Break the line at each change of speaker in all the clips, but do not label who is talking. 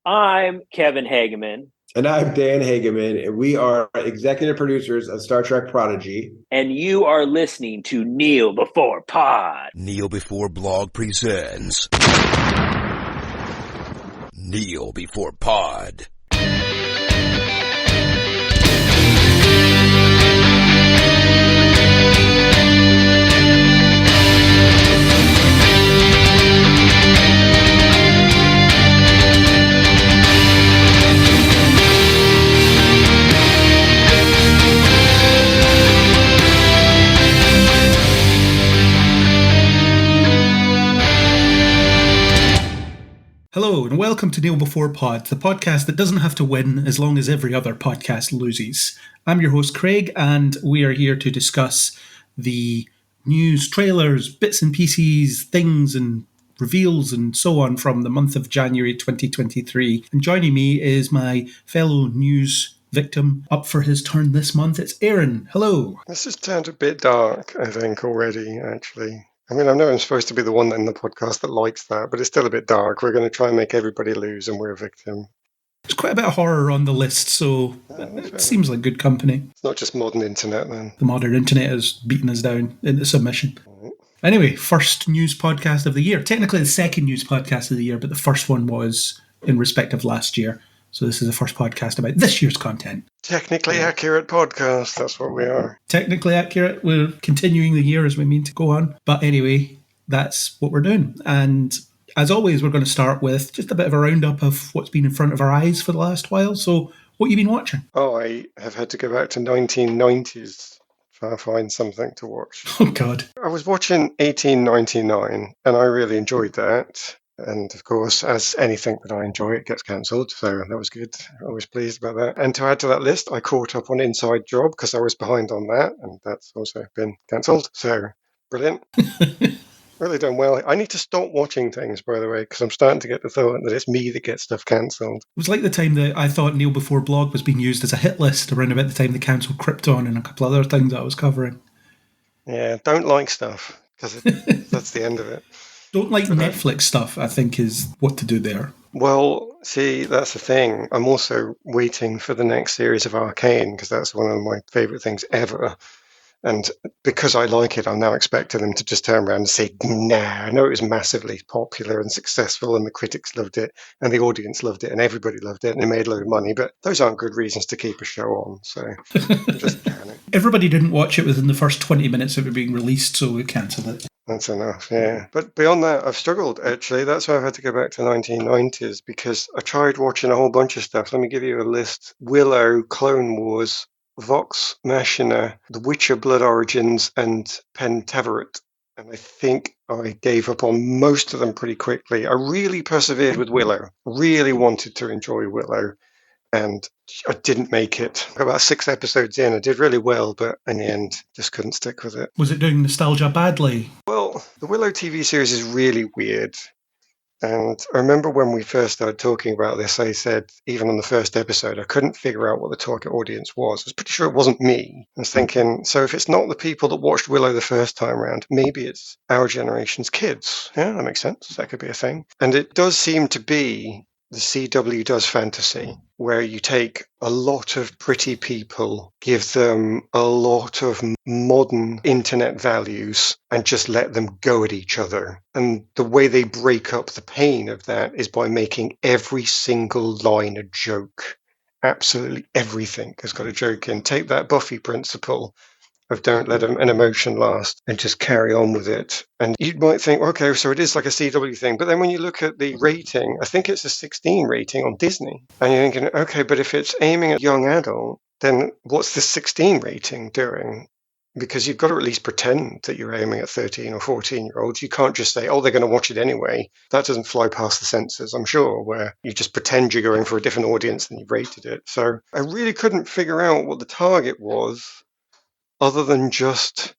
I'm Kevin Hageman,
And I'm Dan Hageman, and we are executive producers of Star Trek Prodigy.
and you are listening to Kneel Before Pod.
Kneel Before Blog presents Kneel Before Pod.
Hello, and welcome to Kneel Before Pod, the podcast that doesn't have to win as long as every other podcast loses. I'm your host, Craig, and we are here to discuss the news, trailers, bits and pieces, things, and reveals, and so on from the month of January 2023. And joining me is my fellow news victim up for his turn this month. It's Aaron. Hello.
This has turned a bit dark, I think, already, actually. I mean, I know I'm supposed to be the one in the podcast that likes that, but it's still a bit dark. We're going to try and make everybody lose, and we're a victim.
There's quite a bit of horror on the list, so it seems like good company.
It's not just modern internet, then.
The modern internet has beaten us down into submission. Anyway, first news podcast of the year. Technically the second news podcast of the year, but the first one was in respect of last year. So this is the first podcast about this year's content.
Technically accurate podcast, that's what we are.
Technically accurate. We're continuing the year as we mean to go on. But anyway, that's what we're doing. And as always, we're going to start with just a bit of a roundup of what's been in front of our eyes for the last while. So what have you been watching?
Oh, I have had to go back to 1990s to find something to watch.
Oh, God.
I was watching 1899, and I really enjoyed that. And of course, as anything that I enjoy, it gets cancelled. So that was good. I was pleased about that. And to add to that list, I caught up on Inside Job because I was behind on that. And that's also been cancelled. So brilliant. Really done well. I need to stop watching things, by the way, because I'm starting to get the thought that it's me that gets stuff cancelled.
It was like the time that I thought Kneel Before Blog was being used as a hit list around about the time they cancelled Krypton and a couple other things that I was covering.
Yeah, don't like stuff because that's the end of it.
Don't like Netflix stuff, I think, is what to do there.
Well, see, that's the thing. I'm also waiting for the next series of Arcane because that's one of my favourite things ever. And because I like it, I'm now expecting them to just turn around and say, nah, I know it was massively popular and successful and the critics loved it and the audience loved it and everybody loved it and they made a load of money, but those aren't good reasons to keep a show on. So just can it.
Everybody didn't watch it within the first 20 minutes of it being released, so we cancelled it.
That's enough, yeah. But beyond that, I've struggled, actually. That's why I've had to go back to 1990s because I tried watching a whole bunch of stuff. Let me give you a list. Willow, Clone Wars, Vox Machina, The Witcher Blood Origins, and Pentaveret. And I think I gave up on most of them pretty quickly. I really persevered with Willow. Really wanted to enjoy Willow. And I didn't make it. About 6 episodes in, I did really well, but in the end, just couldn't stick with it.
Was it doing nostalgia badly?
Well, the Willow TV series is really weird. And I remember when we first started talking about this, I said, even on the first episode, I couldn't figure out what the target audience was. I was pretty sure it wasn't me. I was thinking, so if it's not the people that watched Willow the first time around, maybe it's our generation's kids. Yeah, that makes sense. That could be a thing. And it does seem to be the CW does fantasy, where you take a lot of pretty people, give them a lot of modern internet values, and just let them go at each other. And the way they break up the pain of that is by making every single line a joke. Absolutely everything has got a joke in. Take that Buffy principle of don't let an emotion last and just carry on with it. And you might think, okay, so it is like a CW thing. But then when you look at the rating, I think it's a 16 rating on Disney. And you're thinking, okay, but if it's aiming at young adult, then what's the 16 rating doing? Because you've got to at least pretend that you're aiming at 13 or 14-year-olds. You can't just say, oh, they're going to watch it anyway. That doesn't fly past the censors, I'm sure, where you just pretend you're going for a different audience than you've rated it. So I really couldn't figure out what the target was, other than just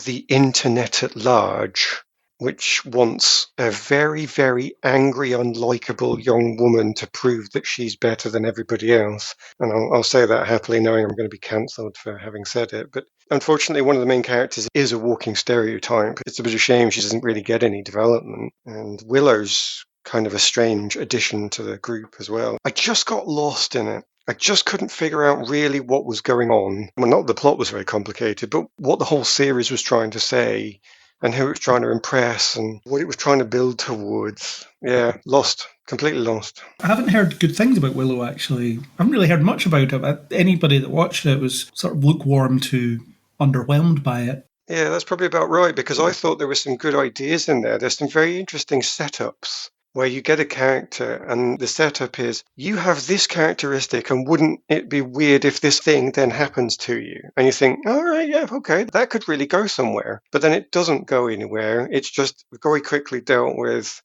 the internet at large, which wants a very, very angry, unlikable young woman to prove that she's better than everybody else. And I'll say that happily, knowing I'm going to be cancelled for having said it. But unfortunately, one of the main characters is a walking stereotype. It's a bit of a shame she doesn't really get any development. And Willow's kind of a strange addition to the group as well. I just got lost in it. I just couldn't figure out really what was going on. Well, not the plot was very complicated, but what the whole series was trying to say and who it was trying to impress and what it was trying to build towards. Yeah, lost. Completely lost.
I haven't heard good things about Willow, actually. I haven't really heard much about it. Anybody that watched it was sort of lukewarm to underwhelmed by it.
Yeah, that's probably about right, because I thought there were some good ideas in there. There's some very interesting setups where you get a character and the setup is you have this characteristic and wouldn't it be weird if this thing then happens to you? And you think, all right, yeah, okay, that could really go somewhere. But then it doesn't go anywhere. It's just very quickly dealt with.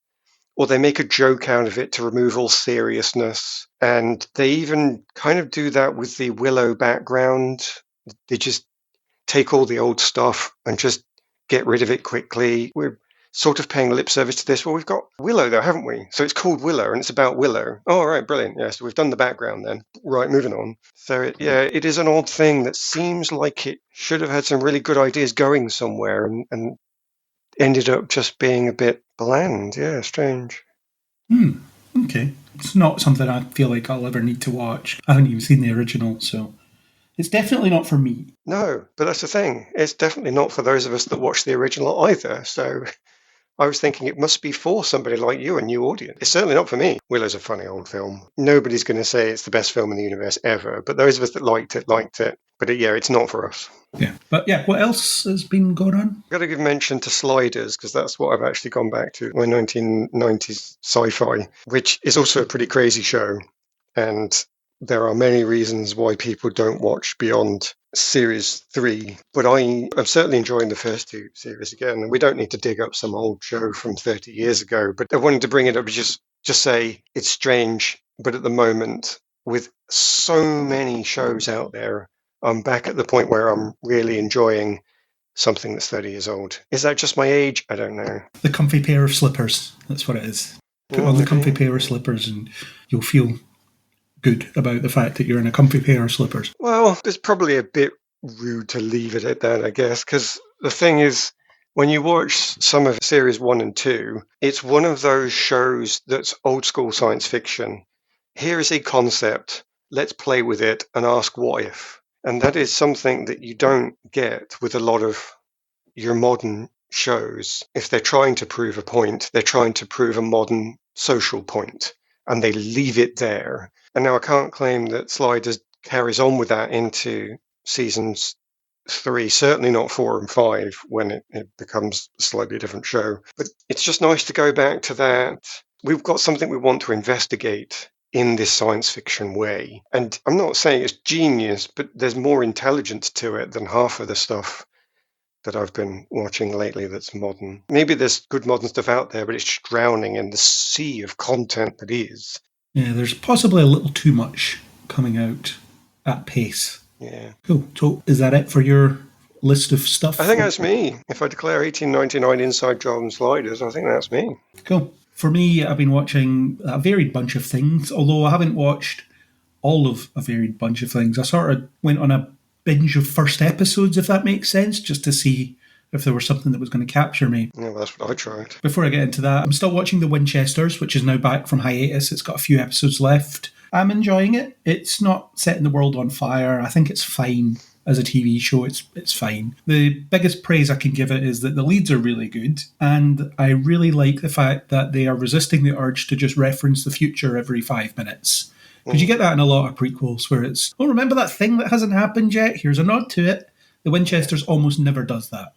Or they make a joke out of it to remove all seriousness. And they even kind of do that with the Willow background. They just take all the old stuff and just get rid of it quickly. We're sort of paying lip service to this. Well, we've got Willow, though, haven't we? So it's called Willow, and it's about Willow. Oh, all right, brilliant. Yeah, so we've done the background then. Right, moving on. So, it is an odd thing that seems like it should have had some really good ideas going somewhere and ended up just being a bit bland. Yeah, strange.
Okay. It's not something I feel like I'll ever need to watch. I haven't even seen the original, so it's definitely not for me.
No, but that's the thing. It's definitely not for those of us that watched the original either. So I was thinking it must be for somebody like you, a new audience. It's certainly not for me. Willow's a funny old film. Nobody's going to say it's the best film in the universe ever, but those of us that liked it. But it's not for us.
Yeah. But yeah, what else has been going on?
I've got to give mention to Sliders, because that's what I've actually gone back to, my 1990s sci-fi, which is also a pretty crazy show. And there are many reasons why people don't watch beyond Series 3, but I'm certainly enjoying the first two series again. And we don't need to dig up some old show from 30 years ago, but I wanted to bring it up to just say it's strange, but at the moment, with so many shows out there, I'm back at the point where I'm really enjoying something that's 30 years old. Is that just my age? I don't know.
The comfy pair of slippers. That's what it is. Put on the comfy pair of slippers and you'll feel good about the fact that you're in a comfy pair of slippers.
Well, it's probably a bit rude to leave it at that, I guess, because the thing is, when you watch some of Series 1 and 2, it's one of those shows that's old school science fiction. Here is a concept, let's play with it and ask what if. And that is something that you don't get with a lot of your modern shows. If they're trying to prove a point, they're trying to prove a modern social point, and they leave it there. And now I can't claim that Sliders carries on with that into seasons 3, certainly not 4 and 5, when it becomes a slightly different show. But it's just nice to go back to that. We've got something we want to investigate in this science fiction way. And I'm not saying it's genius, but there's more intelligence to it than half of the stuff that I've been watching lately that's modern. Maybe there's good modern stuff out there, but it's drowning in the sea of content that is.
Yeah, there's possibly a little too much coming out at pace.
Yeah.
Cool. So is that it for your list of stuff?
I think that's me. If I declare 1899 Inside Job and Sliders, I think that's me.
Cool. For me, I've been watching a varied bunch of things, although I haven't watched all of a varied bunch of things. I sort of went on a binge of first episodes, if that makes sense, just to see if there was something that was going to capture me.
Yeah, well, that's what I tried.
Before I get into that, I'm still watching The Winchesters, which is now back from hiatus. It's got a few episodes left. I'm enjoying it. It's not setting the world on fire. I think it's fine as a TV show. It's fine. The biggest praise I can give it is that the leads are really good, and I really like the fact that they are resisting the urge to just reference the future every 5 minutes. Because you get that in a lot of prequels where it's, oh, remember that thing that hasn't happened yet? Here's a nod to it. The Winchesters almost never does that.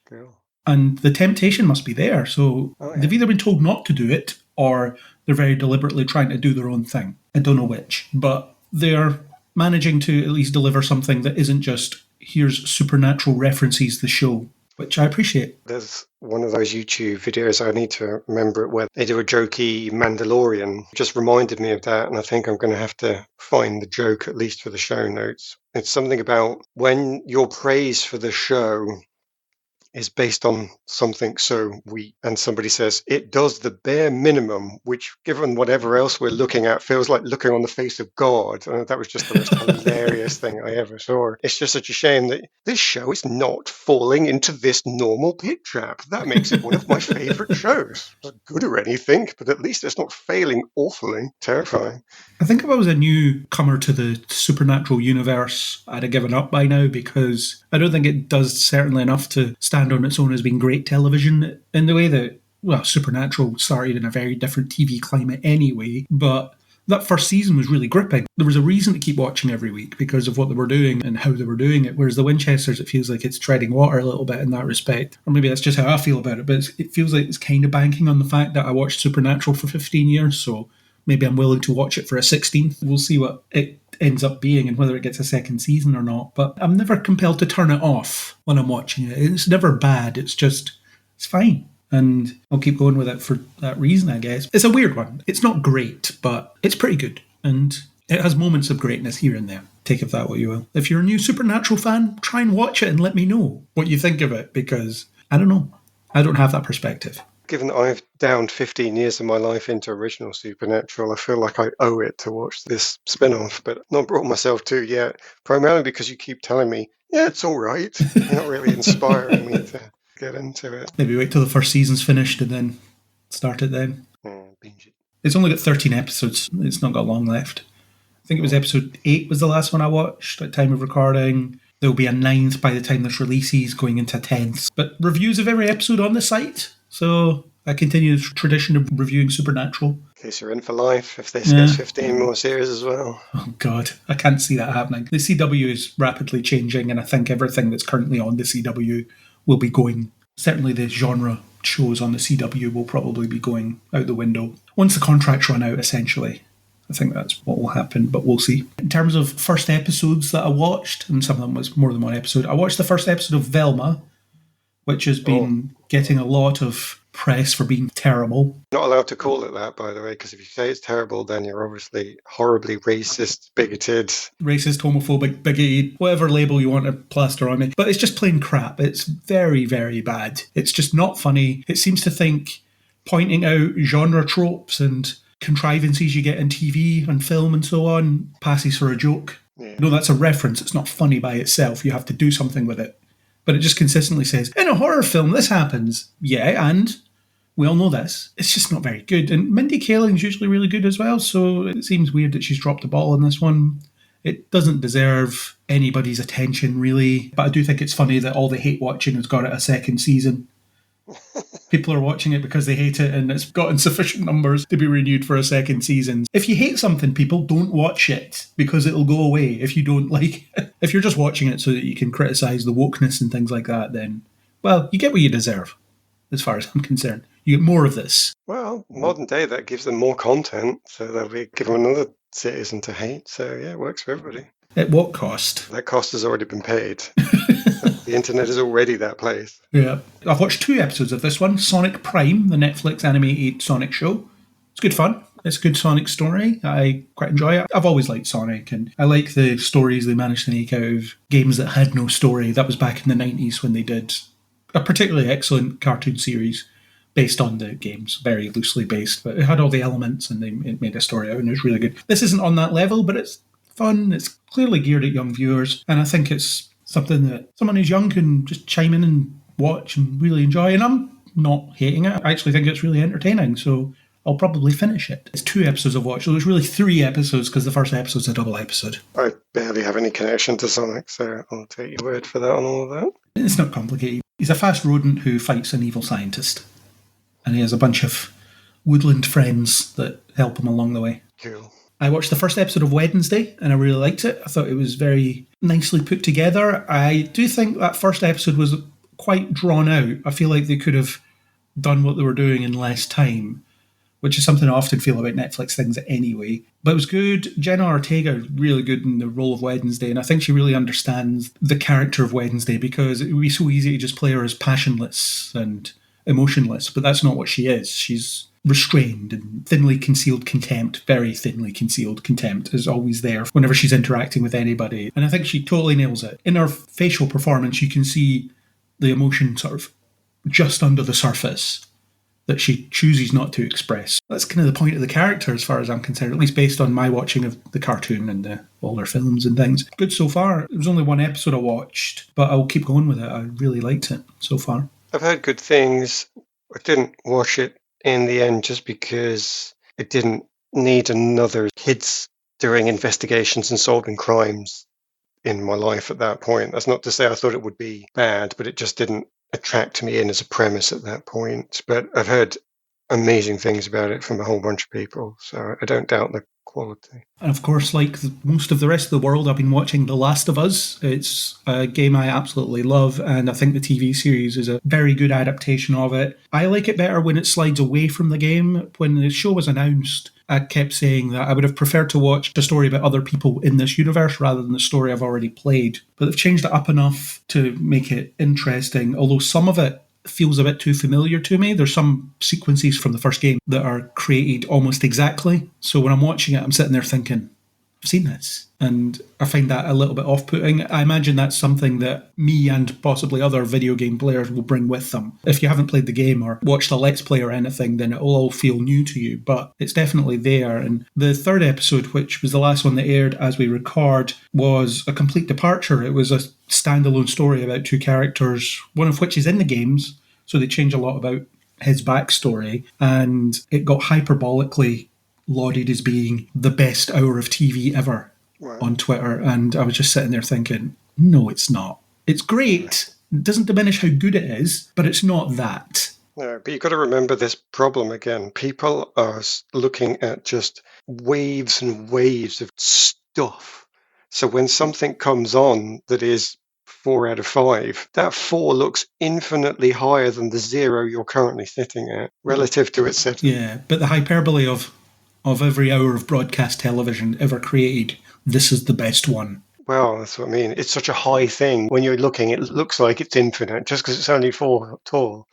Cool.
And the temptation must be there. So they've either been told not to do it or they're very deliberately trying to do their own thing. I don't know which. But they're managing to at least deliver something that isn't just, here's supernatural references the show, which I appreciate.
There's one of those YouTube videos, I need to remember it, where they do a jokey Mandalorian. Just reminded me of that, and I think I'm going to have to find the joke, at least for the show notes. It's something about when your praise for the show is based on something so weak, and somebody says it does the bare minimum, which, given whatever else we're looking at, feels like looking on the face of God. And that was just the most hilarious thing I ever saw. It's just such a shame that this show is not falling into this normal pit trap. That makes it one of my favorite shows. It's not good or anything, but at least it's not failing awfully. Terrifying.
I think if I was a newcomer to the supernatural universe, I'd have given up by now, because I don't think it does certainly enough to stand on its own as being great television in the way that, well, Supernatural started in a very different TV climate anyway, but that first season was really gripping. There was a reason to keep watching every week because of what they were doing and how they were doing it, whereas the Winchesters, it feels like it's treading water a little bit in that respect. Or maybe that's just how I feel about it, but it feels like it's kind of banking on the fact that I watched Supernatural for 15 years, so maybe I'm willing to watch it for a 16th. We'll see what it ends up being and whether it gets a second season or not. But I'm never compelled to turn it off when I'm watching it. It's never bad. It's fine. And I'll keep going with it for that reason, I guess. It's a weird one. It's not great, but it's pretty good. And it has moments of greatness here and there. Take of that what you will. If you're a new Supernatural fan, try and watch it and let me know what you think of it, because I don't know. I don't have that perspective.
Given that I've downed 15 years of my life into original Supernatural, I feel like I owe it to watch this spin-off, but not brought myself to yet, primarily because you keep telling me, yeah, it's all right. You're not really inspiring me to get into it.
Maybe wait till the first season's finished and then start it then.
Binge it.
It's only got 13 episodes. It's not got long left. I think it was episode 8 was the last one I watched at time of recording. There'll be a 9th by the time this releases, going into 10th. But reviews of every episode on the site. So I continue the tradition of reviewing Supernatural.
In case you're in for life, if this gets 15 more series as well.
Oh God, I can't see that happening. The CW is rapidly changing, and I think everything that's currently on the CW will be going. Certainly the genre shows on the CW will probably be going out the window. Once the contracts run out, essentially. I think that's what will happen, but we'll see. In terms of first episodes that I watched, and some of them was more than one episode, I watched the first episode of Velma, which has been getting a lot of press for being terrible.
Not allowed to call it that, by the way, because if you say it's terrible, then you're obviously horribly racist, bigoted.
Racist, homophobic, bigoted, whatever label you want to plaster on me. But it's just plain crap. It's very, very bad. It's just not funny. It seems to think pointing out genre tropes and contrivances you get in TV and film and so on passes for a joke.
Yeah.
No, that's a reference. It's not funny by itself. You have to do something with it. But it just consistently says, in a horror film, this happens. Yeah, and we all know this. It's just not very good. And Mindy Kaling's usually really good as well, so it seems weird that she's dropped the ball on this one. It doesn't deserve anybody's attention, really. But I do think it's funny that all the hate watching has got it a second season. People are watching it because they hate it, and it's got insufficient numbers to be renewed for a second season. If you hate something, people, don't watch it, because it'll go away if you don't like it. If you're just watching it so that you can criticise the wokeness and things like that, then, well, you get what you deserve, as far as I'm concerned. You get more of this.
Well, modern day, that gives them more content, so they'll be given another citizen to hate. So, yeah, it works for everybody.
At what cost?
That cost has already been paid. The internet is already that place.
Yeah. I've watched 2 episodes of this one, Sonic Prime, the Netflix animated Sonic show. It's good fun. It's a good Sonic story. I quite enjoy it. I've always liked Sonic, and I like the stories they managed to make out of games that had no story. That was back in the 90s when they did a particularly excellent cartoon series based on the games, very loosely based, but it had all the elements and it made a story out, and it was really good. This isn't on that level, but it's fun. It's clearly geared at young viewers, and I think it's something that someone who's young can just chime in and watch and really enjoy, and I'm not hating it. I actually think it's really entertaining, so I'll probably finish it. It's 2 episodes I've watched, so there's really 3 episodes because the first episode's a double episode.
I barely have any connection to Sonic, so I'll take your word for that on all of that.
It's not complicated. He's a fast rodent who fights an evil scientist, and he has a bunch of woodland friends that help him along the way.
Cool.
I watched the first episode of Wednesday, and I really liked it. I thought it was very nicely put together. I do think that first episode was quite drawn out. I feel like they could have done what they were doing in less time, which is something I often feel about Netflix things anyway. But it was good. Jenna Ortega is really good in the role of Wednesday, and I think she really understands the character of Wednesday, because it would be so easy to just play her as passionless and emotionless, but that's not what she is. She's restrained, and thinly concealed contempt, very thinly concealed contempt, is always there whenever she's interacting with anybody. And I think she totally nails it. In her facial performance, you can see the emotion sort of just under the surface that she chooses not to express. That's kind of the point of the character as far as I'm concerned, at least based on my watching of the cartoon and the older films and things. Good so far. It was only one episode I watched, but I'll keep going with it. I really liked it so far.
I've heard good things. I didn't watch it in the end just because it didn't need another kids doing investigations and solving crimes in my life at that point. That's not to say I thought it would be bad, but it just didn't attract me in as a premise at that point. But I've heard amazing things about it from a whole bunch of people, so I don't doubt the quality.
And of course, like most of the rest of the world, I've been watching The Last of Us. It's a game I absolutely love, and I think the TV series is a very good adaptation of it. I like it better when it slides away from the game. When the show was announced, I kept saying that I would have preferred to watch a story about other people in this universe rather than the story I've already played. But they've changed it up enough to make it interesting, although some of it feels a bit too familiar to me. There's some sequences from the first game that are created almost exactly. So when I'm watching it, I'm sitting there thinking, I've seen this. And I find that a little bit off-putting. I imagine that's something that me and possibly other video game players will bring with them. If you haven't played the game or watched a Let's Play or anything, then it will all feel new to you. But it's definitely there. And the third episode, which was the last one that aired as we record, was a complete departure. It was a standalone story about two characters, one of which is in the games. So they change a lot about his backstory. And it got hyperbolically lauded as being the best hour of TV ever on Twitter, and I was just sitting there thinking, no, it's not. It's great. It doesn't diminish how good it is, but it's not that.
No, but you've got to remember this problem again. People are looking at just waves and waves of stuff. So when something comes on that is 4 out of 5, that 4 looks infinitely higher than the 0 you're currently sitting at relative to its setting.
Yeah, but the hyperbole of every hour of broadcast television ever created, this is the best one.
Well, that's what I mean. It's such a high thing. When you're looking, it looks like it's infinite. Just because it's only 4 tall,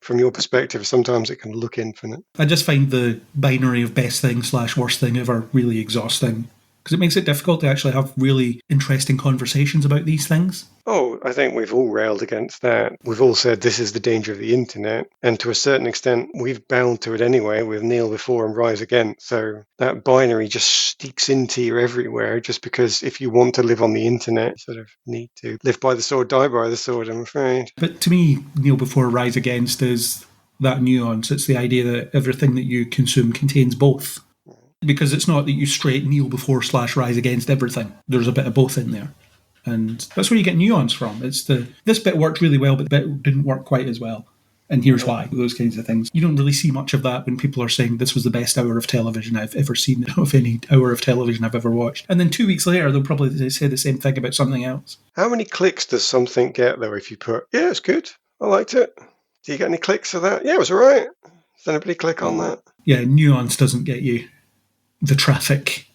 from your perspective, sometimes it can look infinite.
I just find the binary of best thing / worst thing ever really exhausting, because it makes it difficult to actually have really interesting conversations about these things.
Oh, I think we've all railed against that. We've all said this is the danger of the internet. And to a certain extent, we've bound to it anyway with Kneel Before and Rise Again. So that binary just sneaks into you everywhere, just because if you want to live on the internet, you sort of need to live by the sword, die by the sword, I'm afraid.
But to me, Kneel Before, Rise Against is that nuance. It's the idea that everything that you consume contains both. Because it's not that you straight kneel before / rise against everything. There's a bit of both in there. And that's where you get nuance from. It's this bit worked really well, but the bit didn't work quite as well. And here's why, those kinds of things. You don't really see much of that when people are saying this was the best hour of television I've ever seen, of any hour of television I've ever watched. And then 2 weeks later, they'll probably say the same thing about something else.
How many clicks does something get, though, if you put, yeah, it's good, I liked it? Do you get any clicks for that? Yeah, it was all right. Does anybody click on that?
Yeah, nuance doesn't get you the traffic,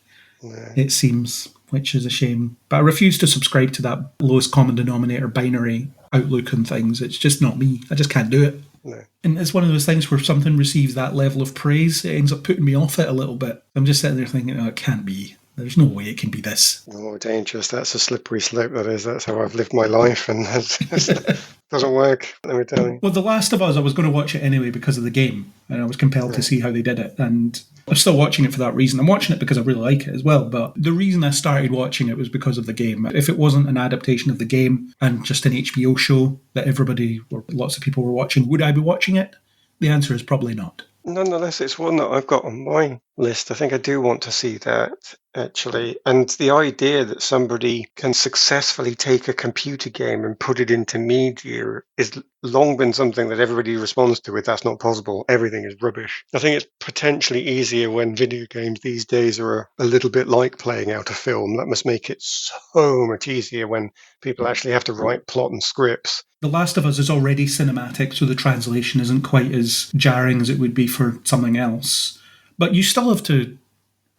No.
it seems, which is a shame. But I refuse to subscribe to that lowest common denominator binary outlook on things. It's just not me. I just can't do it.
No.
And it's one of those things where something receives that level of praise, it ends up putting me off it a little bit. I'm just sitting there thinking, oh, it can't be. There's no way it can be this.
Oh, dangerous. That's a slippery slope, that is. That's how I've lived my life, and that doesn't work, let me tell you.
Well, The Last of Us, I was going to watch it anyway because of the game, and I was compelled to see how they did it, and I'm still watching it for that reason. I'm watching it because I really like it as well, but the reason I started watching it was because of the game. If it wasn't an adaptation of the game and just an HBO show that everybody, or lots of people were watching, would I be watching it? The answer is probably not.
Nonetheless, it's one that I've got on my list. I think I do want to see that, actually. And the idea that somebody can successfully take a computer game and put it into media has long been something that everybody responds to with, that's not possible, everything is rubbish. I think it's potentially easier when video games these days are a little bit like playing out a film. That must make it so much easier when people actually have to write plot and scripts.
The Last of Us is already cinematic, so the translation isn't quite as jarring as it would be for something else. But you still have to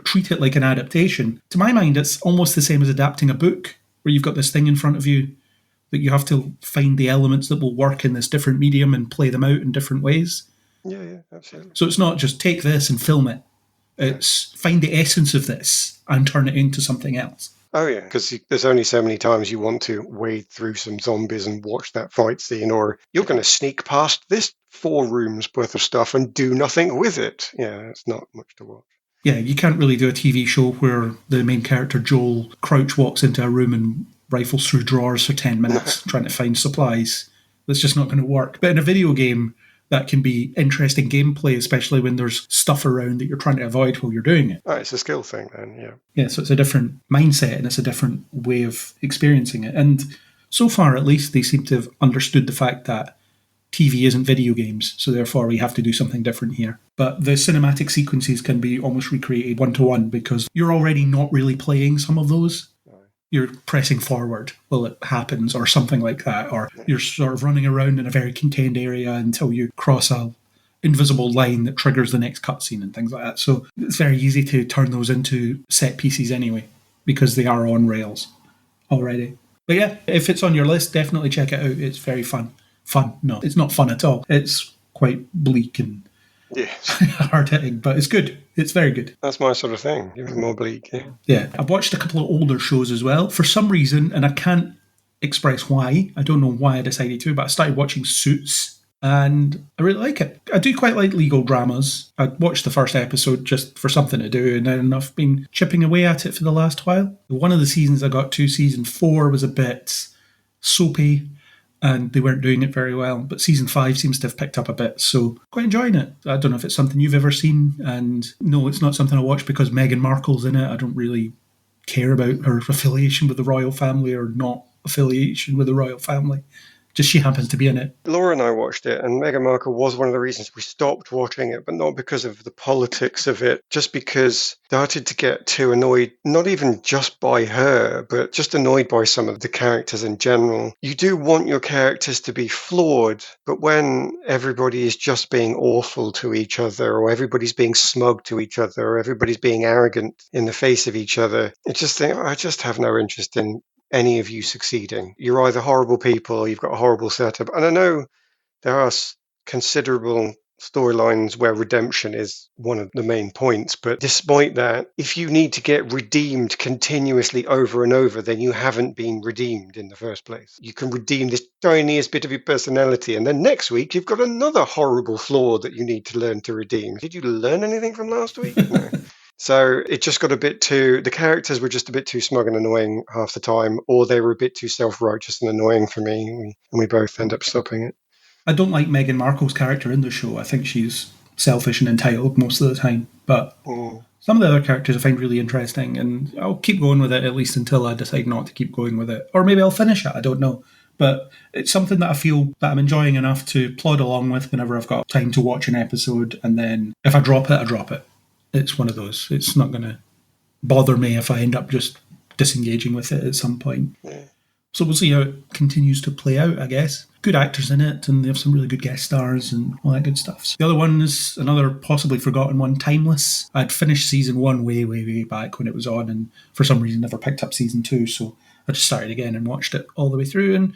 treat it like an adaptation. To my mind, it's almost the same as adapting a book, where you've got this thing in front of you that you have to find the elements that will work in this different medium and play them out in different ways.
Yeah, absolutely.
So it's not just take this and film it. It's find the essence of this and turn it into something else.
Oh, yeah, because there's only so many times you want to wade through some zombies and watch that fight scene, or you're going to sneak past this 4 rooms worth of stuff and do nothing with it. Yeah, it's not much to watch.
Yeah, you can't really do a TV show where the main character, Joel, crouch walks into a room and rifles through drawers for 10 minutes trying to find supplies. That's just not going to work. But in a video game, that can be interesting gameplay, especially when there's stuff around that you're trying to avoid while you're doing it.
Oh, it's a skill thing then, yeah.
Yeah, so it's a different mindset and it's a different way of experiencing it. And so far, at least, they seem to have understood the fact that TV isn't video games, so therefore we have to do something different here. But the cinematic sequences can be almost recreated one-to-one because you're already not really playing some of those. You're pressing forward while it happens or something like that, or you're sort of running around in a very contained area until you cross a invisible line that triggers the next cutscene and things like that. So it's very easy to turn those into set pieces anyway because they are on rails already. But yeah, if it's on your list, definitely check it out. It's very fun. Fun? No, it's not fun at all. It's quite bleak and hard-hitting, but it's good. It's very good.
That's my sort of thing. Even more bleak, yeah.
Yeah, I've watched a couple of older shows as well. For some reason, and I can't express why, I don't know why I decided to, but I started watching Suits, and I really like it. I do quite like legal dramas. I watched the first episode just for something to do, and then I've been chipping away at it for the last while. One of the seasons I got to, season 4, was a bit soapy, and they weren't doing it very well. But season 5 seems to have picked up a bit, so quite enjoying it. I don't know if it's something you've ever seen, and no, it's not something I watch because Meghan Markle's in it. I don't really care about her affiliation with the royal family or not affiliation with the royal family. Just she happens to be in it.
Laura and I watched it, and Meghan Markle was one of the reasons we stopped watching it, but not because of the politics of it, just because I started to get too annoyed, not even just by her, but just annoyed by some of the characters in general. You do want your characters to be flawed, but when everybody is just being awful to each other, or everybody's being smug to each other, or everybody's being arrogant in the face of each other, I just think, I just have no interest in any of you succeeding. You're either horrible people or you've got a horrible setup. And I know there are considerable storylines where redemption is one of the main points, but despite that, if you need to get redeemed continuously over and over, then you haven't been redeemed in the first place. You can redeem this tiniest bit of your personality, and then next week you've got another horrible flaw that you need to learn to redeem. Did you learn anything from last week? No. So it just got a bit too, the characters were just a bit too smug and annoying half the time, or they were a bit too self-righteous and annoying for me, and we both end up stopping it.
I don't like Meghan Markle's character in the show. I think she's selfish and entitled most of the time, but some of the other characters I find really interesting, and I'll keep going with it at least until I decide not to keep going with it. Or maybe I'll finish it, I don't know. But it's something that I feel that I'm enjoying enough to plod along with whenever I've got time to watch an episode, and then if I drop it, I drop it. It's one of those. It's not going to bother me if I end up just disengaging with it at some point. Yeah. So we'll see how it continues to play out, I guess. Good actors in it, and they have some really good guest stars and all that good stuff. So the other one is another possibly forgotten one, Timeless. I'd finished season 1 way back when it was on, and for some reason never picked up season 2, so I just started again and watched it all the way through, and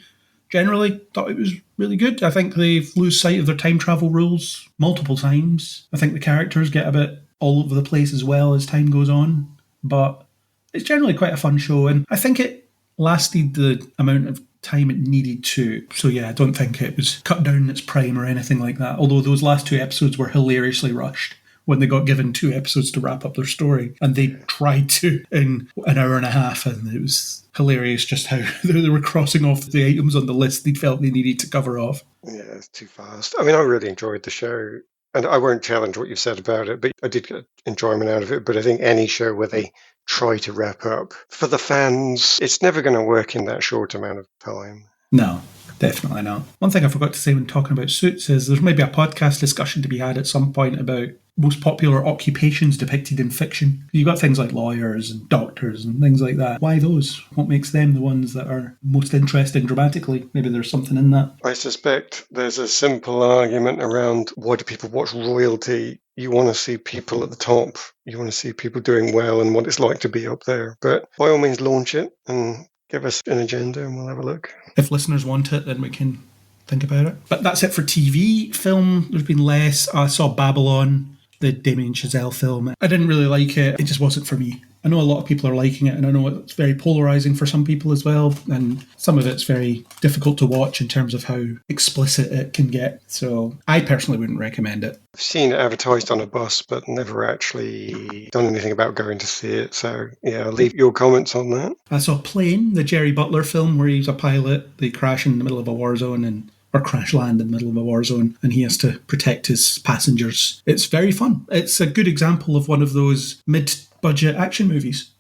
generally thought it was really good. I think they lose sight of their time travel rules multiple times. I think the characters get a bit all over the place as well as time goes on, but it's generally quite a fun show, and I think it lasted the amount of time it needed to. So yeah, I don't think it was cut down in its prime or anything like that, although those last 2 episodes were hilariously rushed when they got given 2 episodes to wrap up their story, and they tried to in an hour and a half, and it was hilarious just how they were crossing off the items on the list they felt they needed to cover off.
Yeah, it's too fast. I mean, I really enjoyed the show. And I won't challenge what you've said about it, but I did get enjoyment out of it. But I think any show where they try to wrap up, for the fans, it's never going to work in that short amount of time.
No, definitely not. One thing I forgot to say when talking about Suits is there's maybe a podcast discussion to be had at some point about most popular occupations depicted in fiction. You've got things like lawyers and doctors and things like that. Why those? What makes them the ones that are most interesting dramatically? Maybe there's something in that.
I suspect there's a simple argument around why do people watch royalty? You want to see people at the top. You want to see people doing well and what it's like to be up there. But by all means, launch it and give us an agenda and we'll have a look.
If listeners want it, then we can think about it. But that's it for TV. Film, there's been less. I saw Babylon. the Damien Chazelle film. I didn't really like it. It just wasn't for me. I know a lot of people are liking it, and I know it's very polarizing for some people as well, and some of it's very difficult to watch in terms of how explicit it can get. So I personally wouldn't recommend it.
I've seen it advertised on a bus, but never actually done anything about going to see it. So, yeah, I'll leave your comments on that.
I saw Plane, the Jerry Butler film, where he's a pilot. They crash in the middle of a war zone or crash land in the middle of a war zone, and he has to protect his passengers. It's very fun. It's a good example of one of those mid-budget action movies.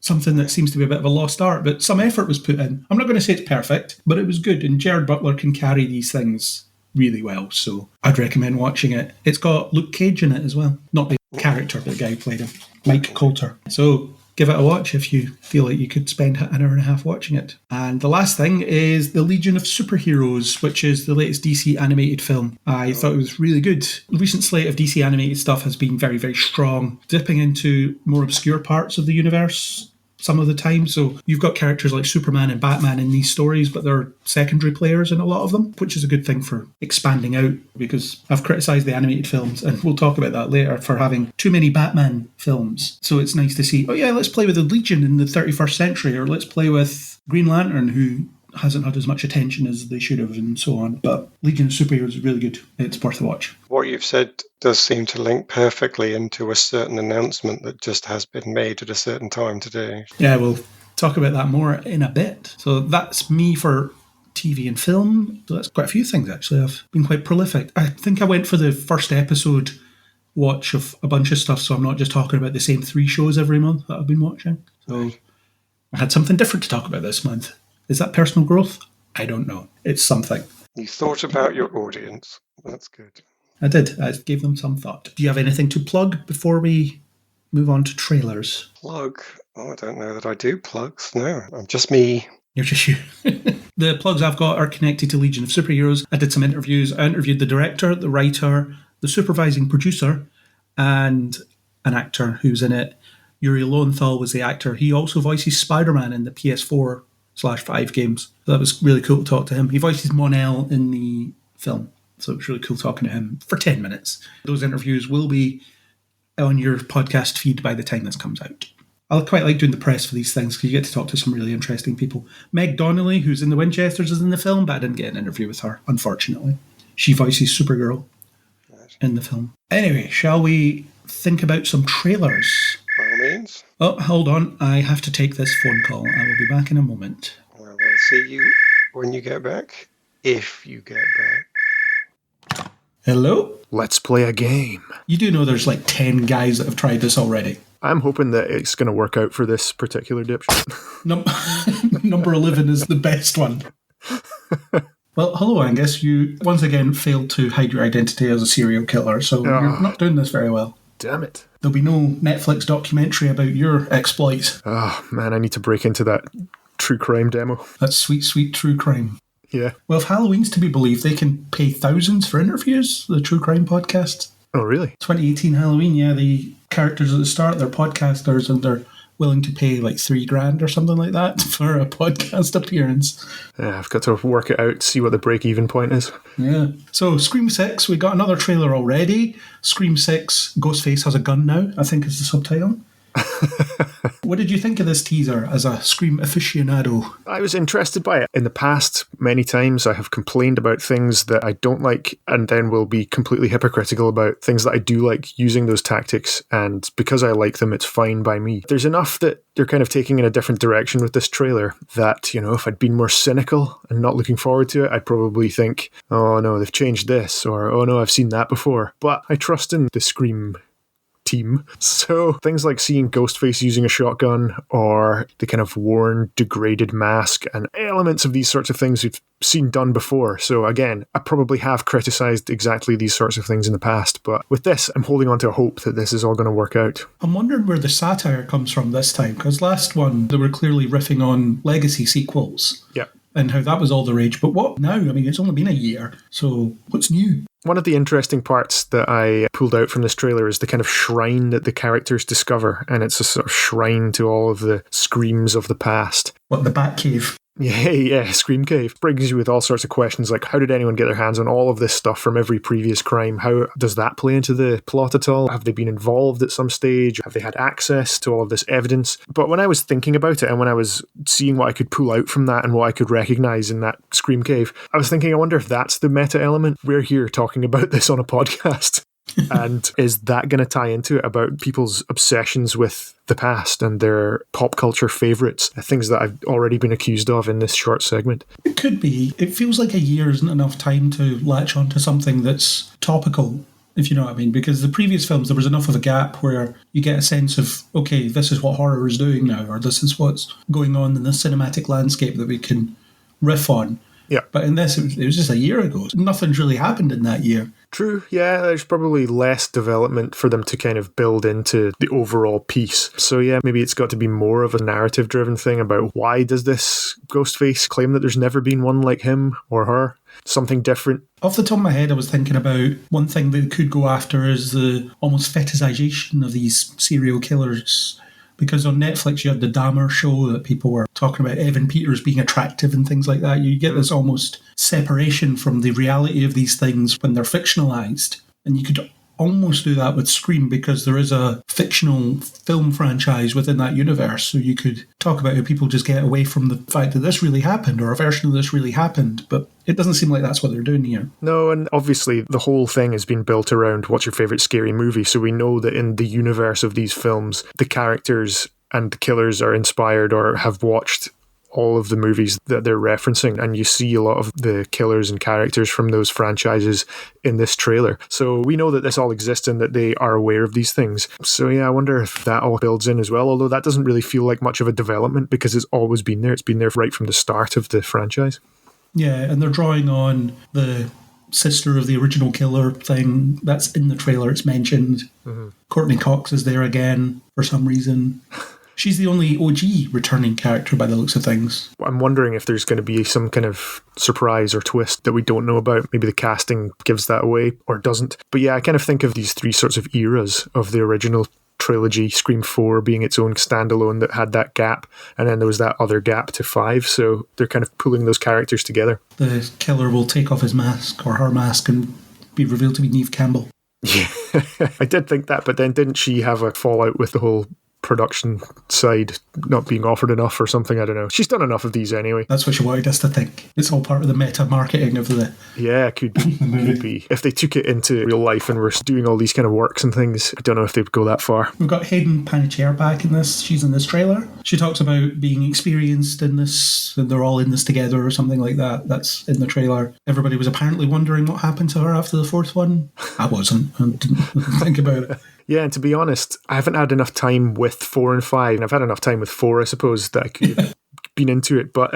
Something that seems to be a bit of a lost art, but some effort was put in. I'm not going to say it's perfect, but it was good, and Gerard Butler can carry these things really well, so I'd recommend watching it. It's got Luke Cage in it as well. Not the character, but the guy who played him, Mike Coulter. So give it a watch if you feel like you could spend an hour and a half watching it. And the last thing is The Legion of Superheroes, which is the latest DC animated film. I thought it was really good. The recent slate of DC animated stuff has been very, very strong, dipping into more obscure parts of the universe some of the time. So you've got characters like Superman and Batman in these stories, but they're secondary players in a lot of them, which is a good thing for expanding out, because I've criticised the animated films, and we'll talk about that later, for having too many Batman films. So it's nice to see, oh yeah, let's play with the Legion in the 31st century, or let's play with Green Lantern, who hasn't had as much attention as they should have, and so on. But Legion of Superheroes is really good. It's worth a watch.
What you've said does seem to link perfectly into a certain announcement that just has been made at a certain time today.
Yeah, we'll talk about that more in a bit. So that's me for TV and film. So that's quite a few things, actually. I've been quite prolific. I think I went for the first episode watch of a bunch of stuff, so I'm not just talking about the same 3 shows every month that I've been watching. So I had something different to talk about this month. Is that personal growth? I don't know. It's something.
You thought about your audience. That's good.
I did. I gave them some thought. Do you have anything to plug before we move on to trailers?
Plug? Oh, I don't know that I do plugs. No, I'm just me.
You're just you. The plugs I've got are connected to Legion of Superheroes. I did some interviews. I interviewed the director, the writer, the supervising producer, and an actor who's in it. Yuri Lowenthal was the actor. He also voices Spider-Man in the PS4/5 games. So that was really cool to talk to him. He voices Mon-El in the film. So it was really cool talking to him for 10 minutes. Those interviews will be on your podcast feed by the time this comes out. I quite like doing the press for these things because you get to talk to some really interesting people. Meg Donnelly, who's in the Winchesters, is in the film, but I didn't get an interview with her, unfortunately. She voices Supergirl in the film. Anyway, shall we think about some trailers?
By all means.
Oh, hold on. I have to take this phone call. I will be back in a moment.
Well, we'll see you when you get back. If you get back.
Hello?
Let's play a game.
You do know there's like 10 guys that have tried this already.
I'm hoping that it's going to work out for this particular dipshit.
Number 11 is the best one. Well, hello, Angus. You once again failed to hide your identity as a serial killer, so you're not doing this very well.
Damn it.
There'll be no Netflix documentary about your exploits.
Oh, man, I need to break into that true crime demo.
That's sweet, sweet true crime.
Yeah.
Well, if Halloween's to be believed, they can pay thousands for interviews, the true crime podcast.
Oh, really?
2018 Halloween, yeah, the characters at the start, they're podcasters, and they're willing to pay like $3,000 or something like that for a podcast appearance.
Yeah, I've got to work it out, see what the break-even point is.
Yeah. So, Scream 6, we got another trailer already. Scream 6, Ghostface has a gun now, I think is the subtitle. What did you think of this teaser as a Scream aficionado?
I was interested by it. In the past, many times I have complained about things that I don't like and then will be completely hypocritical about things that I do like using those tactics, and because I like them, it's fine by me. There's enough that they're kind of taking in a different direction with this trailer that, you know, if I'd been more cynical and not looking forward to it, I'd probably think, oh no, they've changed this, or oh no, I've seen that before. But I trust in the Scream team. So things like seeing Ghostface using a shotgun, or the kind of worn, degraded mask, and elements of these sorts of things we've seen done before. So again, I probably have criticised exactly these sorts of things in the past, but with this, I'm holding on to a hope that this is all going to work out.
I'm wondering where the satire comes from this time, because last one, they were clearly riffing on legacy sequels.
Yeah.
And how that was all the rage. But what now? I mean, it's only been a year, so what's new?
One of the interesting parts that I pulled out from this trailer is the kind of shrine that the characters discover, and it's a sort of shrine to all of the screams of the past.
What, the Batcave?
Yeah, Scream Cave brings you with all sorts of questions like how did anyone get their hands on all of this stuff from every previous crime? How does that play into the plot at all? Have they been involved at some stage? Have they had access to all of this evidence? But when I was thinking about it and when I was seeing what I could pull out from that and what I could recognize in that Scream Cave, I was thinking, I wonder if that's the meta element. We're here talking about this on a podcast. And is that going to tie into it about people's obsessions with the past and their pop culture favourites, things that I've already been accused of in this short segment?
It could be. It feels like a year isn't enough time to latch onto something that's topical, if you know what I mean, because the previous films, there was enough of a gap where you get a sense of, okay, this is what horror is doing now, or this is what's going on in the cinematic landscape that we can riff on.
Yeah.
But in this, it was just a year ago. Nothing's really happened in that year.
True, yeah, there's probably less development for them to kind of build into the overall piece. So yeah, maybe it's got to be more of a narrative-driven thing about why does this Ghostface claim that there's never been one like him or her? Something different.
Off the top of my head, I was thinking about one thing they could go after is the almost fetishization of these serial killers. Because on Netflix, you had the Dahmer show that people were talking about Evan Peters being attractive and things like that. You get this almost separation from the reality of these things when they're fictionalized. And you could almost do that with Scream because there is a fictional film franchise within that universe. So you could talk about how people just get away from the fact that this really happened or a version of this really happened. But it doesn't seem like that's what they're doing here.
No, and obviously the whole thing has been built around what's your favourite scary movie. So we know that in the universe of these films, the characters and the killers are inspired or have watched all of the movies that they're referencing, and you see a lot of the killers and characters from those franchises in this trailer. So we know that this all exists and that they are aware of these things. So yeah, I wonder if that all builds in as well, although that doesn't really feel like much of a development because it's always been there. It's been there right from the start of the franchise.
Yeah, and they're drawing on the sister of the original killer thing. That's in the trailer, it's mentioned. Mm-hmm. Courtney Cox is there again for some reason. She's the only OG returning character by the looks of things.
I'm wondering if there's going to be some kind of surprise or twist that we don't know about. Maybe the casting gives that away or doesn't. But yeah, I kind of think of these three sorts of eras of the original trilogy, Scream 4 being its own standalone that had that gap, and then there was that other gap to 5, so they're kind of pulling those characters together.
The killer will take off his mask or her mask and be revealed to be Neve Campbell.
Yeah, I did think that, but then didn't she have a fallout with the whole production side not being offered enough or something? I don't know. She's done enough of these anyway.
That's what she wanted us to think. It's all part of the meta marketing of the...
Yeah, could be. Could be. If they took it into real life and were doing all these kind of works and things, I don't know if they'd go that far.
We've got Hayden Panettiere back in this. She's in this trailer. She talks about being experienced in this, and they're all in this together or something like that. That's in the trailer. Everybody was apparently wondering what happened to her after the fourth one. I wasn't. I didn't think about it.
Yeah, and to be honest, I haven't had enough time with 4 and 5, and I've had enough time with 4, I suppose, that I could have been into it. But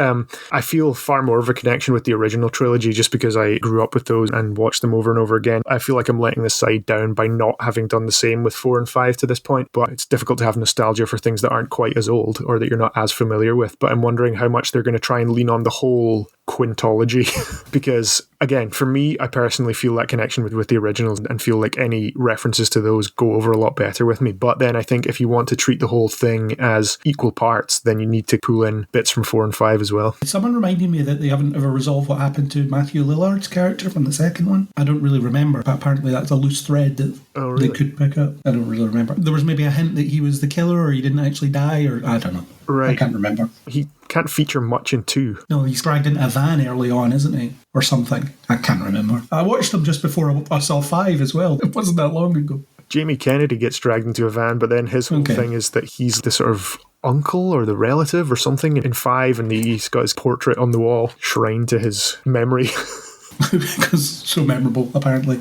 I feel far more of a connection with the original trilogy just because I grew up with those and watched them over and over again. I feel like I'm letting this side down by not having done the same with 4 and 5 to this point, but it's difficult to have nostalgia for things that aren't quite as old or that you're not as familiar with. But I'm wondering how much they're going to try and lean on the whole quintology because, again, for me, I personally feel that connection with the originals and feel like any references to those go over a lot better with me. But then I think if you want to treat the whole thing as equal parts, then you need to pull in bits from 4 and 5 as well.
Someone reminded me that they haven't ever resolved what happened to Matthew Lillard's character from the second one. I don't really remember, but apparently that's a loose thread that they could pick up. I don't really remember. There was maybe a hint that he was the killer or he didn't actually die, or I don't know.
Right.
I can't remember.
He can't feature much in 2.
No, he's dragged into a van early on, isn't he? Or something. I can't remember. I watched them just before I saw 5 as well. It wasn't that long ago.
Jamie Kennedy gets dragged into a van, but then his whole thing is that he's the sort of uncle or the relative or something in 5, and he's got his portrait on the wall, shrine to his memory.
Because so memorable, apparently.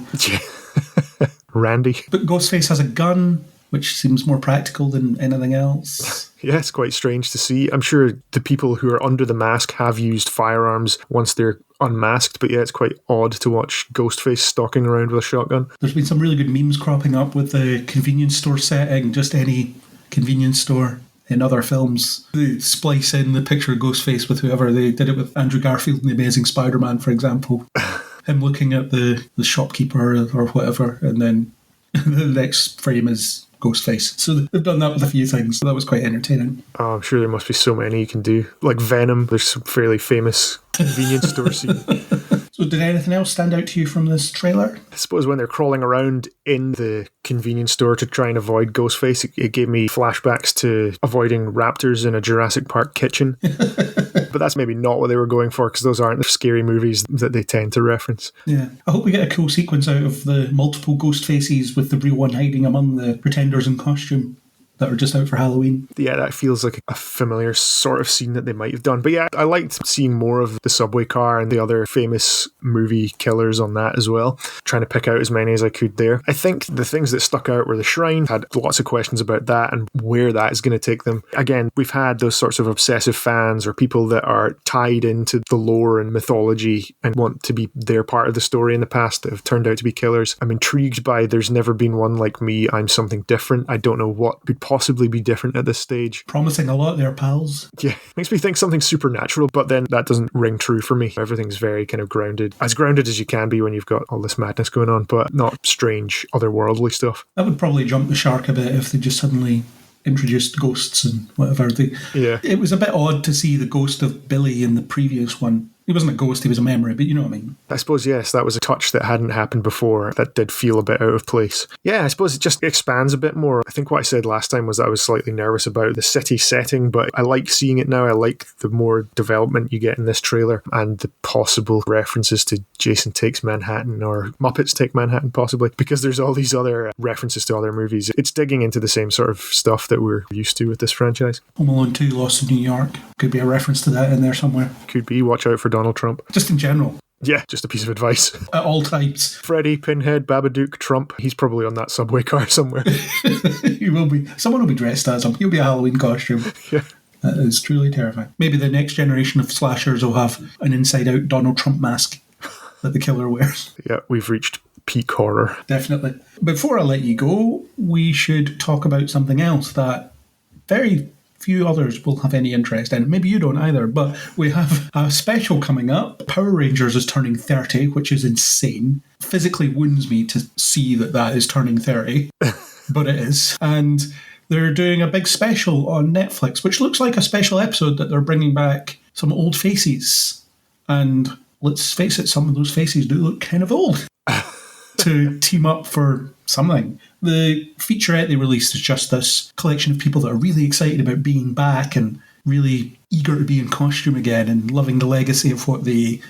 Randy.
But Ghostface has a gun, which seems more practical than anything else.
Yeah, it's quite strange to see. I'm sure the people who are under the mask have used firearms once they're unmasked, but yeah, it's quite odd to watch Ghostface stalking around with a shotgun.
There's been some really good memes cropping up with the convenience store setting, just any convenience store in other films. They splice in the picture of Ghostface with whoever. They did it with Andrew Garfield in The Amazing Spider-Man, for example. Him looking at the shopkeeper or whatever, and then the next frame is Ghostface. So they've done that with a few things. So that was quite entertaining.
Oh, I'm sure there must be so many you can do. Like Venom, there's some fairly famous convenience store scene.
So did anything else stand out to you from this trailer?
I suppose when they're crawling around in the convenience store to try and avoid Ghostface, it gave me flashbacks to avoiding raptors in a Jurassic Park kitchen. But that's maybe not what they were going for, because those aren't the scary movies that they tend to reference.
Yeah. I hope we get a cool sequence out of the multiple ghost faces with the real one hiding among the pretenders in costume that are just out for Halloween.
Yeah, that feels like a familiar sort of scene that they might have done. But yeah, I liked seeing more of the subway car and the other famous movie killers on that as well. Trying to pick out as many as I could there. I think the things that stuck out were the shrine. Had lots of questions about that and where that is going to take them. Again, we've had those sorts of obsessive fans or people that are tied into the lore and mythology and want to be their part of the story in the past that have turned out to be killers. I'm intrigued by There's Never Been One Like Me, I'm Something Different. I don't know what could possibly be different at this stage.
Promising a lot there, pals.
Yeah, makes me think something supernatural, but then that doesn't ring true for me. Everything's very kind of grounded. As grounded as you can be when you've got all this madness going on, but not strange, otherworldly stuff.
That would probably jump the shark a bit if they just suddenly introduced ghosts and whatever.
Yeah.
It was a bit odd to see the ghost of Billy in the previous one. He wasn't a ghost, he was a memory, but you know what I mean.
I suppose, yes, that was a touch that hadn't happened before. That did feel a bit out of place. Yeah, I suppose it just expands a bit more. I think what I said last time was that I was slightly nervous about the city setting, but I like seeing it now. I like the more development you get in this trailer and the possible references to Jason Takes Manhattan or Muppets Take Manhattan, possibly, because there's all these other references to other movies. It's digging into the same sort of stuff that we're used to with this franchise.
Home Alone 2, Lost in New York. Could be a reference to that in there somewhere.
Could be. Watch out for Donald Trump.
Just in general.
Yeah, just a piece of advice.
At all times.
Freddy, Pinhead, Babadook, Trump. He's probably on that subway car somewhere.
He will be. Someone will be dressed as him. He'll be a Halloween costume.
Yeah.
That is truly terrifying. Maybe the next generation of slashers will have an inside-out Donald Trump mask that the killer wears.
Yeah, we've reached peak horror.
Definitely. Before I let you go, we should talk about something else that very few others will have any interest in. Maybe you don't either, but we have a special coming up. Power Rangers is turning 30, which is insane. Physically wounds me to see that is turning 30, but it is. And they're doing a big special on Netflix, which looks like a special episode that they're bringing back some old faces. And let's face it, some of those faces do look kind of old to team up for something. The featurette they released is just this collection of people that are really excited about being back and really eager to be in costume again and loving the legacy of what they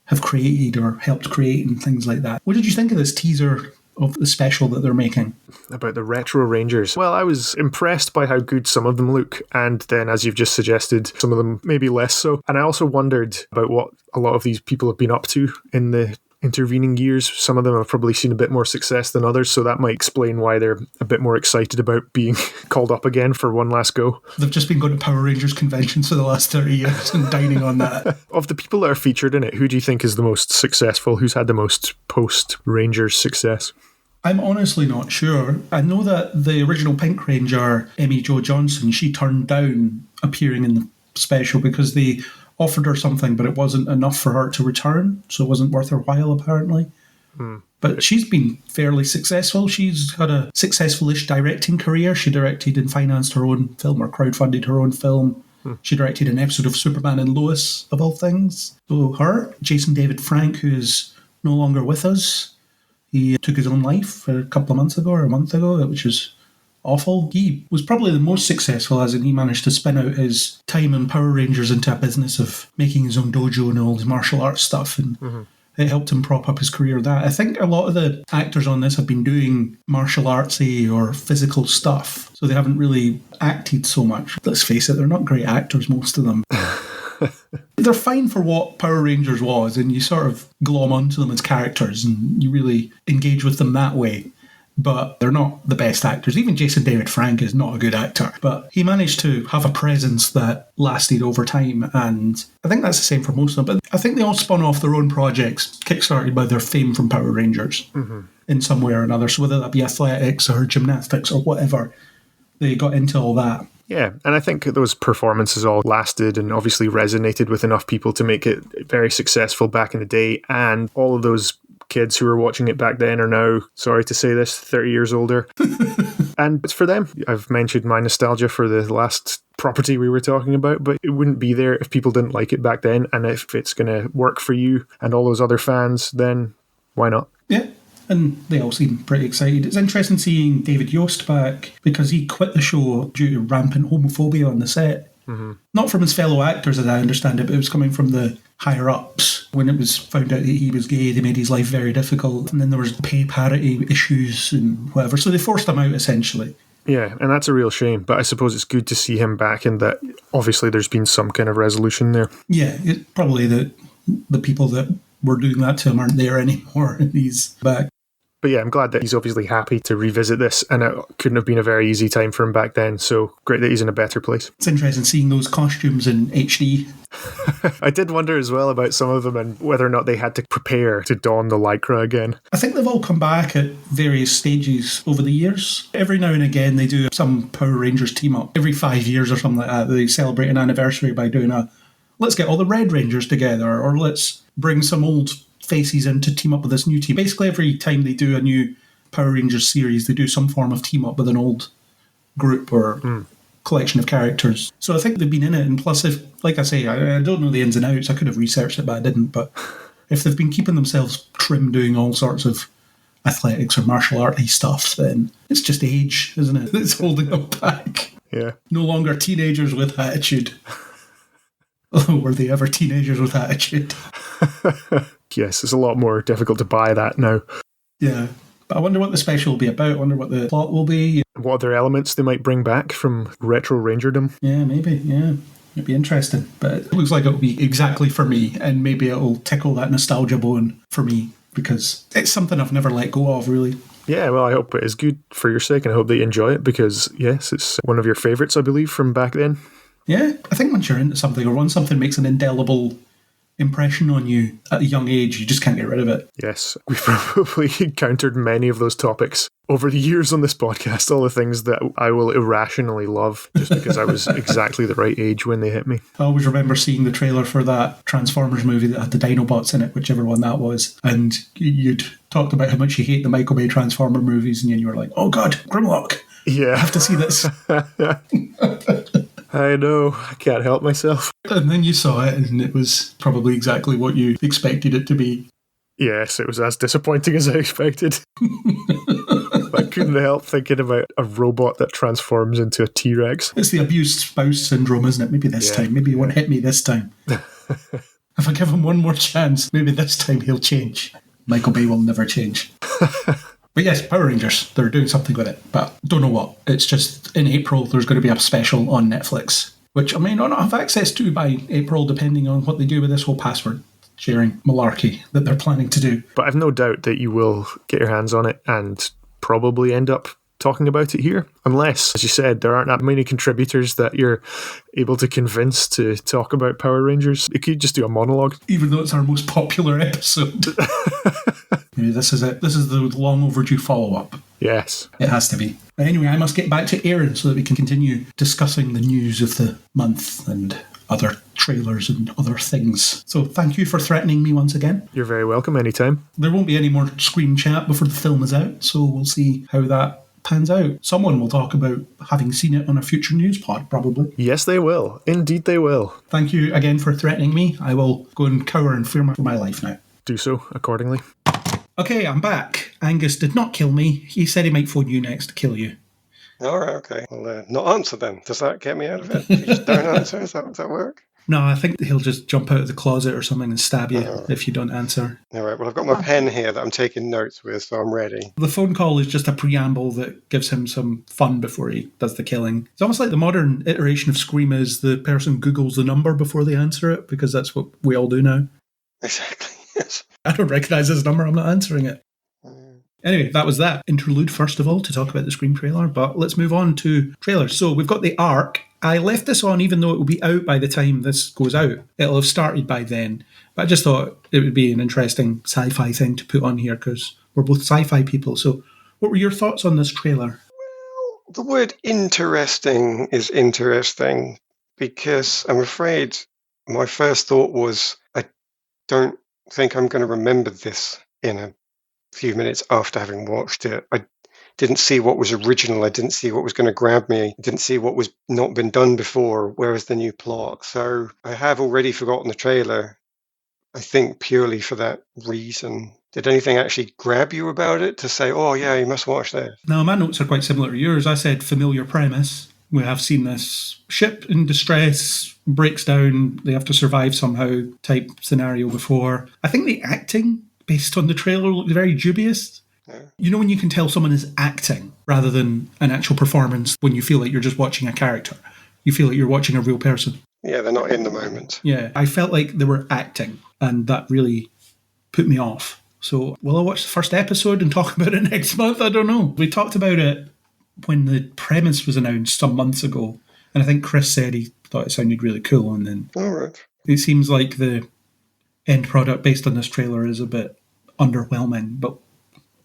have created or helped create and things like that. What did you think of this teaser of the special that they're making?
About the retro Rangers. Well, I was impressed by how good some of them look, and then, as you've just suggested, some of them maybe less so. And I also wondered about what a lot of these people have been up to in the intervening years. Some of them have probably seen a bit more success than others, so that might explain why they're a bit more excited about being called up again for one last go.
They've just been going to Power Rangers conventions for the last 30 years and dining on that.
Of the people that are featured in it, who do you think is the most successful? Who's had the most post-Rangers success?
I'm honestly not sure. I know that the original Pink Ranger, Amy Jo Johnson, she turned down appearing in the special because they offered her something, but it wasn't enough for her to return, so it wasn't worth her while, apparently. But she's been fairly successful. She's had a successful-ish directing career. She directed and financed her own film, or crowdfunded her own film. She directed an episode of Superman and Lois, of all things. So her, Jason David Frank, who is no longer with us, he took his own life a couple of months ago or a month ago, which is awful. He was probably the most successful, as in he managed to spin out his time in Power Rangers into a business of making his own dojo and all his martial arts stuff, and it helped him prop up his career. That I think a lot of the actors on this have been doing martial artsy or physical stuff, so they haven't really acted so much. Let's face it, they're not great actors, most of them. They're fine for what Power Rangers was, and you sort of glom onto them as characters and you really engage with them that way. But they're not the best actors. Even Jason David Frank is not a good actor. But he managed to have a presence that lasted over time, and I think that's the same for most of them. But I think they all spun off their own projects, kickstarted by their fame from Power Rangers in some way or another. So whether that be athletics or gymnastics or whatever, they got into all that.
Yeah, and I think those performances all lasted and obviously resonated with enough people to make it very successful back in the day, and all of those kids who were watching it back then are now, sorry to say this, 30 years older. And it's for them. I've mentioned my nostalgia for the last property we were talking about, but it wouldn't be there if people didn't like it back then. And if it's going to work for you and all those other fans, then why not?
Yeah, and they all seem pretty excited. It's interesting seeing David Yost back because he quit the show due to rampant homophobia on the set. Mm-hmm. Not from his fellow actors, as I understand it, but it was coming from the higher-ups. When it was found out that he was gay, they made his life very difficult. And then there was pay parity issues and whatever. So they forced him out, essentially.
Yeah, and that's a real shame. But I suppose it's good to see him back and that obviously there's been some kind of resolution there.
Yeah, it's probably that the people that were doing that to him aren't there anymore and he's back.
But yeah, I'm glad that he's obviously happy to revisit this, and it couldn't have been a very easy time for him back then, so great that he's in a better place.
It's interesting seeing those costumes in HD.
I did wonder as well about some of them and whether or not they had to prepare to don the Lycra again.
I think they've all come back at various stages over the years. Every now and again they do some Power Rangers team up. Every 5 years or something like that, they celebrate an anniversary by doing let's get all the Red Rangers together, or let's bring some old faces in to team up with this new team. Basically, every time they do a new Power Rangers series, they do some form of team up with an old group or collection of characters. So I think they've been in it. And plus, if, like I say, I don't know the ins and outs. I could have researched it, but I didn't. But if they've been keeping themselves trim doing all sorts of athletics or martial arty stuff, then it's just age, isn't it? It's holding them back.
Yeah.
No longer teenagers with attitude. Oh, were they ever teenagers with attitude?
Yes, it's a lot more difficult to buy that now.
Yeah, but I wonder what the special will be about. I wonder what the plot will be.
What other elements they might bring back from retro Rangerdom.
Yeah, maybe, yeah. It'd be interesting. But it looks like it'll be exactly for me, and maybe it'll tickle that nostalgia bone for me, because it's something I've never let go of, really.
Yeah, well, I hope it is good for your sake, and I hope that you enjoy it, because, yes, it's one of your favourites, I believe, from back then.
Yeah, I think once you're into something, or once something makes an indelible impression on you at a young age, you just can't get rid of it.
Yes, we've probably encountered many of those topics over the years on this podcast, all the things that I will irrationally love just because I was exactly the right age when they hit me.
I always remember seeing the trailer for that Transformers movie that had the Dinobots in it, whichever one that was, and you'd talked about how much you hate the Michael Bay Transformer movies, and then you were like, oh god, Grimlock,
yeah,
I have to see this.
I know, I can't help myself.
And then you saw it, and it was probably exactly what you expected it to be.
Yes, it was as disappointing as I expected. I couldn't help thinking about a robot that transforms into a T-Rex.
It's the abused spouse syndrome, isn't it? Maybe this time. Maybe he won't hit me this time. If I give him one more chance, maybe this time he'll change. Michael Bay will never change. But yes, Power Rangers, they're doing something with it, but don't know what. It's just in April there's going to be a special on Netflix, which I may not have access to by April, depending on what they do with this whole password sharing malarkey that they're planning to do.
But I've no doubt that you will get your hands on it and probably end up talking about it here, unless, as you said, there aren't that many contributors that you're able to convince to talk about Power Rangers. You could just do a monologue.
Even though it's our most popular episode. Maybe this is it. This is the long overdue follow-up.
Yes.
It has to be. Anyway, I must get back to Aaron so that we can continue discussing the news of the month and other trailers and other things. So thank you for threatening me once again.
You're very welcome anytime.
There won't be any more screen chat before the film is out, so we'll see how that pans out. Someone will talk about having seen it on a future news pod, probably.
Yes, they will. Indeed, they will.
Thank you again for threatening me. I will go and cower and fear for my life now.
Do so accordingly.
Okay, I'm back. Angus did not kill me. He said he might phone you next to kill you.
All right, okay. Well, not answer then. Does that get me out of it? You just don't answer? Does that work?
No, I think he'll just jump out of the closet or something and stab you if you don't answer.
All right, well, I've got my pen here that I'm taking notes with, so I'm ready.
The phone call is just a preamble that gives him some fun before he does the killing. It's almost like the modern iteration of Scream is the person Googles the number before they answer it, because that's what we all do now.
Exactly, yes.
I don't recognise this number, I'm not answering it. Anyway, that was that interlude, first of all, to talk about the Scream trailer, but let's move on to trailers. So we've got the Ark. I left this on even though it will be out by the time this goes out. It'll have started by then. But I just thought it would be an interesting sci-fi thing to put on here because we're both sci-fi people. So what were your thoughts on this trailer?
Well, the word interesting is interesting because I'm afraid my first thought was I don't think I'm going to remember this in a few minutes after having watched it. I didn't see what was original. I didn't see what was going to grab me. I didn't see what was not been done before, whereas the new plot. So I have already forgotten the trailer, I think purely for that reason. Did anything actually grab you about it to say, oh, yeah, you must watch this?
Now, my notes are quite similar to yours. I said familiar premise. We have seen this ship in distress, breaks down, they have to survive somehow type scenario before. I think the acting, based on the trailer, looked very dubious.
Yeah.
You know when you can tell someone is acting rather than an actual performance when you feel like you're just watching a character. You feel like you're watching a real person.
Yeah, they're not in the moment.
Yeah, I felt like they were acting, and that really put me off. So, will I watch the first episode and talk about it next month? I don't know. We talked about it when the premise was announced some months ago, and I think Chris said he thought it sounded really cool, and then
All right.
it seems like the end product based on this trailer is a bit underwhelming, but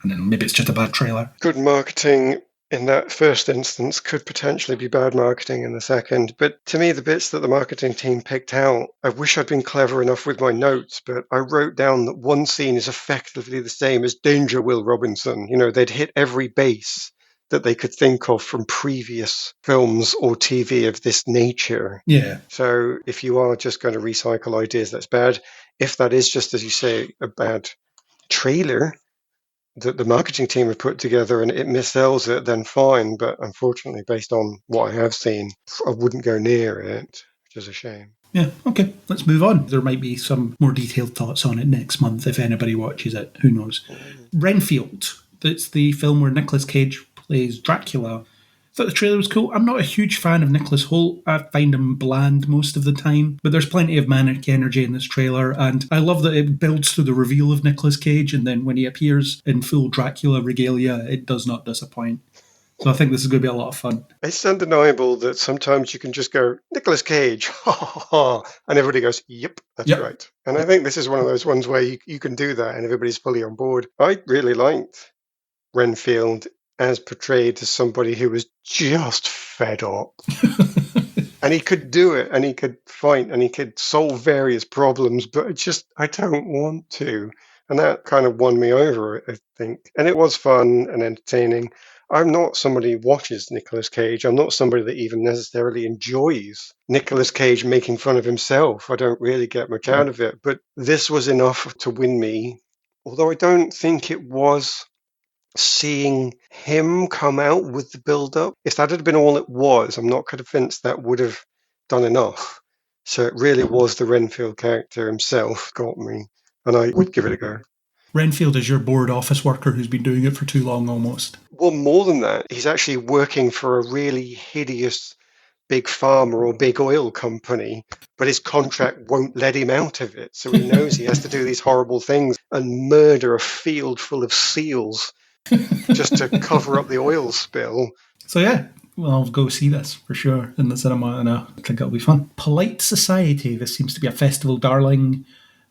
I don't know, maybe it's just a bad trailer.
Good marketing in that first instance could potentially be bad marketing in the second. But to me, the bits that the marketing team picked out, I wish I'd been clever enough with my notes, but I wrote down that one scene is effectively the same as Danger Will Robinson. You know, they'd hit every base that they could think of from previous films or TV of this nature.
Yeah.
So if you are just going to recycle ideas, that's bad. If that is just, as you say, a bad trailer that the marketing team have put together and it missells it, then fine. But unfortunately, based on what I have seen, I wouldn't go near it, which is a shame.
Yeah, okay, let's move on. There might be some more detailed thoughts on it next month if anybody watches it. Who knows? Renfield. That's the film where Nicolas Cage plays Dracula. I thought the trailer was cool. I'm not a huge fan of Nicholas Hoult. I find him bland most of the time, but there's plenty of manic energy in this trailer, and I love that it builds to the reveal of Nicolas Cage, and then when he appears in full Dracula regalia, it does not disappoint. So I think this is going to be a lot of fun.
It's undeniable that sometimes you can just go, Nicolas Cage, ha ha ha, and everybody goes, yep, that's
Yep.
right. And I think this is one of those ones where you can do that and everybody's fully on board. I really liked Renfield as portrayed as somebody who was just fed up. And he could do it, and he could fight, and he could solve various problems, but I don't want to. And that kind of won me over, I think. And it was fun and entertaining. I'm not somebody who watches Nicolas Cage. I'm not somebody that even necessarily enjoys Nicolas Cage making fun of himself. I don't really get much out of it. But this was enough to win me, although I don't think it was seeing him come out with the build-up. If that had been all it was, I'm not convinced that would have done enough. So it really was the Renfield character himself got me, and I would give it a go.
Renfield is your bored office worker who's been doing it for too long almost.
Well, more than that, he's actually working for a really hideous big pharma or big oil company, but his contract won't let him out of it. So he knows he has to do these horrible things and murder a field full of seals just to cover up the oil spill.
So yeah, well, I'll go see this for sure in the cinema, and I think it'll be fun. Polite Society. This seems to be a festival darling.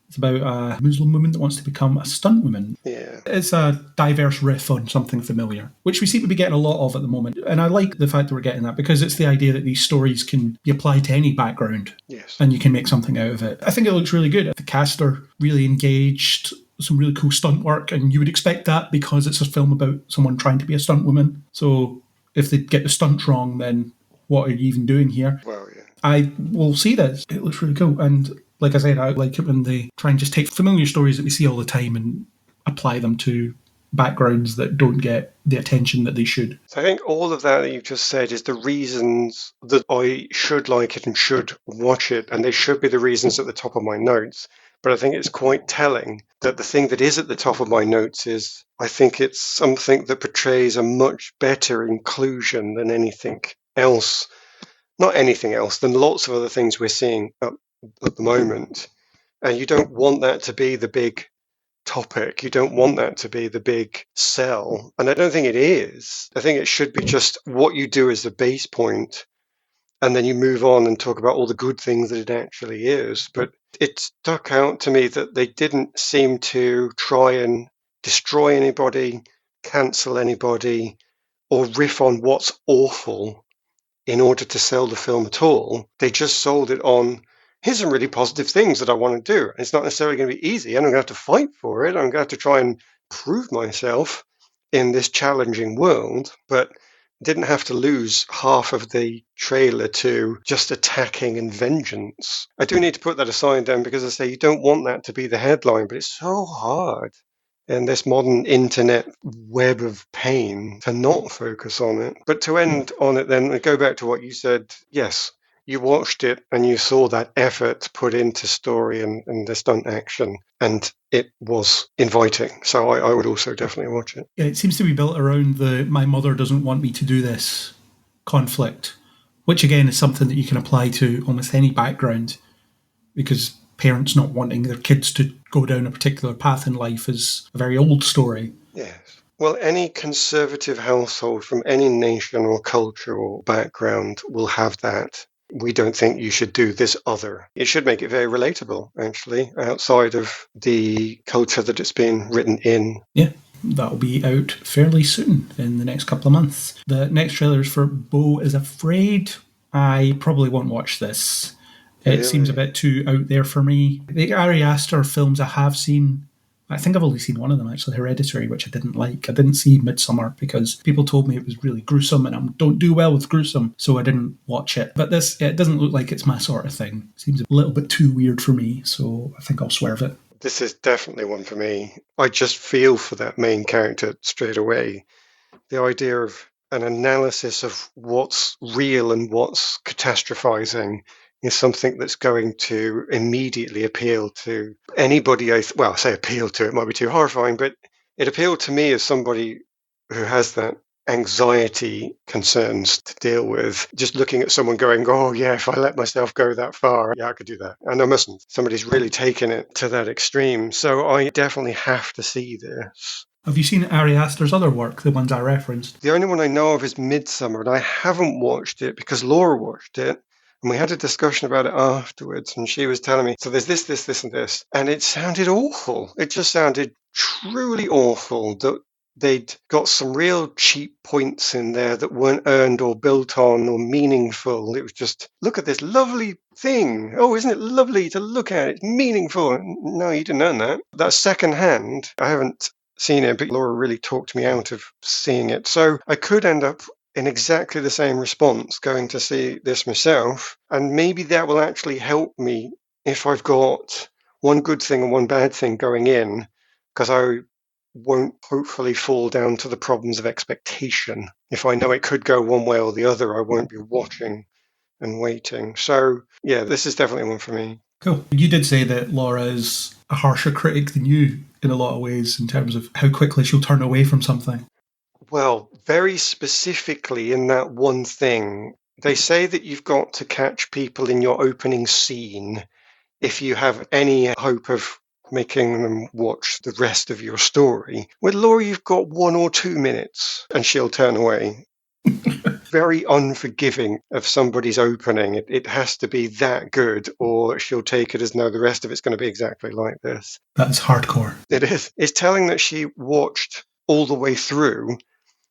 It's about a Muslim woman that wants to become a stunt woman.
Yeah.
It's a diverse riff on something familiar, which we seem to be getting a lot of at the moment. And I like the fact that we're getting that because it's the idea that these stories can be applied to any background.
Yes.
And you can make something out of it. I think it looks really good. The cast are really engaged, some really cool stunt work, and you would expect that because it's a film about someone trying to be a stunt woman. So if they get the stunts wrong, then what are you even doing here?
Well, yeah.
I will see this. It looks really cool. And like I said, I like it when they try and just take familiar stories that we see all the time and apply them to backgrounds that don't get the attention that they should.
So I think all of that you've just said is the reasons that I should like it and should watch it, and they should be the reasons at the top of my notes. But I think it's quite telling that the thing that is at the top of my notes is I think it's something that portrays a much better inclusion than anything else. Not anything else, than lots of other things we're seeing at the moment. And you don't want that to be the big topic. You don't want that to be the big sell. And I don't think it is. I think it should be just what you do as the base point, and then you move on and talk about all the good things that it actually is. But it stuck out to me that they didn't seem to try and destroy anybody, cancel anybody, or riff on what's awful in order to sell the film at all. They just sold it on, here's some really positive things that I want to do. And it's not necessarily going to be easy, and I'm going to have to fight for it. I'm going to have to try and prove myself in this challenging world, but didn't have to lose half of the trailer to just attacking and vengeance. I do need to put that aside then, because I say you don't want that to be the headline, but it's so hard in this modern internet web of pain to not focus on it. But to end on it then, and go back to what you said, yes, you watched it and you saw that effort put into story and the stunt action, and it was inviting. So I would also definitely watch it.
Yeah, it seems to be built around the "my mother doesn't want me to do this" conflict, which again is something that you can apply to almost any background, because parents not wanting their kids to go down a particular path in life is a very old story.
Yes. Well, any conservative household from any nation or cultural background will have that. We don't think you should do this other. It should make it very relatable, actually, outside of the culture that it's been written in.
Yeah, that'll be out fairly soon, in the next couple of months. The next trailer is for Beau is Afraid. I probably won't watch this. It seems a bit too out there for me. The Ari Aster films I have seen, I think I've only seen one of them actually, Hereditary, which I didn't like. I didn't see Midsommar because people told me it was really gruesome, and I don't do well with gruesome, so I didn't watch it. But this, it doesn't look like it's my sort of thing. It seems a little bit too weird for me, so I think I'll swerve it.
This is definitely one for me. I just feel for that main character straight away. The idea of an analysis of what's real and what's catastrophizing is something that's going to immediately appeal to anybody. I say appeal to, it might be too horrifying, but it appealed to me as somebody who has that anxiety concerns to deal with. Just looking at someone going, oh yeah, if I let myself go that far, yeah, I could do that. And I mustn't. Somebody's really taken it to that extreme. So I definitely have to see this.
Have you seen Ari Aster's other work, the ones I referenced?
The only one I know of is Midsummer, and I haven't watched it because Laura watched it. And we had a discussion about it afterwards, and she was telling me, so there's this, and this. And it sounded awful. It just sounded truly awful that they'd got some real cheap points in there that weren't earned or built on or meaningful. It was just, look at this lovely thing. Oh, isn't it lovely to look at? It's meaningful. No, you didn't earn that. That second hand, I haven't seen it, but Laura really talked me out of seeing it. So I could end up in exactly the same response going to see this myself, and maybe that will actually help me if I've got one good thing and one bad thing going in, because I won't hopefully fall down to the problems of expectation. If I know it could go one way or the other, I won't be watching and waiting. So yeah, this is definitely one for me.
Cool. You did say that Laura is a harsher critic than you in a lot of ways in terms of how quickly she'll turn away from something.
Well, very specifically in that one thing, they say that you've got to catch people in your opening scene if you have any hope of making them watch the rest of your story. With Laura, you've got 1 or 2 minutes and she'll turn away. Very unforgiving of somebody's opening. It has to be that good, or she'll take it as no, the rest of it's going to be exactly like this.
That's hardcore.
It is. It's telling that she watched all the way through.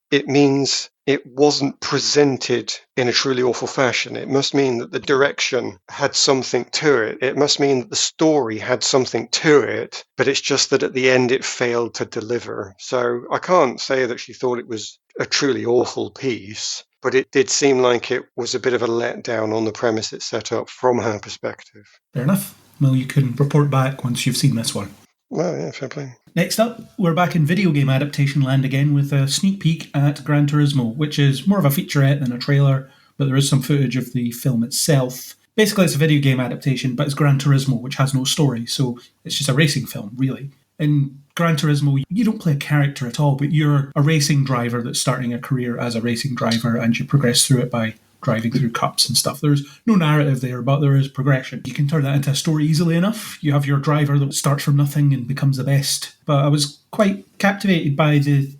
It means it wasn't presented in a truly awful fashion. It must mean that the direction had something to it. It must mean that the story had something to it, but it's just that at the end it failed to deliver. So I can't say that she thought it was a truly awful piece, but it did seem like it was a bit of a letdown on the premise it set up from her perspective.
Fair enough. Well, you can report back once you've seen this one.
Well, yeah, fair play.
Next up, we're back in video game adaptation land again with a sneak peek at Gran Turismo, which is more of a featurette than a trailer, but there is some footage of the film itself. Basically, it's a video game adaptation, but it's Gran Turismo, which has no story, so it's just a racing film, really. In Gran Turismo, you don't play a character at all, but you're a racing driver that's starting a career as a racing driver, and you progress through it by driving through cups and stuff. There's no narrative there, but there is progression. You can turn that into a story easily enough. You have your driver that starts from nothing and becomes the best. But I was quite captivated by the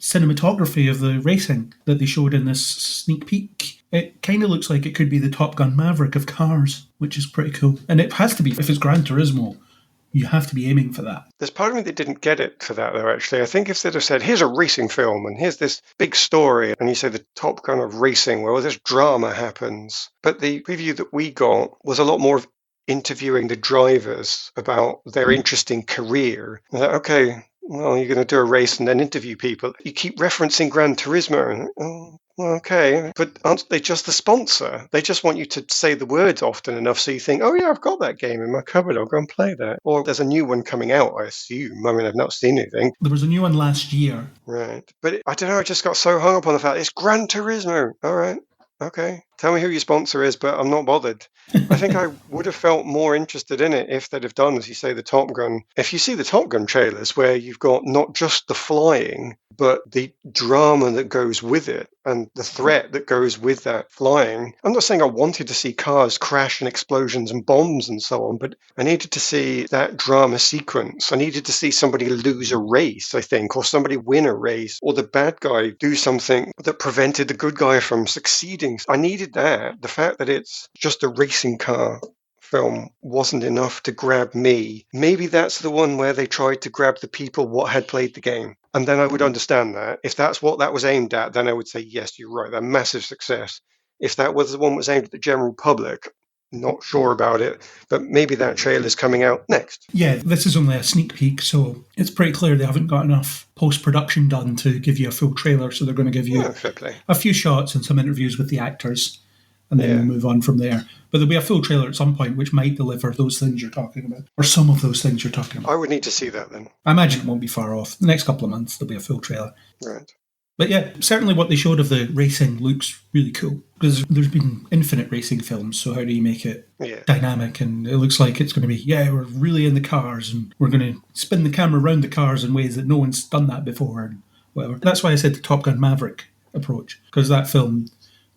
cinematography of the racing that they showed in this sneak peek. It kind of looks like it could be the Top Gun Maverick of cars, which is pretty cool. And it has to be. If it's Gran Turismo, you have to be aiming for that.
There's part of me that didn't get it for that, though, actually. I think if they'd have said, here's a racing film and here's this big story, and you say the Top Gun of racing, well, this drama happens. But the preview that we got was a lot more of interviewing the drivers about their interesting career. Like, okay, well, you're going to do a race and then interview people. You keep referencing Gran Turismo. Oh, well, okay, but aren't they just the sponsor? They just want you to say the words often enough so you think, oh yeah, I've got that game in my cupboard, I'll go and play that. Or there's a new one coming out, I assume. I mean, I've not seen anything.
There was a new one last year.
Right. But I don't know, I just got so hung up on the fact it's Gran Turismo. All right. Okay. Tell me who your sponsor is, but I'm not bothered. I think I would have felt more interested in it if they'd have done, as you say, the Top Gun. If you see the Top Gun trailers where you've got not just the flying, but the drama that goes with it and the threat that goes with that flying. I'm not saying I wanted to see cars crash and explosions and bombs and so on, but I needed to see that drama sequence. I needed to see somebody lose a race, I think, or somebody win a race, or the bad guy do something that prevented the good guy from succeeding. I needed that. The fact that it's just a racing car film wasn't enough to grab me. Maybe that's the one where they tried to grab the people what had played the game. And then I would understand that. If that's what that was aimed at, then I would say, yes, you're right, a massive success. If that was the one that was aimed at the general public, not sure about it, but maybe that trailer's coming out next.
Yeah, this is only a sneak peek, so it's pretty clear they haven't got enough post-production done to give you a full trailer, so they're going to give you
fair play.
A few shots and some interviews with the actors, and then we'll move on from there. But there'll be a full trailer at some point which might deliver those things you're talking about, or some of those things you're talking about.
I would need to see that then.
I imagine it won't be far off. The next couple of months, there'll be a full trailer.
Right.
But yeah, certainly what they showed of the racing looks really cool. Because there's been infinite racing films, so how do you make it dynamic? And it looks like it's going to be, we're really in the cars, and we're going to spin the camera around the cars in ways that no one's done that before, and whatever. That's why I said the Top Gun Maverick approach, because that film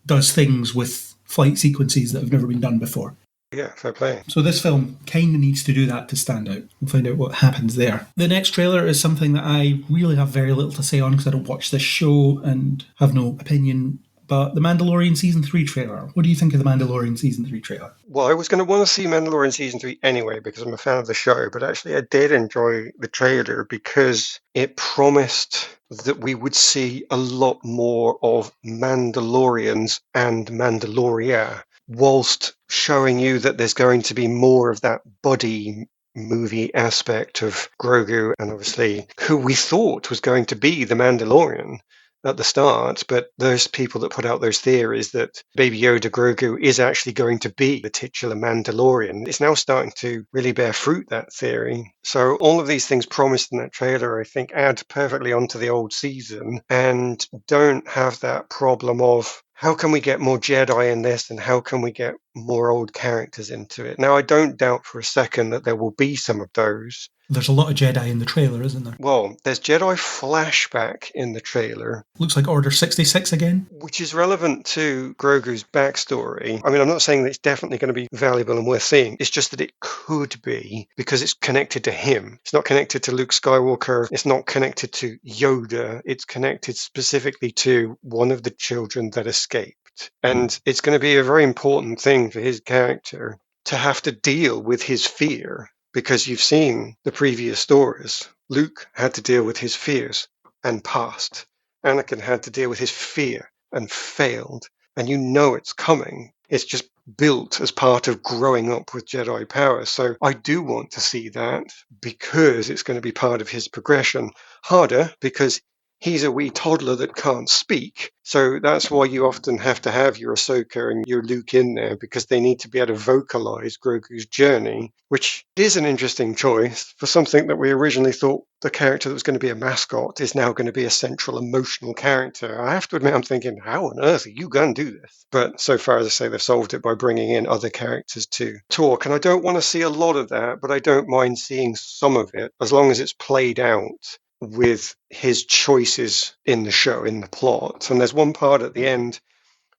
does things with flight sequences that have never been done before.
Yeah, fair play.
So this film kind of needs to do that to stand out. We'll find out what happens there. The next trailer is something that I really have very little to say on because I don't watch this show and have no opinion. But the Mandalorian Season 3 trailer. What do you think of the Mandalorian Season 3 trailer?
Well, I was going to want to see Mandalorian Season 3 anyway because I'm a fan of the show. But actually, I did enjoy the trailer because it promised that we would see a lot more of Mandalorians and Mandalorian, whilst showing you that there's going to be more of that buddy movie aspect of Grogu and obviously who we thought was going to be the Mandalorian at the start, but those people that put out those theories that Baby Yoda Grogu is actually going to be the titular Mandalorian, it's now starting to really bear fruit, that theory. So all of these things promised in that trailer, I think, add perfectly onto the old season and don't have that problem of how can we get more Jedi in this and how can we get more old characters into it? Now, I don't doubt for a second that there will be some of those.
There's a lot of Jedi in the trailer, isn't there?
Well, there's Jedi flashback in the trailer.
Looks like Order 66 again.
Which is relevant to Grogu's backstory. I mean, I'm not saying that it's definitely going to be valuable and worth seeing. It's just that it could be because it's connected to him. It's not connected to Luke Skywalker. It's not connected to Yoda. It's connected specifically to one of the children that escaped. And it's going to be a very important thing for his character to have to deal with his fear. Because you've seen the previous stories. Luke had to deal with his fears and passed. Anakin had to deal with his fear and failed. And you know it's coming. It's just built as part of growing up with Jedi power. So I do want to see that because it's going to be part of his progression. Harder because he's a wee toddler that can't speak. So that's why you often have to have your Ahsoka and your Luke in there because they need to be able to vocalize Grogu's journey, which is an interesting choice for something that we originally thought the character that was going to be a mascot is now going to be a central emotional character. I have to admit, I'm thinking, how on earth are you going to do this? But so far, as I say, they've solved it by bringing in other characters to talk. And I don't want to see a lot of that, but I don't mind seeing some of it as long as it's played out with his choices in the show, in the plot. And there's one part at the end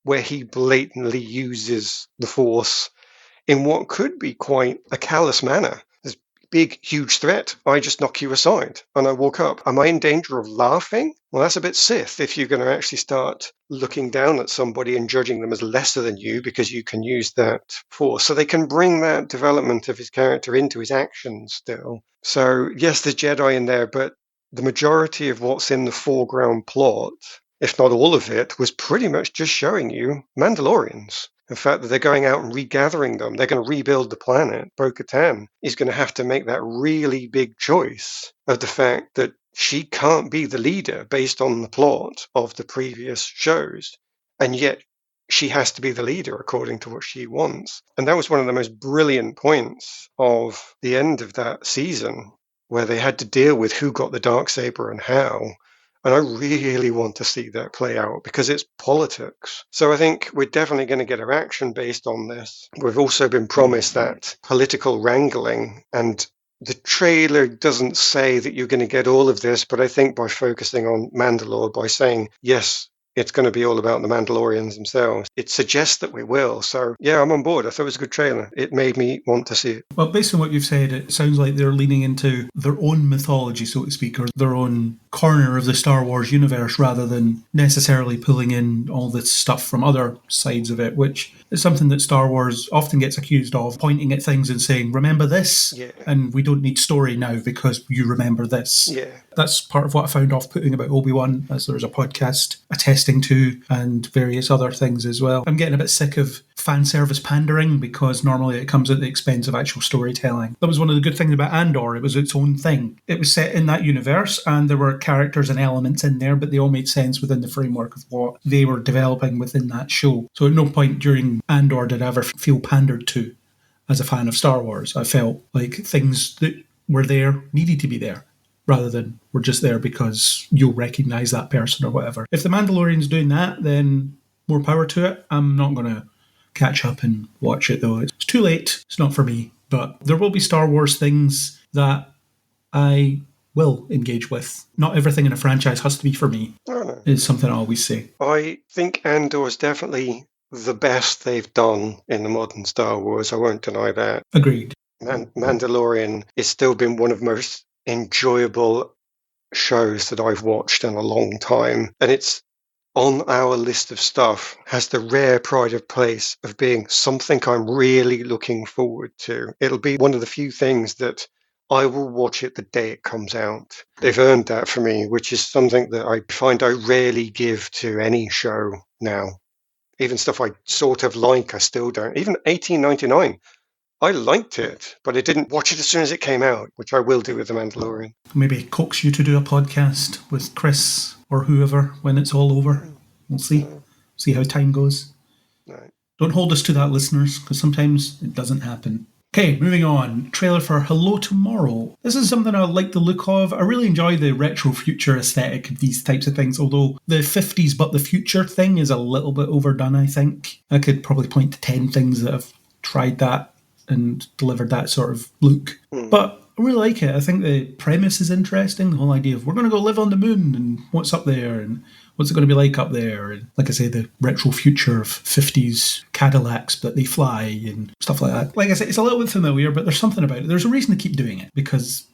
where he blatantly uses the Force in what could be quite a callous manner. This big, huge threat. I just knock you aside and I walk up. Am I in danger of laughing? Well, that's a bit Sith if you're going to actually start looking down at somebody and judging them as lesser than you because you can use that Force. So they can bring that development of his character into his actions still. So yes, there's Jedi in there, but the majority of what's in the foreground plot, if not all of it, was pretty much just showing you Mandalorians. The fact that they're going out and regathering them, they're going to rebuild the planet. Bo-Katan is going to have to make that really big choice of the fact that she can't be the leader based on the plot of the previous shows. And yet she has to be the leader according to what she wants. And that was one of the most brilliant points of the end of that season, where they had to deal with who got the Darksaber and how. And I really want to see that play out because it's politics. So I think we're definitely going to get a action based on this. We've also been promised that political wrangling, and the trailer doesn't say that you're going to get all of this, but I think by focusing on Mandalore, by saying, yes, it's going to be all about the Mandalorians themselves, it suggests that we will. So, yeah, I'm on board. I thought it was a good trailer. It made me want to see it.
Well, based on what you've said, it sounds like they're leaning into their own mythology, so to speak, or their own corner of the Star Wars universe, rather than necessarily pulling in all this stuff from other sides of it, which is something that Star Wars often gets accused of, pointing at things and saying, remember this?
Yeah.
And we don't need story now because you remember this.
Yeah.
That's part of what I found off-putting about Obi-Wan, as there's a podcast attesting to, and various other things as well. I'm getting a bit sick of fan service pandering because normally it comes at the expense of actual storytelling. That was one of the good things about Andor. It was its own thing. It was set in that universe and there were characters and elements in there, but they all made sense within the framework of what they were developing within that show. So at no point during Andor did I ever feel pandered to as a fan of Star Wars. I felt like things that were there needed to be there, rather than we're just there because you'll recognise that person or whatever. If The Mandalorian's doing that, then more power to it. I'm not going to catch up and watch it, though. It's too late. It's not for me. But there will be Star Wars things that I will engage with. Not everything in a franchise has to be for me, is something I always say.
I think Andor is definitely the best they've done in the modern Star Wars. I won't deny that.
Agreed.
Mandalorian has still been one of the most enjoyable shows that I've watched in a long time, and it's on our list of stuff, has the rare pride of place of being something I'm really looking forward to. It'll be one of the few things that I will watch it the day it comes out. They've earned that for me, which is something that I find I rarely give to any show now. Even stuff I sort of like, I still don't. Even 1899. I liked it, but I didn't watch it as soon as it came out, which I will do with The Mandalorian.
Maybe coax you to do a podcast with Chris or whoever when it's all over. We'll see. See how time goes.
Right.
Don't hold us to that, listeners, because sometimes it doesn't happen. Okay, moving on. Trailer for Hello Tomorrow. This is something I like the look of. I really enjoy the retro future aesthetic of these types of things, although the 50s but the future thing is a little bit overdone, I think. I could probably point to 10 things that have tried that and delivered that sort of look. But I really like it. I think the premise is interesting. The whole idea of we're going to go live on the moon and what's up there and what's it going to be like up there. And like I say, the retro future of 50s Cadillacs that they fly and stuff like that. Like I say, it's a little bit familiar, but there's something about it. There's a reason to keep doing it because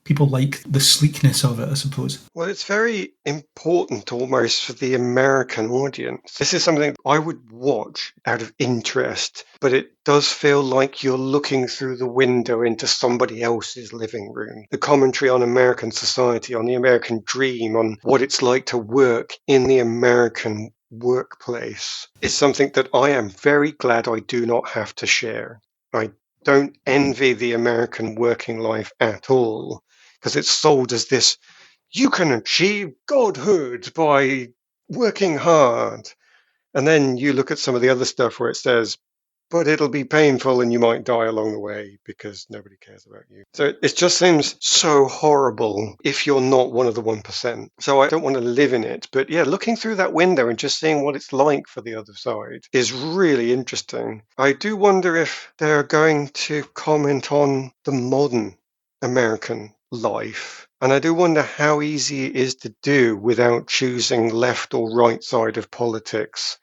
people like the sleekness of it, I suppose.
Well, it's very important almost for the American audience. This is something I would watch out of interest, but it does feel like you're looking through the window into somebody else's living room. The commentary on American society, on the American dream, on what it's like to work in the American workplace is something that I am very glad I do not have to share. I don't envy the American working life at all, because it's sold as this, you can achieve godhood by working hard. And then you look at some of the other stuff where it says, but it'll be painful and you might die along the way because nobody cares about you. So it just seems so horrible if you're not one of the 1%. So I don't want to live in it. But yeah, looking through that window and just seeing what it's like for the other side is really interesting. I do wonder if they're going to comment on the modern American life. And I do wonder how easy it is to do without choosing left or right side of politics,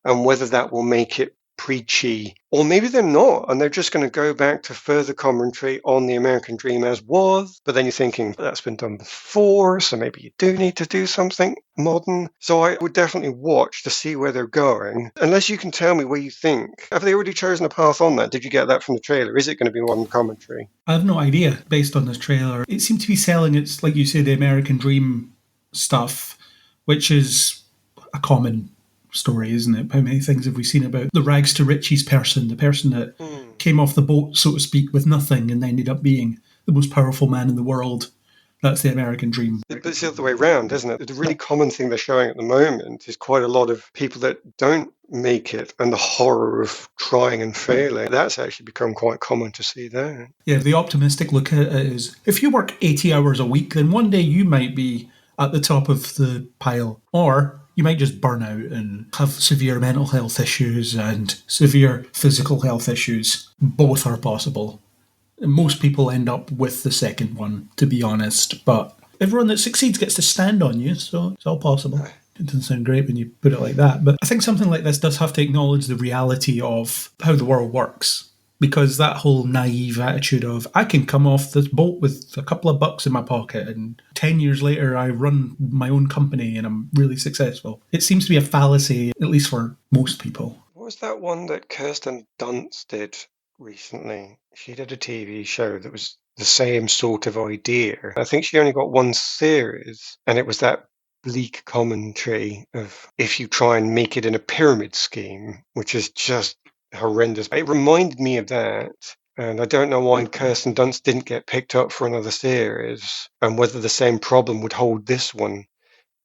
and whether that will make it preachy, or maybe they're not, and they're just going to go back to further commentary on the American dream as was. But then you're thinking that's been done before, so maybe you do need to do something modern. So I would definitely watch to see where they're going, unless you can tell me where you think. Have they already chosen a path on that? Did you get that from the trailer? Is it going to be modern commentary?
I have no idea based on this trailer. It seemed to be selling its, like you say, the American dream stuff, which is a common story, isn't it? How many things have we seen about the rags to riches person, the person that came off the boat, so to speak, with nothing and ended up being the most powerful man in the world? That's the American dream.
But it's the other way around, isn't it? The really common thing they're showing at the moment is quite a lot of people that don't make it and the horror of trying and failing. That's actually become quite common to see there.
Yeah, the optimistic look at it is, if you work 80 hours a week, then one day you might be at the top of the pile. Or you might just burn out and have severe mental health issues and severe physical health issues. Both are possible. Most people end up with the second one, to be honest, but everyone that succeeds gets to stand on you, so it's all possible. It doesn't sound great when you put it like that, but I think something like this does have to acknowledge the reality of how the world works, because that whole naive attitude of, I can come off this boat with a couple of bucks in my pocket and 10 years later I run my own company and I'm really successful. It seems to be a fallacy, at least for most people.
What was that one that Kirsten Dunst did recently? She did a TV show that was the same sort of idea. I think she only got one series, and it was that bleak commentary of if you try and make it in a pyramid scheme, which is just horrendous. It reminded me of that. And I don't know why Kirsten Dunst didn't get picked up for another series, and whether the same problem would hold this one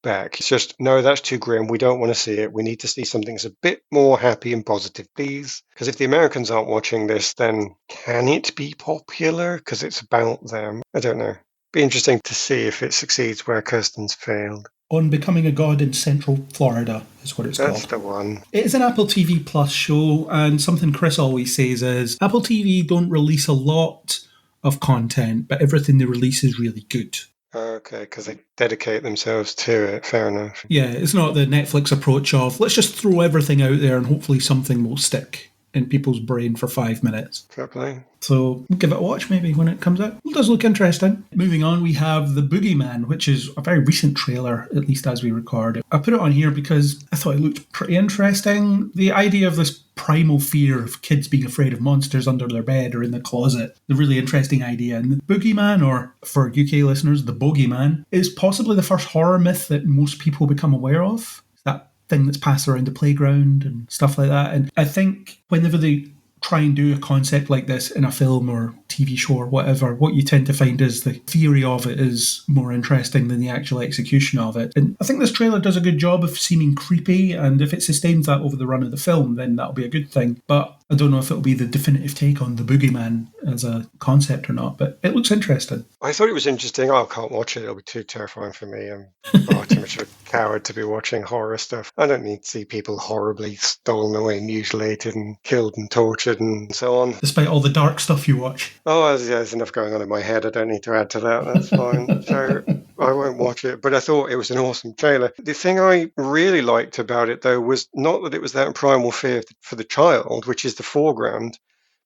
back. It's just, no, that's too grim. We don't want to see it. We need to see something that's a bit more happy and positive, please. Because if the Americans aren't watching this, then can it be popular? Because it's about them. I don't know. Be interesting to see if it succeeds where Kirsten's failed.
On Becoming a God in Central Florida is what it's called.
That's the one.
It is an Apple TV Plus show, and something Chris always says is Apple TV don't release a lot of content, but everything they release is really good.
Okay, because they dedicate themselves to it. Fair enough.
Yeah, it's not the Netflix approach of, let's just throw everything out there and hopefully something will stick in people's brain for 5 minutes.
Fair play.
So give it a watch maybe when it comes out. It does look interesting. Moving on, we have The Boogeyman, which is a very recent trailer, at least as we record it. I put it on here because I thought it looked pretty interesting. The idea of this primal fear of kids being afraid of monsters under their bed or in the closet, the really interesting idea. And the Boogeyman, or for UK listeners, the Bogeyman, is possibly the first horror myth that most people become aware of. That thing that's passed around the playground and stuff like that. And I think whenever they try and do a concept like this in a film or TV show or whatever, what you tend to find is the theory of it is more interesting than the actual execution of it. And I think this trailer does a good job of seeming creepy, and if it sustains that over the run of the film, then that'll be a good thing. But I don't know if it'll be the definitive take on the Boogeyman as a concept or not, but it looks interesting.
I thought it was interesting. I can't watch it. It'll be too terrifying for me. I'm far too much of a coward to be watching horror stuff. I don't need to see people horribly stolen away, mutilated and killed and tortured and so on.
Despite all the dark stuff you watch.
Oh, there's enough going on in my head. I don't need to add to that. That's fine. So I won't watch it. But I thought it was an awesome trailer. The thing I really liked about it, though, was not that it was that primal fear for the child, which is the foreground,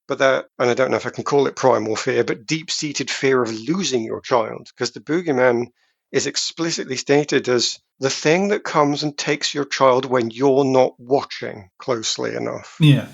but that, and I don't know if I can call it primal fear, but deep-seated fear of losing your child, because the Boogeyman is explicitly stated as the thing that comes and takes your child when you're not watching closely enough.
Yeah.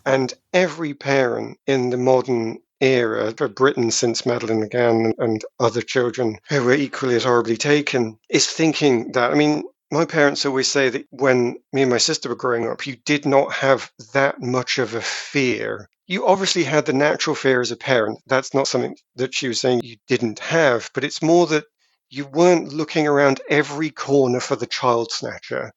And every parent in the modern era for Britain since Madeleine McGann and other children who were equally as horribly taken is thinking that, I mean, my parents always say that when me and my sister were growing up, you did not have that much of a fear. You obviously had the natural fear as a parent. That's not something that she was saying you didn't have, but it's more that you weren't looking around every corner for the child snatcher.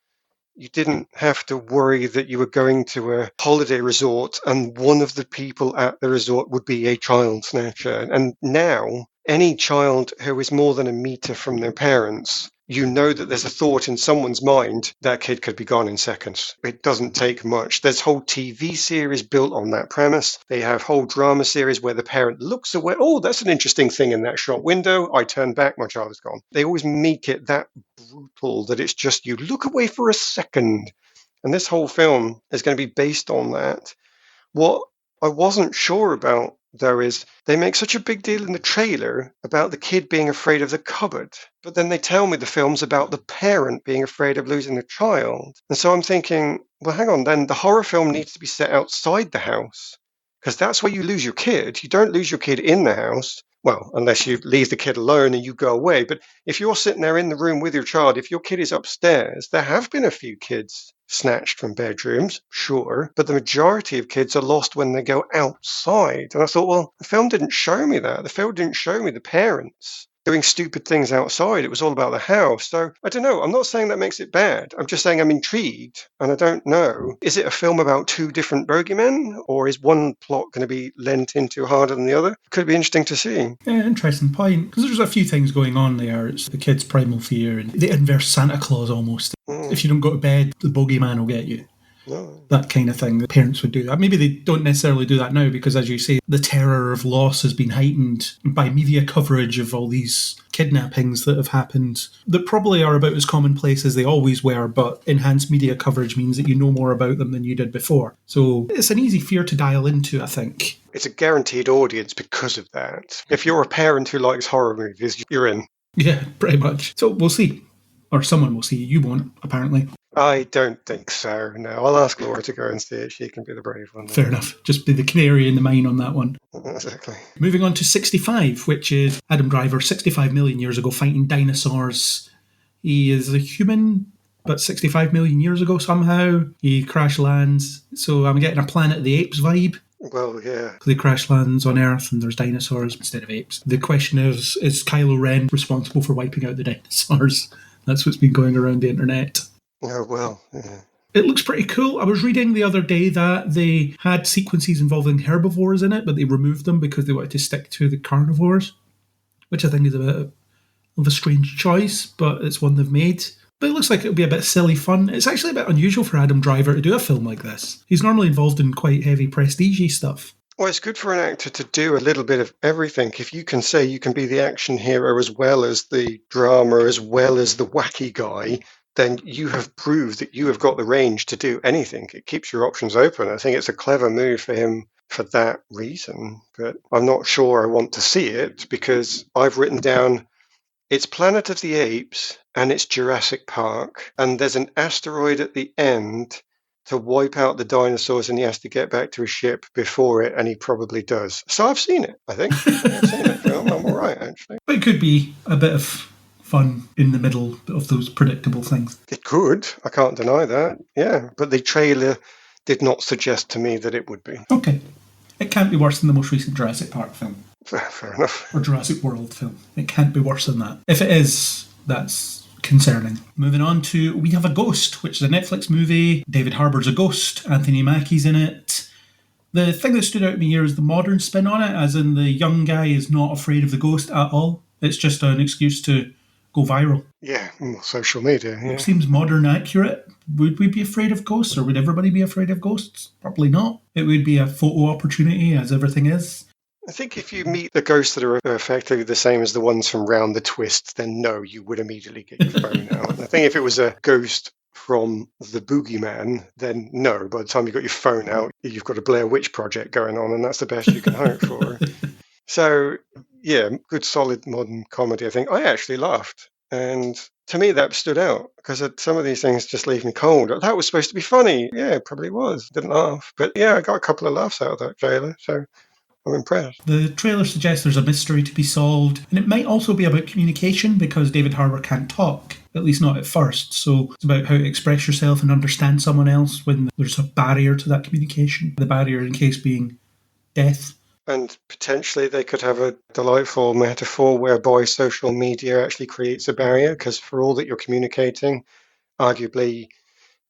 You didn't have to worry that you were going to a holiday resort and one of the people at the resort would be a child snatcher. And now, any child who is more than a meter from their parents, you know that there's a thought in someone's mind, that kid could be gone in seconds. It doesn't take much. There's whole TV series built on that premise. They have whole drama series where the parent looks away. Oh, that's an interesting thing in that shop window. I turn back, my child is gone. They always make it that brutal that it's just you look away for a second. And this whole film is going to be based on that. What I wasn't sure about, though, is they make such a big deal in the trailer about the kid being afraid of the cupboard. But then they tell me the film's about the parent being afraid of losing the child. And so I'm thinking, well, hang on, then the horror film needs to be set outside the house. because that's where you lose your kid. You don't lose your kid in the house. Well, unless you leave the kid alone and you go away. But if you're sitting there in the room with your child, if your kid is upstairs, there have been a few kids snatched from bedrooms, sure, but the majority of kids are lost when they go outside. And I thought, well, the film didn't show me that. The film didn't show me the parents doing stupid things outside. It was all about the house. So I don't know. I'm not saying that makes it bad. I'm just saying I'm intrigued and I don't know. Is it a film about two different bogeymen, or is one plot going to be lent into harder than the other? Could be interesting to see.
Yeah, interesting point. Because there's a few things going on there. It's the kid's primal fear and the inverse Santa Claus almost. If you don't go to bed, the bogeyman will get you.
No.
That kind of thing. The parents would do that. Maybe they don't necessarily do that now because, as you say, the terror of loss has been heightened by media coverage of all these kidnappings that have happened that probably are about as commonplace as they always were, but enhanced media coverage means that you know more about them than you did before. So it's an easy fear to dial into, I think.
It's a guaranteed audience because of that. If you're a parent who likes horror movies, you're in.
Yeah, pretty much. So we'll see. Or someone will see. You won't, apparently.
I don't think so, no. I'll ask Laura to go and see it. She can be the brave one.
Fair enough. Just be the canary in the mine on that one.
Exactly.
Moving on to 65, which is Adam Driver 65 million years ago fighting dinosaurs. He is a human, but 65 million years ago somehow. He crash lands. So I'm getting a Planet of the Apes vibe.
Well, yeah.
They crash lands on Earth and there's dinosaurs instead of apes. The question is Kylo Ren responsible for wiping out the dinosaurs? That's what's been going around the internet.
Oh, well, yeah.
It looks pretty cool. I was reading the other day that they had sequences involving herbivores in it, but they removed them because they wanted to stick to the carnivores, which I think is a bit of a strange choice, but it's one they've made. But it looks like it'll be a bit silly fun. It's actually a bit unusual for Adam Driver to do a film like this. He's normally involved in quite heavy prestige-y stuff.
Well, it's good for an actor to do a little bit of everything. If you can say you can be the action hero as well as the drama, as well as the wacky guy, then you have proved that you have got the range to do anything. It keeps your options open. I think it's a clever move for him for that reason. But I'm not sure I want to see it because I've written down it's Planet of the Apes and it's Jurassic Park. And there's an asteroid at the end to wipe out the dinosaurs and he has to get back to his ship before it, and he probably does. So I've seen it, I think. I've seen it. I'm all right, actually.
But it could be a bit of fun in the middle of those predictable things.
It could. I can't deny that. Yeah, but the trailer did not suggest to me that it would be.
Okay. It can't be worse than the most recent Jurassic Park film.
Fair enough.
Or Jurassic World film. It can't be worse than that. If it is, that's concerning. Moving on to We Have a Ghost, which is a Netflix movie. David Harbour's a ghost. Anthony Mackie's in it. The thing that stood out to me here is the modern spin on it, as in the young guy is not afraid of the ghost at all. It's just an excuse to go viral.
Yeah, social media. Yeah.
It seems modern accurate. Would we be afraid of ghosts, or would everybody be afraid of ghosts? Probably not. It would be a photo opportunity, as everything is.
I think if you meet the ghosts that are effectively the same as the ones from Round the Twist, then no, you would immediately get your phone out. I think if it was a ghost from the Boogeyman, then no. By the time you've got your phone out, you've got a Blair Witch Project going on, and that's the best you can hope for. So, yeah, good solid modern comedy, I think. I actually laughed. And to me, that stood out because some of these things just leave me cold. That was supposed to be funny. Yeah, it probably was. Didn't laugh. But yeah, I got a couple of laughs out of that trailer. So I'm impressed.
The trailer suggests there's a mystery to be solved, and it might also be about communication because David Harbour can't talk, at least not at first. So it's about how to express yourself and understand someone else when there's a barrier to that communication. The barrier in case being death.
And potentially they could have a delightful metaphor whereby social media actually creates a barrier because for all that you're communicating, arguably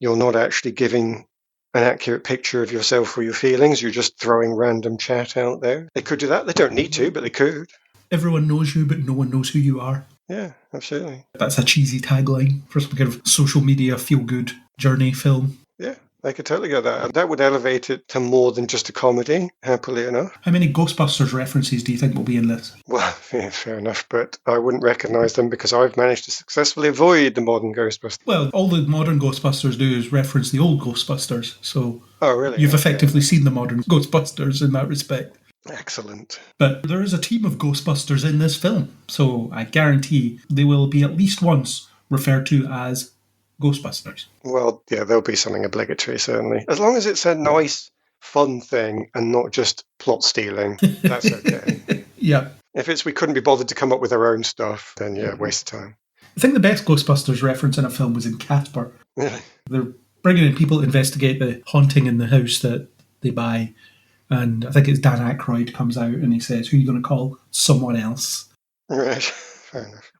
you're not actually giving an accurate picture of yourself or your feelings. You're just throwing random chat out there. They could do that. They don't need to, but they could.
Everyone knows you, but no one knows who you are.
Yeah, absolutely.
That's a cheesy tagline for some kind of social media feel-good journey film.
Yeah, they could totally get that. That would elevate it to more than just a comedy, happily enough.
How many Ghostbusters references do you think will be in this?
Well, yeah, fair enough, but I wouldn't recognise them because I've managed to successfully avoid the modern Ghostbusters.
Well, all the modern Ghostbusters do is reference the old Ghostbusters, so
oh, really?
You've effectively seen the modern Ghostbusters in that respect.
Excellent.
But there is a team of Ghostbusters in this film, so I guarantee they will be at least once referred to as Ghostbusters.
Well, yeah, there'll be something obligatory, certainly. As long as it's a nice, fun thing and not just plot stealing, that's okay.
Yeah.
If it's we couldn't be bothered to come up with our own stuff, then yeah, waste of time.
I think the best Ghostbusters reference in a film was in Casper.
Really?
They're bringing in people to investigate the haunting in the house that they buy. And I think it's Dan Aykroyd comes out and he says, "Who are you going to call? Someone else."
Right. Fair enough.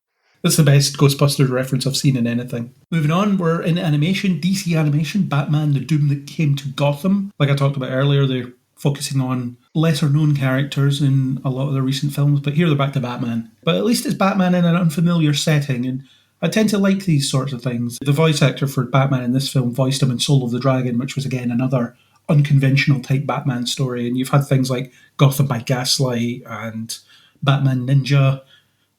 That's the best Ghostbusters reference I've seen in anything. Moving on, we're in animation, DC animation, Batman, The Doom That Came to Gotham. Like I talked about earlier, they're focusing on lesser known characters in a lot of the recent films, but here they're back to Batman. But at least it's Batman in an unfamiliar setting, and I tend to like these sorts of things. The voice actor for Batman in this film voiced him in Soul of the Dragon, which was again another unconventional type Batman story, and you've had things like Gotham by Gaslight and Batman Ninja.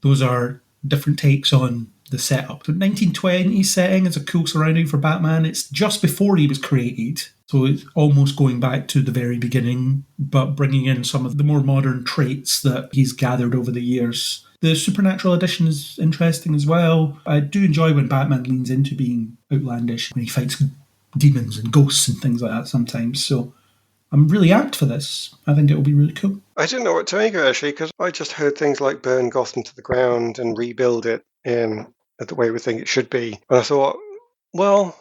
Those are different takes on the setup. The 1920s setting is a cool surrounding for Batman. It's just before he was created, so it's almost going back to the very beginning, but bringing in some of the more modern traits that he's gathered over the years. The supernatural edition is interesting as well. I do enjoy when Batman leans into being outlandish, when he fights demons and ghosts and things like that sometimes, so I'm really amped for this. I think it'll be really cool.
I didn't know what to make of it, actually, because I just heard things like burn Gotham to the ground and rebuild it in the way we think it should be. And I thought, well,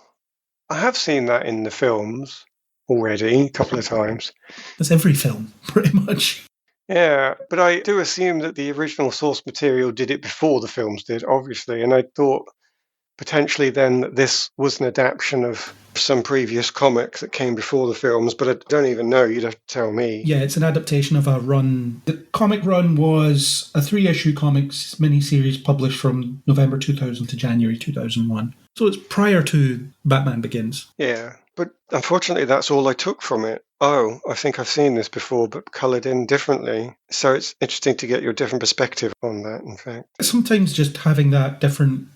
I have seen that in the films already a couple of times.
That's every film, pretty much.
Yeah, but I do assume that the original source material did it before the films did, obviously. And I thought potentially then this was an adaptation of some previous comic that came before the films, but I don't even know. You'd have to tell me.
Yeah, it's an adaptation of a run. The comic run was a 3-issue comics miniseries published from November 2000 to January 2001. So it's prior to Batman Begins.
Yeah, but unfortunately that's all I took from it. Oh, I think I've seen this before, but coloured in differently. So it's interesting to get your different perspective on that, in fact.
Sometimes just having that different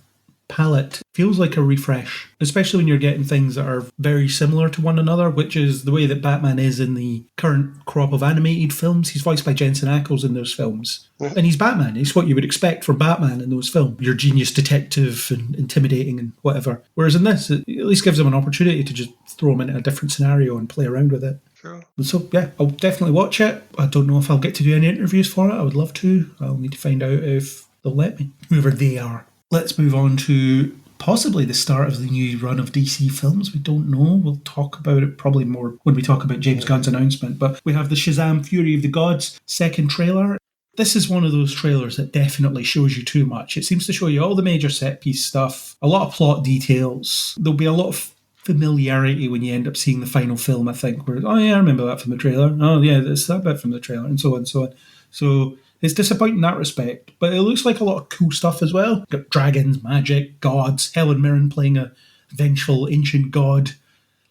palette feels like a refresh, especially when you're getting things that are very similar to one another, which is the way that Batman is in the current crop of animated films. He's voiced by Jensen Ackles in those films. And he's Batman. He's what you would expect from Batman in those films. Your genius detective and intimidating and whatever. Whereas in this, it at least gives him an opportunity to just throw him into a different scenario and play around with it.
Sure.
So, yeah, I'll definitely watch it. I don't know if I'll get to do any interviews for it. I would love to. I'll need to find out if they'll let me. Whoever they are. Let's move on to possibly the start of the new run of DC films. We don't know. We'll talk about it probably more when we talk about James Gunn's announcement. But we have the Shazam Fury of the Gods second trailer. This is one of those trailers that definitely shows you too much. It seems to show you all the major set piece stuff, a lot of plot details. There'll be a lot of familiarity when you end up seeing the final film, I think, where, oh yeah, I remember that from the trailer. Oh yeah, that's that bit from the trailer, and so on and so on. So it's disappointing in that respect, but it looks like a lot of cool stuff as well. Got dragons, magic, gods, Helen Mirren playing a vengeful ancient god.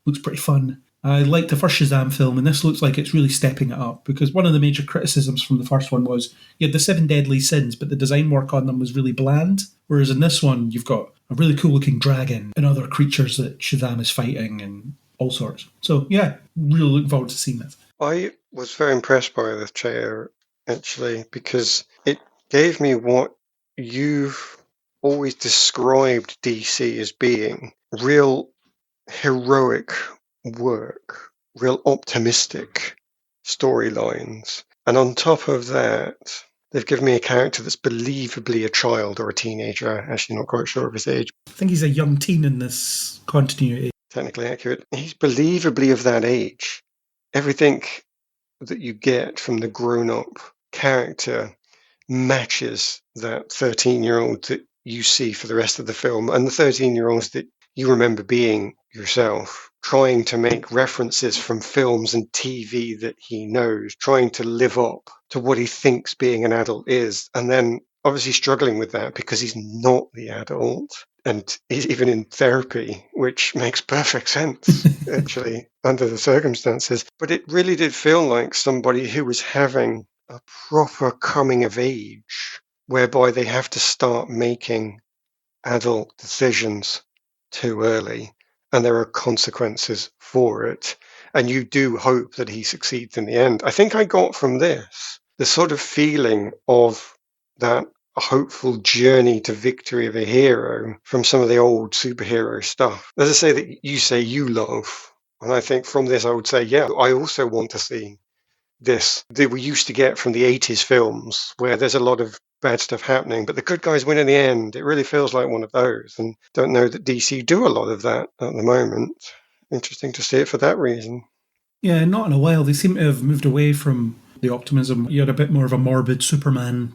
Looks pretty fun. I liked the first Shazam film, and this looks like it's really stepping it up, because one of the major criticisms from the first one was you had the 7 deadly sins, but the design work on them was really bland. Whereas in this one, you've got a really cool looking dragon and other creatures that Shazam is fighting and all sorts. So yeah, really looking forward to seeing this.
I was very impressed by the trailer, actually, because it gave me what you've always described DC as being: real heroic work, real optimistic storylines. And on top of that, they've given me a character that's believably a child or a teenager. Actually, not quite sure of his age.
I think he's a young teen in this continuity.
Technically accurate. He's believably of that age. Everything that you get from the grown-up character matches that 13-year-old that you see for the rest of the film, and the 13-year-olds that you remember being yourself, trying to make references from films and TV that he knows, trying to live up to what he thinks being an adult is, and then obviously struggling with that because he's not the adult. And he's even in therapy, which makes perfect sense, actually, under the circumstances. But it really did feel like somebody who was having a proper coming of age, whereby they have to start making adult decisions too early, and there are consequences for it. And you do hope that he succeeds in the end. I think I got from this the sort of feeling of that hopeful journey to victory of a hero from some of the old superhero stuff. As I say, that you say you love, And I think from this, I would say, yeah, I also want to see this that we used to get from the 80s films where there's a lot of bad stuff happening, but the good guys win in the end. It really feels like one of those. And don't know that DC do a lot of that at the moment. Interesting to see it for that reason.
Yeah, not in a while. They seem to have moved away from the optimism. You had a bit more of a morbid Superman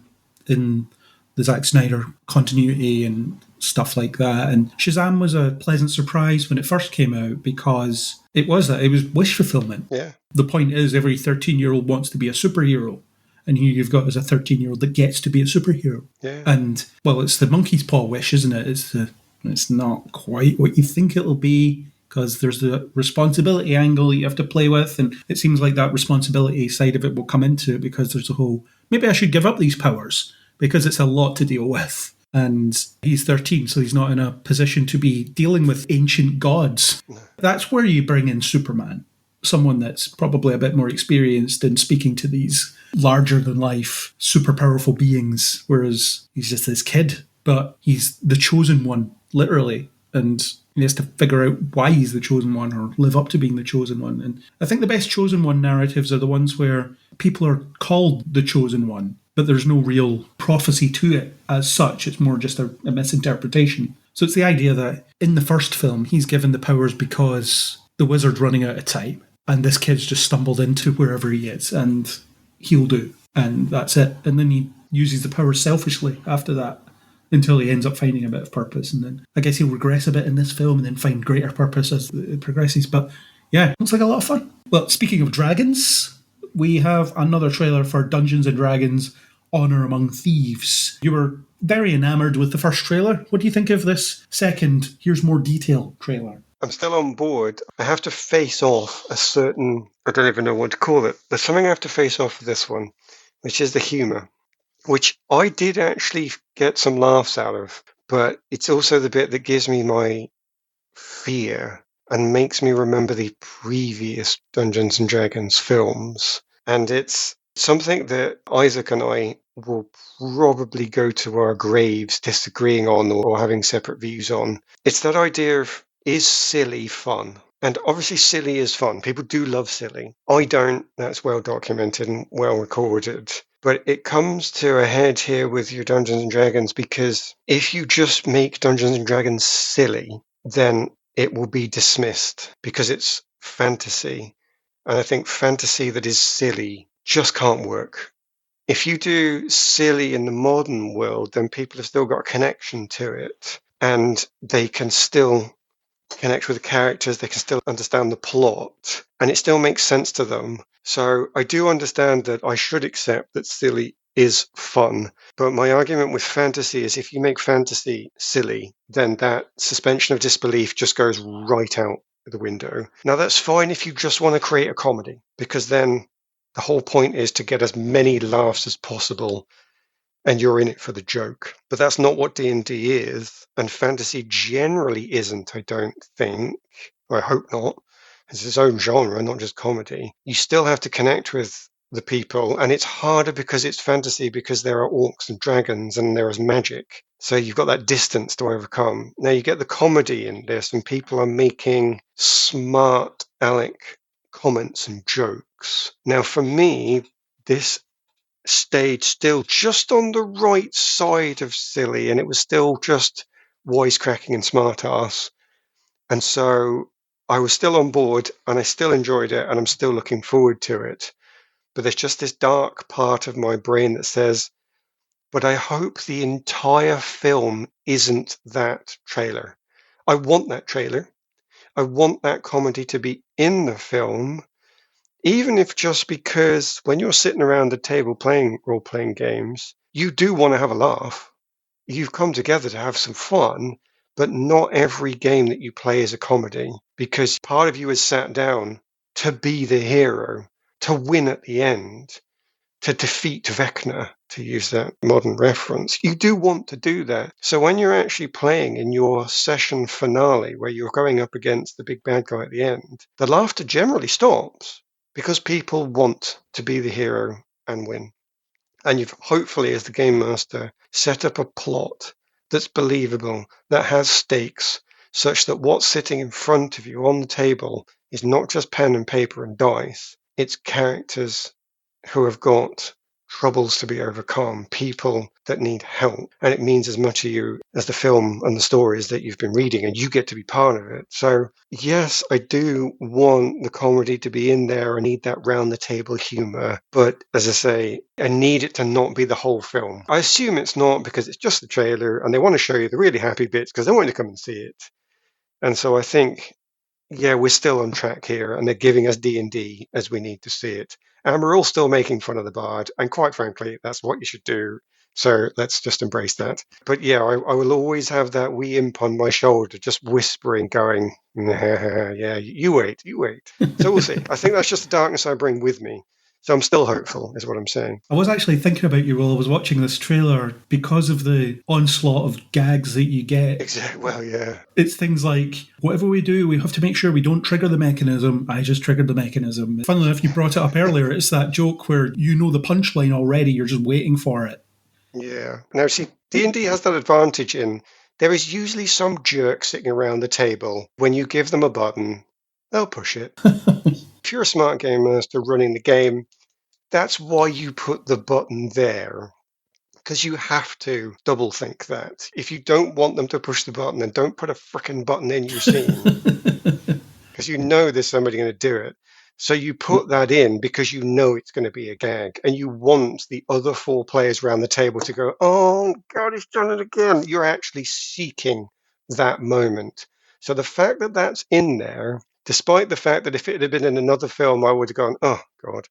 in the Zack Snyder continuity and stuff like that. And Shazam was a pleasant surprise when it first came out because it was wish fulfillment.
Yeah.
The point is, every 13-year-old wants to be a superhero. And here you've got as a 13-year-old that gets to be a superhero.
Yeah.
And, well, it's the monkey's paw wish, isn't it? It's not quite what you think it'll be because there's the responsibility angle you have to play with. And it seems like that responsibility side of it will come into it because there's a whole, maybe I should give up these powers because it's a lot to deal with. And he's 13, so he's not in a position to be dealing with ancient gods. No. That's where you bring in Superman. Someone that's probably a bit more experienced in speaking to these larger-than-life, super powerful beings, whereas he's just this kid. But he's the chosen one, literally, and he has to figure out why he's the chosen one or live up to being the chosen one. And I think the best chosen one narratives are the ones where people are called the chosen one, but there's no real prophecy to it as such. It's more just a misinterpretation. So it's the idea that in the first film, he's given the powers because the wizard's running out of time. And this kid's just stumbled into wherever he is, and he'll do. And that's it. And then he uses the power selfishly after that until he ends up finding a bit of purpose. And then I guess he'll regress a bit in this film and then find greater purpose as it progresses. But yeah, looks like a lot of fun. Well, speaking of dragons, we have another trailer for Dungeons & Dragons Honor Among Thieves. You were very enamoured with the first trailer. What do you think of this second, here's more detail trailer?
I'm still on board. I have to face off a certain, I don't even know what to call it. There's something I have to face off for this one, which is the humour, which I did actually get some laughs out of, but it's also the bit that gives me my fear and makes me remember the previous Dungeons & Dragons films. And it's something that Isaac and I will probably go to our graves disagreeing on or having separate views on. It's that idea of, is silly fun? And obviously silly is fun. People do love silly. I don't. That's well documented and well recorded. But it comes to a head here with your Dungeons & Dragons because if you just make Dungeons & Dragons silly, then it will be dismissed because it's fantasy. And I think fantasy that is silly just can't work. If you do silly in the modern world, then people have still got a connection to it and they can still connect with the characters, they can still understand the plot, and it still makes sense to them. So I do understand that I should accept that silly is fun, but my argument with fantasy is if you make fantasy silly, then that suspension of disbelief just goes right out the window. Now that's fine if you just want to create a comedy, because then the whole point is to get as many laughs as possible and you're in it for the joke. But that's not what D&D is, and fantasy generally isn't, I don't think. Or I hope not. It's its own genre, not just comedy. You still have to connect with the people, and it's harder because it's fantasy, because there are orcs and dragons and there is magic. So you've got that distance to overcome. Now you get the comedy in this, and people are making smart aleck comments and jokes. Now for me, this stayed still just on the right side of silly, and it was still just wisecracking and smart ass. And so I was still on board and I still enjoyed it and I'm still looking forward to it. But there's just this dark part of my brain that says, but I hope the entire film isn't that trailer. I want that trailer. I want that comedy to be in the film, even if just because when you're sitting around the table playing role-playing games, you do want to have a laugh. You've come together to have some fun, but not every game that you play is a comedy, because part of you is sat down to be the hero, to win at the end, to defeat Vecna, to use that modern reference. You do want to do that. So when you're actually playing in your session finale, where you're going up against the big bad guy at the end, the laughter generally stops because people want to be the hero and win. And you've hopefully, as the game master, set up a plot that's believable, that has stakes, such that what's sitting in front of you on the table is not just pen and paper and dice. It's characters who have got troubles to be overcome, people that need help. And it means as much to you as the film and the stories that you've been reading, and you get to be part of it. So, yes, I do want the comedy to be in there. I need that round the table humor. But as I say, I need it to not be the whole film. I assume it's not because it's just the trailer and they want to show you the really happy bits because they want you to come and see it. And so I think, yeah, we're still on track here, and they're giving us D&D as we need to see it. And we're all still making fun of the bard, and quite frankly, that's what you should do. So let's just embrace that. But yeah, I will always have that wee imp on my shoulder, just whispering, going, yeah, you wait, you wait. So we'll see. I think that's just the darkness I bring with me. So I'm still hopeful, is what I'm saying.
I was actually thinking about you while I was watching this trailer because of the onslaught of gags that you get.
Exactly. Well, yeah.
It's things like, whatever we do, we have to make sure we don't trigger the mechanism. I just triggered the mechanism. Funnily enough, you brought it up earlier. It's that joke where you know the punchline already, you're just waiting for it.
Yeah. Now, see, D&D has that advantage in there is usually some jerk sitting around the table. When you give them a button, they'll push it. If you're a smart game master running the game, that's why you put the button there. Because you have to double think that. If you don't want them to push the button, then don't put a frickin' button in your scene. Because you know there's somebody going to do it. So you put that in because you know it's going to be a gag. And you want the other 4 players around the table to go, oh, God, he's done it again. You're actually seeking that moment. So the fact that that's in there, despite the fact that if it had been in another film, I would have gone, oh, God.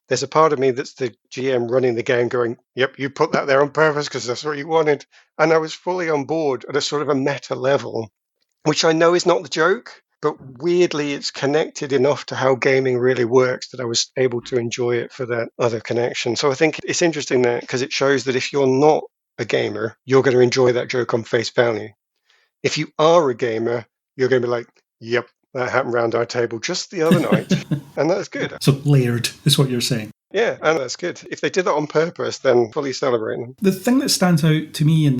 There's a part of me that's the GM running the game going, yep, you put that there on purpose because that's what you wanted. And I was fully on board at a sort of a meta level, which I know is not the joke, but weirdly it's connected enough to how gaming really works that I was able to enjoy it for that other connection. So I think it's interesting that because it shows that if you're not a gamer, you're going to enjoy that joke on face value. If you are a gamer, you're going to be like, yep, that happened around our table just the other night. And that's good.
So layered is what you're saying.
Yeah, and that's good. If they did that on purpose, then fully celebrate them.
The thing that stands out to me in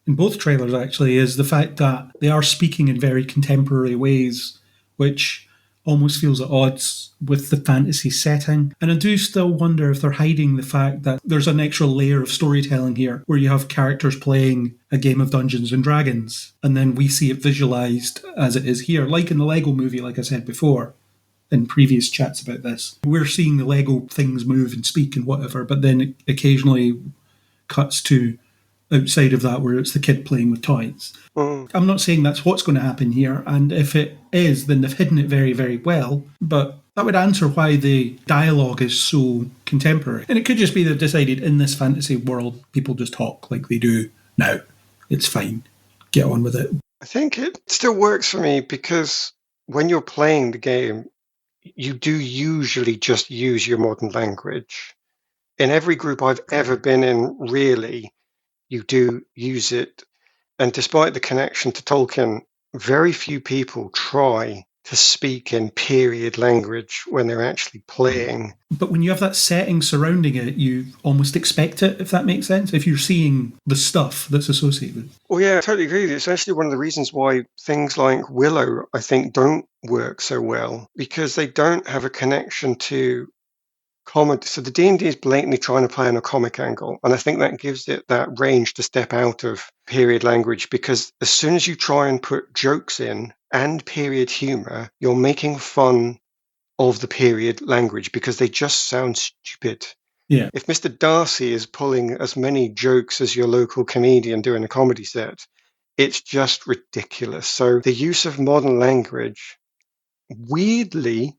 both trailers actually, is the fact that they are speaking in very contemporary ways, which almost feels at odds with the fantasy setting. And I do still wonder if they're hiding the fact that there's an extra layer of storytelling here, where you have characters playing a game of Dungeons and Dragons, and then we see it visualized as it is here, like in the Lego movie, like I said before in previous chats about this. We're seeing the Lego things move and speak and whatever, but then it occasionally cuts to outside of that where it's the kid playing with toys. I'm not saying that's what's going to happen here, and if it is, then they've hidden it very, very well, but that would answer why the dialogue is so contemporary. And it could just be they've decided in this fantasy world, people just talk like they do now. It's fine. Get on with it.
I think it still works for me because when you're playing the game, you do usually just use your modern language. In every group I've ever been in, really, you do use it. And despite the connection to Tolkien, very few people try to speak in period language when they're actually playing.
But when you have that setting surrounding it, you almost expect it, if that makes sense, if you're seeing the stuff that's associated.
Well, yeah, I totally agree with you. It's actually one of the reasons why things like Willow, I think, don't work so well, because they don't have a connection to comedy. So the D&D is blatantly trying to play on a comic angle, and I think that gives it that range to step out of period language, because as soon as you try and put jokes in and period humor, you're making fun of the period language because they just sound stupid.
Yeah.
If Mr. Darcy is pulling as many jokes as your local comedian doing a comedy set, it's just ridiculous. So the use of modern language weirdly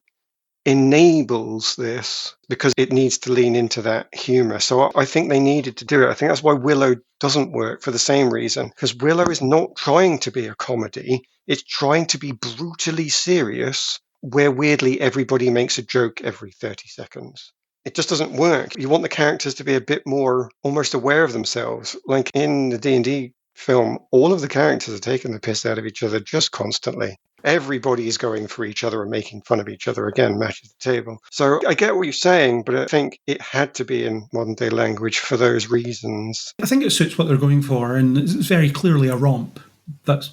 enables this because it needs to lean into that humor. So I think they needed to do it. I think that's why Willow doesn't work for the same reason, because Willow is not trying to be a comedy. It's trying to be brutally serious, where weirdly everybody makes a joke every 30 seconds. It just doesn't work. You want the characters to be a bit more almost aware of themselves. Like in the D&D film, all of the characters are taking the piss out of each other just constantly. Everybody is going for each other and making fun of each other. Again, matches the table. So I get what you're saying, but I think it had to be in modern day language for those reasons.
I think it suits what they're going for, and it's very clearly a romp. That's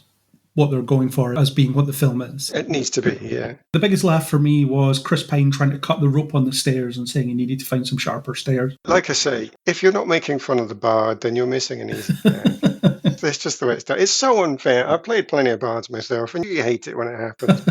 what they're going for as being what the film is.
It needs to be, yeah.
The biggest laugh for me was Chris Pine trying to cut the rope on the stairs and saying he needed to find some sharper stairs.
Like I say, if you're not making fun of the bard, then you're missing an easy thing. It's just the way it's done. It's so unfair. I've played plenty of bards myself, and you hate it when it happens.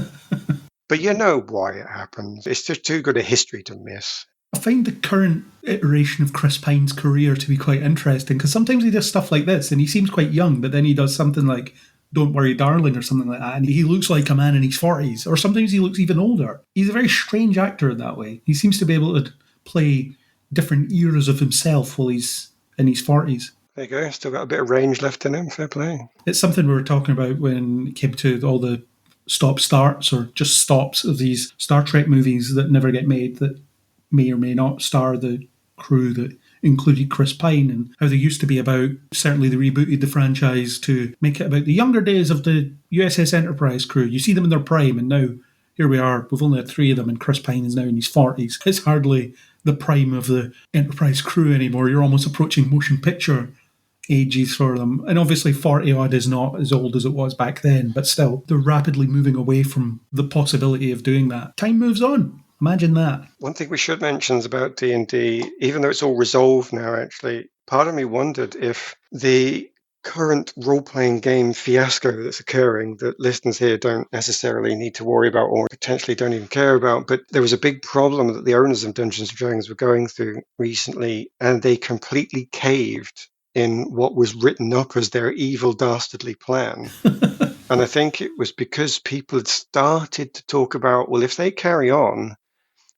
But you know why it happens. It's just too good a history to miss.
I find the current iteration of Chris Pine's career to be quite interesting, because sometimes he does stuff like this, and he seems quite young, but then he does something like Don't Worry Darling or something like that, and he looks like a man in his 40s, or sometimes he looks even older. He's a very strange actor in that way. He seems to be able to play different eras of himself while he's in his 40s.
There you go. Still got a bit of range left in him. Fair play.
It's something we were talking about when it came to all the stop-starts or just stops of these Star Trek movies that never get made, that may or may not star the crew that included Chris Pine, and how they used to be about, certainly they rebooted the franchise to make it about the younger days of the USS Enterprise crew. You see them in their prime, and now here we are, we've only had 3 of them, and Chris Pine is now in his 40s. It's hardly the prime of the Enterprise crew anymore. You're almost approaching motion picture ages for them. And obviously 40 odd is not as old as it was back then, but still, they're rapidly moving away from the possibility of doing that. Time moves on. Imagine that.
One thing we should mention is about D&D, even though it's all resolved now, actually, part of me wondered if the current role-playing game fiasco that's occurring, that listeners here don't necessarily need to worry about or potentially don't even care about, but there was a big problem that the owners of Dungeons & Dragons were going through recently, and they completely caved in what was written up as their evil, dastardly plan. And I think it was because people had started to talk about, well, if they carry on,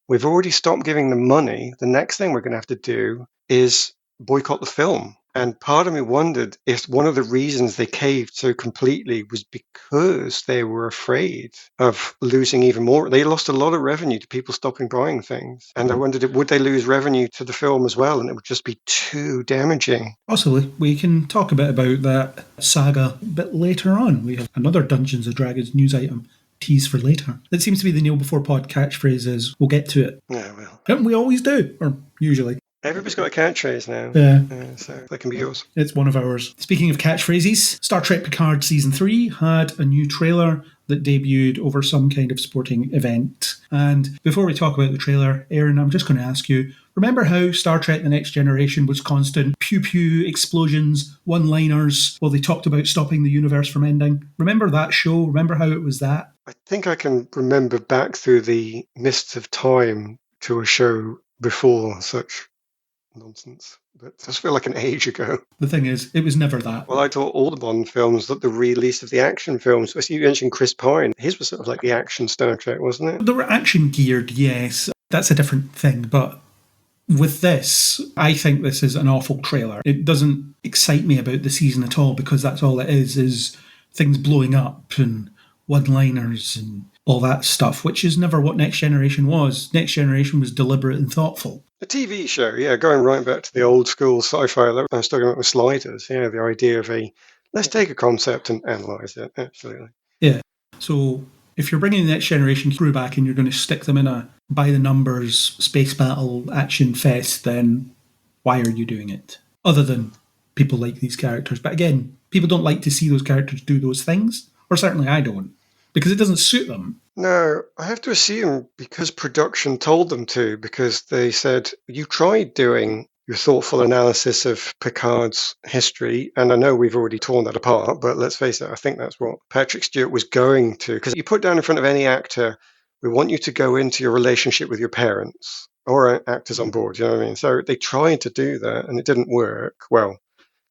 we've already stopped giving them money. The next thing we're going to have to do is boycott the film. And part of me wondered if one of the reasons they caved so completely was because they were afraid of losing even more. They lost a lot of revenue to people stopping buying things. And I wondered, would they lose revenue to the film as well? And it would just be too damaging.
Possibly. We can talk a bit about that saga a bit later on. We have another Dungeons & Dragons news item. Tease for later. That seems to be the Kneel Before Pod catchphrase is, we'll get to it.
Yeah, well.
And we always do, or usually.
Everybody's got a catchphrase now.
Yeah.
So that can be yours.
It's one of ours. Speaking of catchphrases, Star Trek Picard Season 3 had a new trailer that debuted over some kind of sporting event. And before we talk about the trailer, Aaron, I'm just going to ask you, remember how Star Trek The Next Generation was constant pew-pew, explosions, one-liners, while they talked about stopping the universe from ending? Remember that show? Remember how it was that?
I think I can remember back through the mists of time to a show before such nonsense. But it does feel like an age ago.
The thing is, it was never that.
Well, I thought all the Bond films, that the release of the action films, I see you mentioned Chris Pine. His was sort of like the action Star Trek, wasn't it?
They were action geared, yes. That's a different thing, but with this, I think this is an awful trailer. It doesn't excite me about the season at all, because that's all it is things blowing up and one-liners and all that stuff, which is never what Next Generation was. Next Generation was deliberate and thoughtful.
A TV show, yeah, going right back to the old school sci-fi. I was talking about with Sliders, yeah, the idea of let's take a concept and analyse it, absolutely.
Yeah, so if you're bringing the Next Generation crew back and you're going to stick them in a by-the-numbers space battle action fest, then why are you doing it? Other than people like these characters. But again, people don't like to see those characters do those things, or certainly I don't, because it doesn't suit them.
No, I have to assume because production told them to, because they said, you tried doing your thoughtful analysis of Picard's history, and I know we've already torn that apart, but let's face it, I think that's what Patrick Stewart was going to, because you put down in front of any actor, we want you to go into your relationship with your parents, or actors on board, you know what I mean? So they tried to do that, and it didn't work. Well,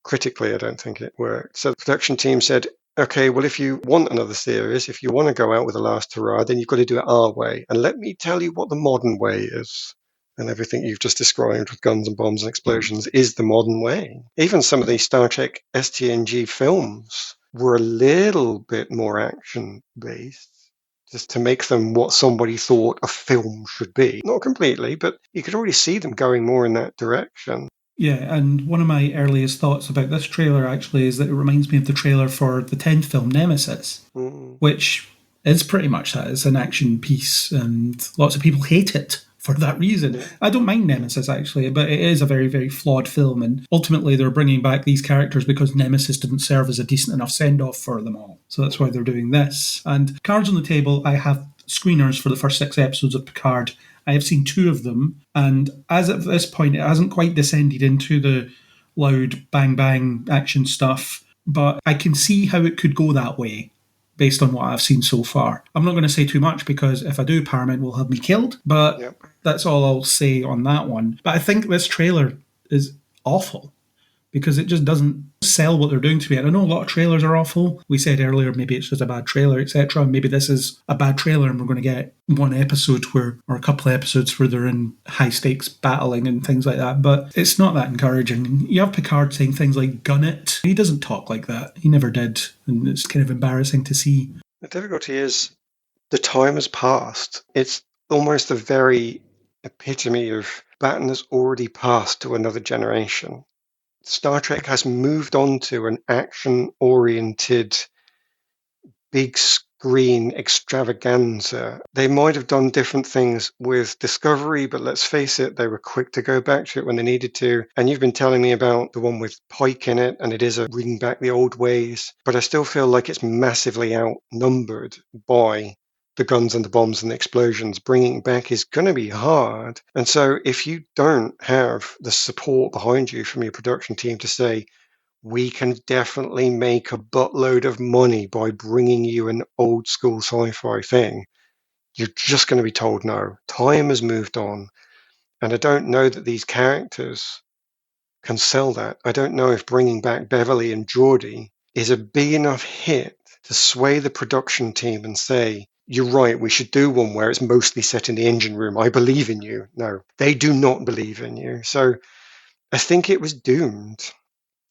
critically, I don't think it worked. So the production team said, okay, well, if you want another series, if you want to go out with a last hurrah, then you've got to do it our way. And let me tell you what the modern way is. And everything you've just described with guns and bombs and explosions is the modern way. Even some of the Star Trek STNG films were a little bit more action-based, just to make them what somebody thought a film should be. Not completely, but you could already see them going more in that direction.
Yeah, and one of my earliest thoughts about this trailer actually is that it reminds me of the trailer for the 10th film, Nemesis, which is pretty much that. It's an action piece, and lots of people hate it for that reason. I don't mind Nemesis, actually, but it is a very, very flawed film, and ultimately they're bringing back these characters because Nemesis didn't serve as a decent enough send-off for them all. So that's why they're doing this. And cards on the table, I have screeners for the first 6 episodes of Picard. I have seen 2 of them, and as at this point, it hasn't quite descended into the loud bang-bang action stuff, but I can see how it could go that way based on what I've seen so far. I'm not going to say too much because if I do, Paramount will have me killed, but that's all I'll say on that one. But I think this trailer is awful because it just doesn't sell what they're doing to me. And I know a lot of trailers are awful. We said earlier maybe it's just a bad trailer, etc. Maybe this is a bad trailer and we're going to get one episode where, or a couple of episodes where they're in high stakes battling and things like that. But it's not that encouraging. You have Picard saying things like "gun it." He doesn't talk like that. He never did. And it's kind of embarrassing to see.
The difficulty is the time has passed. It's almost the very epitome of baton has already passed to another generation. Star Trek has moved on to an action-oriented, big screen extravaganza. They might have done different things with Discovery, but let's face it, they were quick to go back to it when they needed to. And you've been telling me about the one with Pike in it, and it is a bringing back the old ways. But I still feel like it's massively outnumbered by the guns and the bombs and the explosions. Bringing it back is going to be hard. And so if you don't have the support behind you from your production team to say, we can definitely make a buttload of money by bringing you an old school sci-fi thing, you're just going to be told no. Time has moved on. And I don't know that these characters can sell that. I don't know if bringing back Beverly and Geordi is a big enough hit to sway the production team and say, you're right, we should do one where it's mostly set in the engine room. I believe in you. No, they do not believe in you. So I think it was doomed.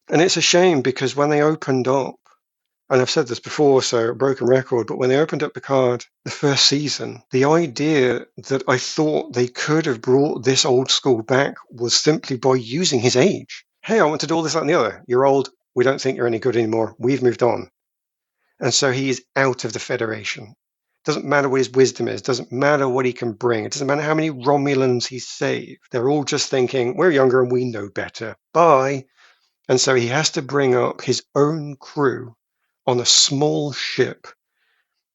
And it's a shame because when they opened up, and I've said this before, so a broken record, but when they opened up Picard, the first season, the idea that I thought they could have brought this old school back was simply by using his age. Hey, I want to do all this, that, and the other. You're old. We don't think you're any good anymore. We've moved on. And so he is out of the Federation. Doesn't matter what his wisdom is. Doesn't matter what he can bring. It doesn't matter how many Romulans he's saved. They're all just thinking, we're younger and we know better. Bye. And so he has to bring up his own crew on a small ship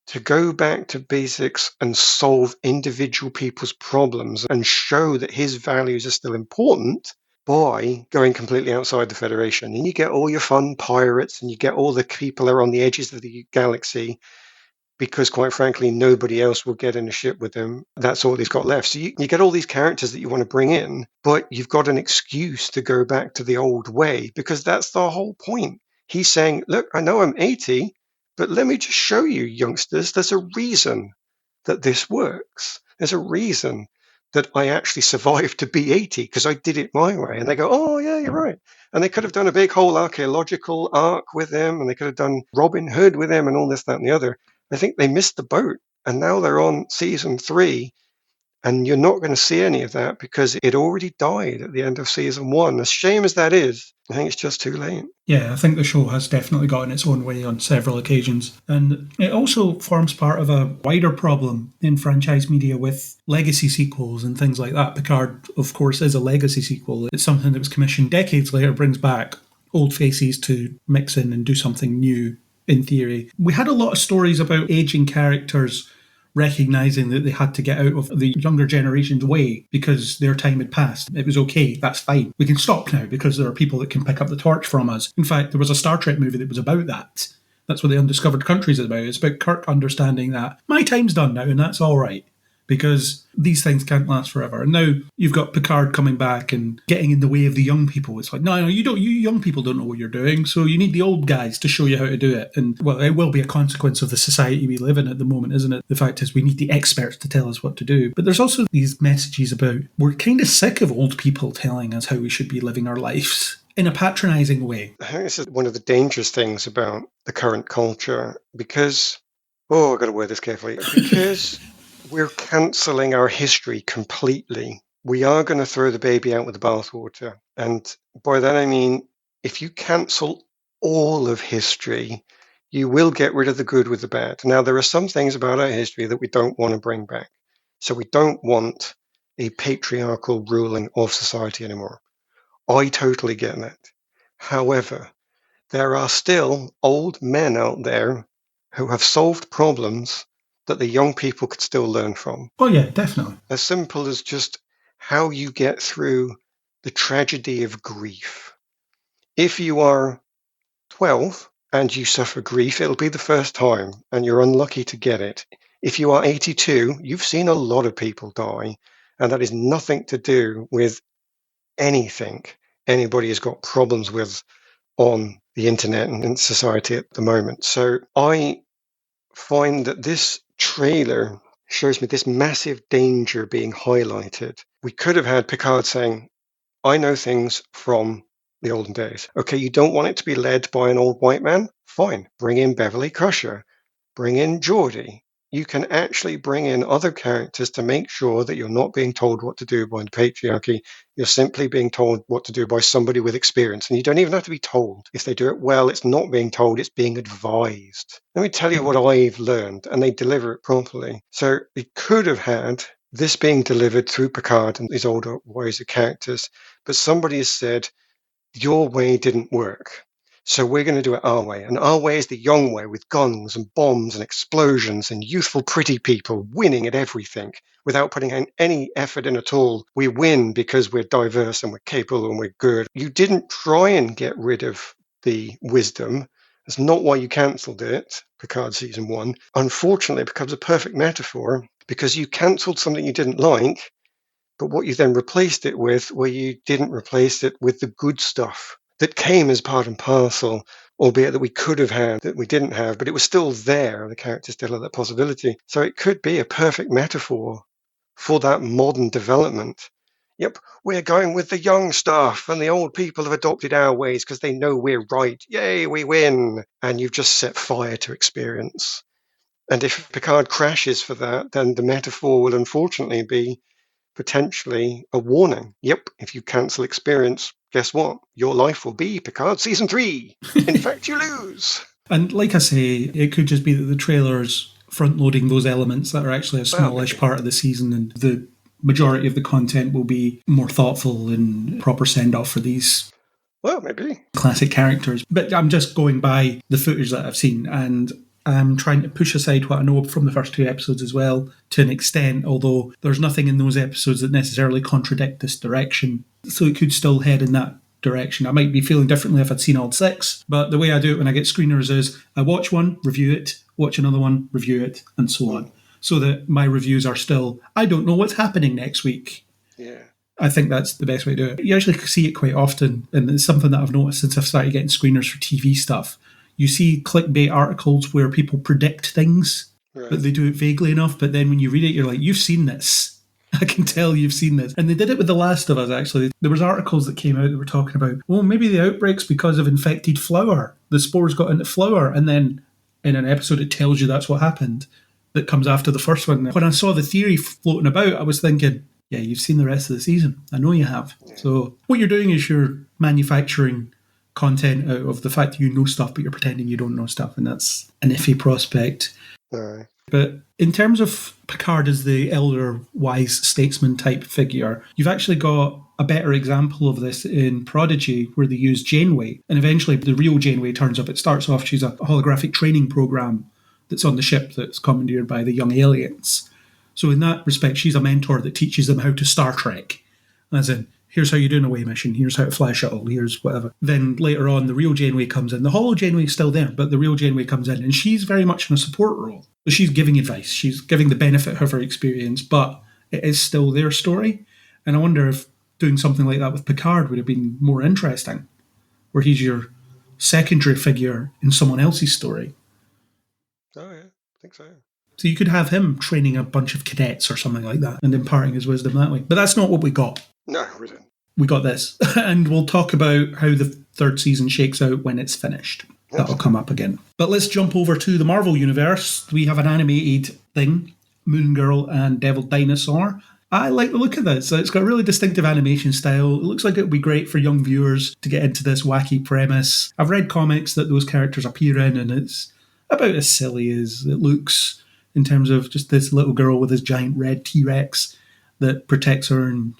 to go back to basics and solve individual people's problems and show that his values are still important by going completely outside the Federation. And you get all your fun pirates and you get all the people that are on the edges of the galaxy because, quite frankly, nobody else will get in a ship with him. That's all he's got left. So you get all these characters that you want to bring in, but you've got an excuse to go back to the old way because that's the whole point. He's saying, look, I know I'm 80, but let me just show you, youngsters, there's a reason that this works. There's a reason that I actually survived to be 80 because I did it my way. And they go, oh, yeah, you're right. And they could have done a big whole archaeological arc with him, and they could have done Robin Hood with him and all this, that, and the other. I think they missed the boat. And now they're on season 3, and you're not going to see any of that because it already died at the end of season 1. As shame as that is, I think it's just too late.
Yeah, I think the show has definitely gotten its own way on several occasions. And it also forms part of a wider problem in franchise media with legacy sequels and things like that. Picard, of course, is a legacy sequel. It's something that was commissioned decades later, brings back old faces to mix in and do something new, in theory. We had a lot of stories about aging characters recognizing that they had to get out of the younger generation's way because their time had passed. It was okay, that's fine. We can stop now because there are people that can pick up the torch from us. In fact, there was a Star Trek movie that was about that. That's what The Undiscovered Countries is about. It's about Kirk understanding that my time's done now and that's all right, because these things can't last forever. And now you've got Picard coming back and getting in the way of the young people. It's like, no, you don't. You young people don't know what you're doing, so you need the old guys to show you how to do it. And, well, it will be a consequence of the society we live in at the moment, isn't it? The fact is we need the experts to tell us what to do. But there's also these messages about we're kind of sick of old people telling us how we should be living our lives in a patronising way.
I think this is one of the dangerous things about the current culture because, I've got to word this carefully, because we're cancelling our history completely. We are going to throw the baby out with the bathwater. And by that I mean, if you cancel all of history, you will get rid of the good with the bad. Now, there are some things about our history that we don't want to bring back. So we don't want a patriarchal ruling of society anymore. I totally get that. However, there are still old men out there who have solved problems that the young people could still learn from.
Oh, yeah, definitely.
As simple as just how you get through the tragedy of grief. If you are 12 and you suffer grief, it'll be the first time and you're unlucky to get it. If you are 82, you've seen a lot of people die, and that is nothing to do with anything anybody has got problems with on the internet and in society at the moment. So I find that this trailer shows me this massive danger being highlighted. We could have had Picard saying, I know things from the olden days. Okay, you don't want it to be led by an old white man? Fine. Bring in Beverly Crusher. Bring in Geordie. You can actually bring in other characters to make sure that you're not being told what to do by the patriarchy. You're simply being told what to do by somebody with experience. And you don't even have to be told. If they do it well, it's not being told, it's being advised. Let me tell you what I've learned, and they deliver it properly. So they could have had this being delivered through Picard and these older, wiser characters, but somebody has said, your way didn't work. So we're going to do it our way. And our way is the young way, with guns and bombs and explosions and youthful, pretty people winning at everything without putting in any effort in at all. We win because we're diverse and we're capable and we're good. You didn't try and get rid of the wisdom. That's not why you cancelled it, Picard Season 1. Unfortunately, it becomes a perfect metaphor because you cancelled something you didn't like, but what you then replaced it with, where you didn't replace it with the good stuff that came as part and parcel, albeit that we could have had, that we didn't have, but it was still there. The characters still had that possibility. So it could be a perfect metaphor for that modern development. Yep, we're going with the young stuff, and the old people have adopted our ways because they know we're right. Yay, we win! And you've just set fire to experience. And if Picard crashes for that, then the metaphor will unfortunately be potentially a warning. Yep, if you cancel experience, guess what? Your life will be Picard Season 3. In fact, you lose.
And like I say, it could just be that the trailer's front-loading those elements that are actually a smallish part of the season, and the majority of the content will be more thoughtful and proper send-off for these
Maybe.
classic characters. But I'm just going by the footage that I've seen, and I'm trying to push aside what I know from the first 2 episodes as well, to an extent, although there's nothing in those episodes that necessarily contradict this direction. So it could still head in that direction. I might be feeling differently if I'd seen all 6, but the way I do it when I get screeners is I watch one, review it, watch another one, review it, and so on. So that my reviews are still, I don't know what's happening next week.
Yeah.
I think that's the best way to do it. You actually see it quite often, and it's something that I've noticed since I've started getting screeners for TV stuff. You see clickbait articles where people predict things, but they do it vaguely enough. But then when you read it, you're like, you've seen this. I can tell you've seen this. And they did it with The Last of Us, actually. There was articles that came out that were talking about, well, maybe the outbreak's because of infected flour. The spores got into flour. And then in an episode, it tells you that's what happened. That comes after the first one. When I saw the theory floating about, I was thinking, yeah, you've seen the rest of the season. I know you have. Yeah. So what you're doing is you're manufacturing content out of the fact that you know stuff, but you're pretending you don't know stuff, and that's an iffy prospect.
Right.
But in terms of Picard as the elder, wise statesman type figure, you've actually got a better example of this in Prodigy, where they use Janeway, and eventually the real Janeway turns up. It starts off, she's a holographic training program that's on the ship that's commandeered by the young aliens. So in that respect, she's a mentor that teaches them how to Star Trek, as in, here's how you do an away mission, here's how to fly a shuttle, here's whatever. Then later on, the real Janeway comes in. The holo Janeway is still there, but the real Janeway comes in, and she's very much in a support role. So she's giving advice, she's giving the benefit of her experience, but it is still their story. And I wonder if doing something like that with Picard would have been more interesting, where he's your secondary figure in someone else's story.
Oh, yeah, I think so.
So you could have him training a bunch of cadets or something like that and imparting his wisdom that way. But that's not what we got.
No, we didn't.
We got this. And we'll talk about how the 3rd season shakes out when it's finished. That'll come up again. But let's jump over to the Marvel Universe. We have an animated thing, Moon Girl and Devil Dinosaur. I like the look of this. It's got a really distinctive animation style. It looks like it would be great for young viewers to get into this wacky premise. I've read comics that those characters appear in, and it's about as silly as it looks in terms of just this little girl with this giant red T-Rex that protects her, and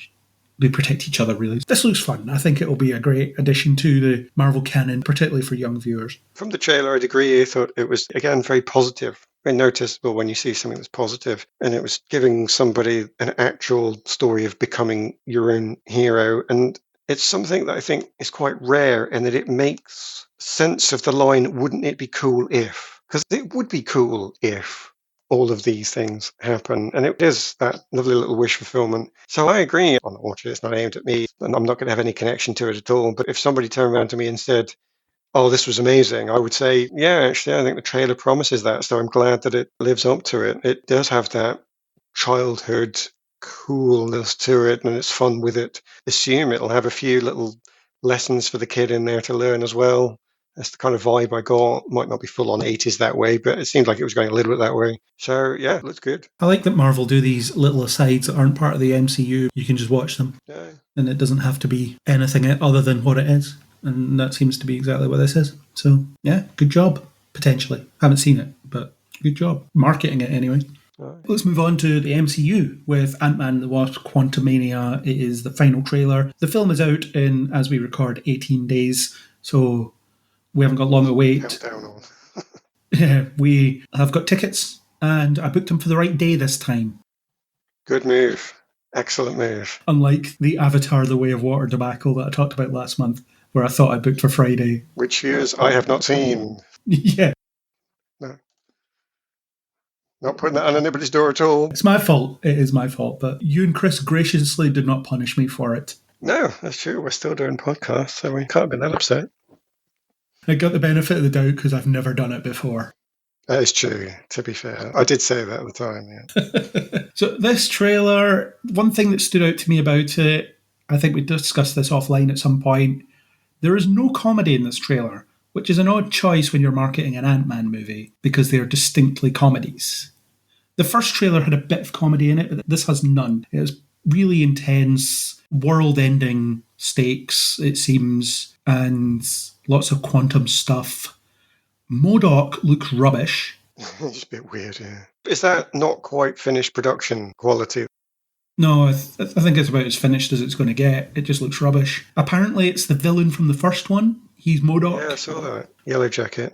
they protect each other, really. This looks fun. I think it'll be a great addition to the Marvel canon, particularly for young viewers.
From the trailer, I'd agree. I thought it was, again, very positive. Very noticeable when you see something that's positive. And it was giving somebody an actual story of becoming your own hero. And it's something that I think is quite rare in that it makes sense of the line, wouldn't it be cool if? Because it would be cool if all of these things happen. And it is that lovely little wish fulfillment. So I agree. Unfortunately, it's not aimed at me, and I'm not going to have any connection to it at all. But if somebody turned around to me and said, oh, this was amazing, I would say, yeah, actually, I think the trailer promises that. So I'm glad that it lives up to it. It does have that childhood coolness to it, and it's fun with it. Assume it'll have a few little lessons for the kid in there to learn as well. That's the kind of vibe I got. Might not be full on 80s that way, but it seemed like it was going a little bit that way. So, yeah, looks good.
I like that Marvel do these little asides that aren't part of the MCU. You can just watch them.
Yeah.
And it doesn't have to be anything other than what it is. And that seems to be exactly what this is. So, yeah, good job, potentially. Haven't seen it, but good job. Marketing it anyway.
Right.
Let's move on to the MCU with Ant-Man and the Wasp: Quantumania. It is the final trailer. The film is out in, as we record, 18 days. So we haven't got long to wait.
Countdown on.
Yeah, we have got tickets, and I booked them for the right day this time.
Good move. Excellent move.
Unlike the Avatar: The Way of Water debacle that I talked about last month, where I thought I booked for Friday.
Which views I have not seen.
Yeah.
No. Not putting that on anybody's door at all.
It's my fault. It is my fault. But you and Chris graciously did not punish me for it.
No, that's true. We're still doing podcasts, so we can't be that upset.
I got the benefit of the doubt because I've never done it before.
That is true, to be fair. I did say that at the time, yeah.
So this trailer, one thing that stood out to me about it, I think we discussed this offline at some point, there is no comedy in this trailer, which is an odd choice when you're marketing an Ant-Man movie, because they're distinctly comedies. The first trailer had a bit of comedy in it, but this has none. It is really intense, world-ending stakes, it seems, and lots of quantum stuff. MODOK looks rubbish.
It's a bit weird, yeah. Is that not quite finished production quality?
No, I think it's about as finished as it's going to get. It just looks rubbish. Apparently, it's the villain from the first one. He's MODOK.
Yeah, I saw that. Yellow Jacket.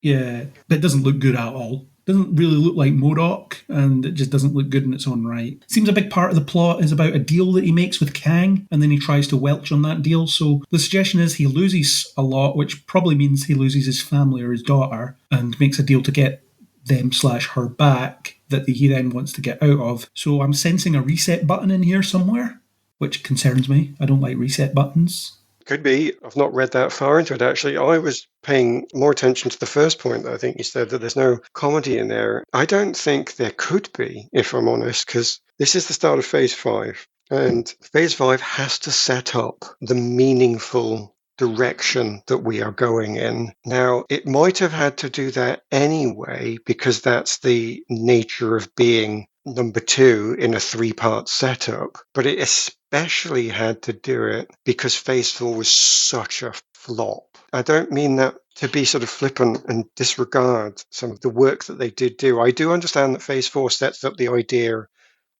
Yeah, but it doesn't look good at all. Doesn't really look like MODOK, and it just doesn't look good in its own right. Seems a big part of the plot is about a deal that he makes with Kang, and then he tries to welch on that deal. So the suggestion is he loses a lot, which probably means he loses his family or his daughter, and makes a deal to get them/her back that he then wants to get out of. So I'm sensing a reset button in here somewhere, which concerns me. I don't like reset buttons.
Could be. I've not read that far into it, actually. I was paying more attention to the first point that I think you said, that there's no comedy in there. I don't think there could be, if I'm honest, because this is the start of Phase 5. And Phase 5 has to set up the meaningful direction that we are going in. Now, it might have had to do that anyway, because that's the nature of being number 2 in a 3-part setup, but it especially had to do it because Phase 4 was such a flop. I don't mean that to be sort of flippant and disregard some of the work that they did do. I do understand that Phase 4 sets up the idea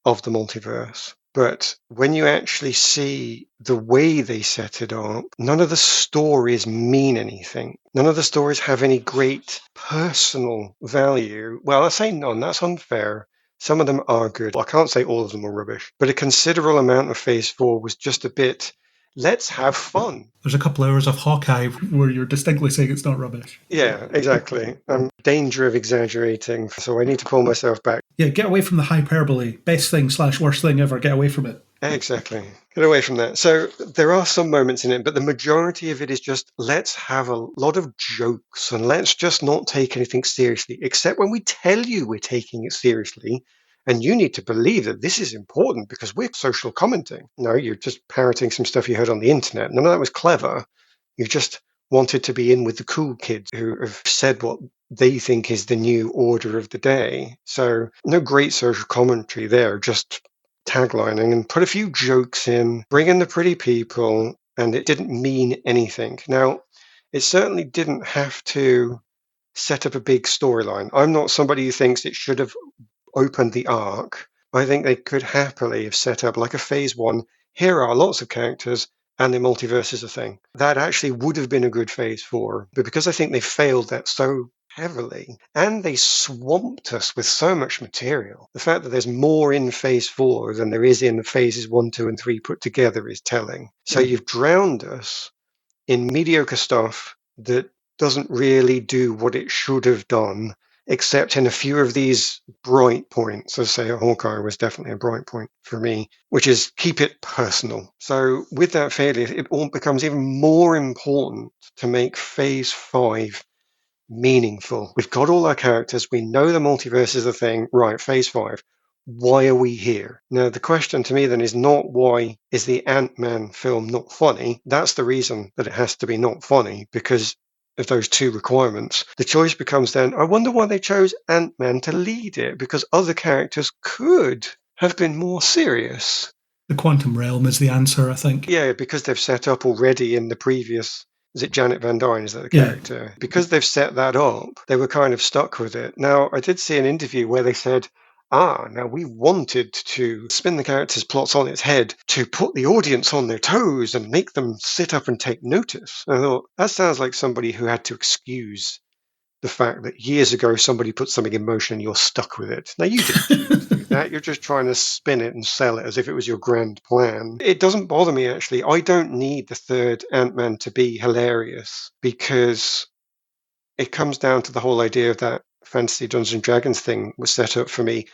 of the multiverse. But when you actually see the way they set it up, none of the stories mean anything. None of the stories have any great personal value. Well, I say none, that's unfair. Some of them are good. I can't say all of them are rubbish. But a considerable amount of Phase 4 was just a bit, let's have fun.
There's a couple hours of Hawkeye where you're distinctly saying it's not rubbish.
Yeah, exactly. I'm in danger of exaggerating, so I need to pull myself back.
Yeah, get away from the hyperbole. Best thing / worst thing ever. Get away from it.
Exactly. Get away from that. So there are some moments in it, but the majority of it is just, let's have a lot of jokes and let's just not take anything seriously, except when we tell you we're taking it seriously. And you need to believe that this is important because we're social commenting. No, you're just parroting some stuff you heard on the internet. None of that was clever. You just wanted to be in with the cool kids who have said what they think is the new order of the day. So no great social commentary there, just taglining and put a few jokes in, bring in the pretty people, and it didn't mean anything. Now, it certainly didn't have to set up a big storyline. I'm not somebody who thinks it should have opened the arc I think they could happily have set up like a phase 1. Here are lots of characters, and the multiverse is a thing. That actually would have been a good phase 4. But because I think they failed that so heavily, and they swamped us with so much material, the fact that there's more in phase 4 than there is in phases 1, 2, and 3 put together is telling. So you've drowned us in mediocre stuff that doesn't really do what it should have done, except in a few of these bright points. As I say, Hawkeye was definitely a bright point for me, which is keep it personal. So with that failure, it all becomes even more important to make phase 5 meaningful. We've got all our characters. We know the multiverse is a thing. Right, phase 5. Why are we here? Now, the question to me then is not why is the Ant-Man film not funny? That's the reason that it has to be not funny, because of those two requirements. The choice becomes then, I wonder why they chose Ant-Man to lead it, because other characters could have been more serious.
The quantum realm is the answer, I think.
Yeah, because they've set up already in the previous... Is it Janet Van Dyne? Is that the character?
Yeah.
Because they've set that up, they were kind of stuck with it. Now, I did see an interview where they said, now we wanted to spin the characters' plots on its head to put the audience on their toes and make them sit up and take notice. And I thought, that sounds like somebody who had to excuse the fact that years ago somebody put something in motion and you're stuck with it. Now, you didn't do that. You're just trying to spin it and sell it as if it was your grand plan. It doesn't bother me, actually. I don't need the third Ant-Man to be hilarious, because it comes down to the whole idea of that Fantasy Dungeons and Dragons thing was set up for me.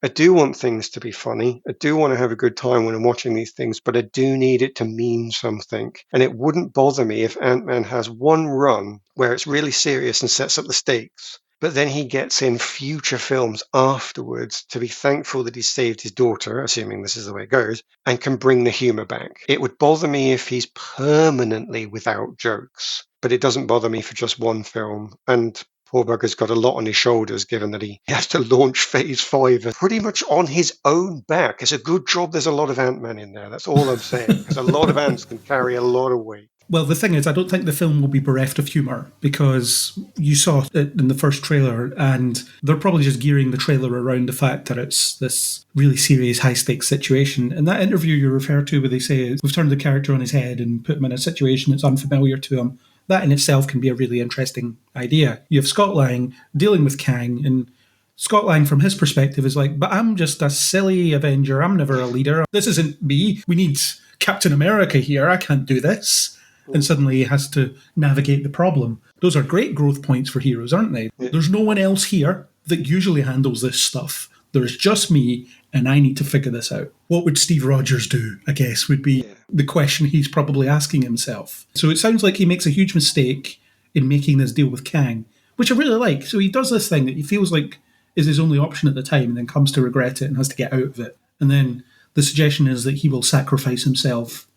I do want things to be funny. I do want to have a good time when I'm watching these things, but I do need it to mean something. And it wouldn't bother me if Ant-Man has one run where it's really serious and sets up the stakes, but then he gets in future films afterwards to be thankful that he saved his daughter, assuming this is the way it goes, and can bring the humor back. It would bother me if he's permanently without jokes, but it doesn't bother me for just one film. And poor bugger's got a lot on his shoulders, given that he has to launch phase 5 pretty much on his own back. It's a good job there's a lot of Ant-Man in there. That's all I'm saying, because a lot of ants can carry a lot of weight.
Well, the thing is, I don't think the film will be bereft of humour, because you saw it in the first trailer, and they're probably just gearing the trailer around the fact that it's this really serious, high-stakes situation. And that interview you refer to where they say, we've turned the character on his head and put him in a situation that's unfamiliar to him, that in itself can be a really interesting idea. You have Scott Lang dealing with Kang, and Scott Lang, from his perspective, is like, but I'm just a silly Avenger. I'm never a leader. This isn't me. We need Captain America here. I can't do this. And suddenly he has to navigate the problem. Those are great growth points for heroes, aren't they? Yeah. There's no one else here that usually handles this stuff. There's just me, and I need to figure this out. What would Steve Rogers do, I guess, would be the question he's probably asking himself. So it sounds like he makes a huge mistake in making this deal with Kang, which I really like. So he does this thing that he feels like is his only option at the time, and then comes to regret it and has to get out of it. And then the suggestion is that he will sacrifice himself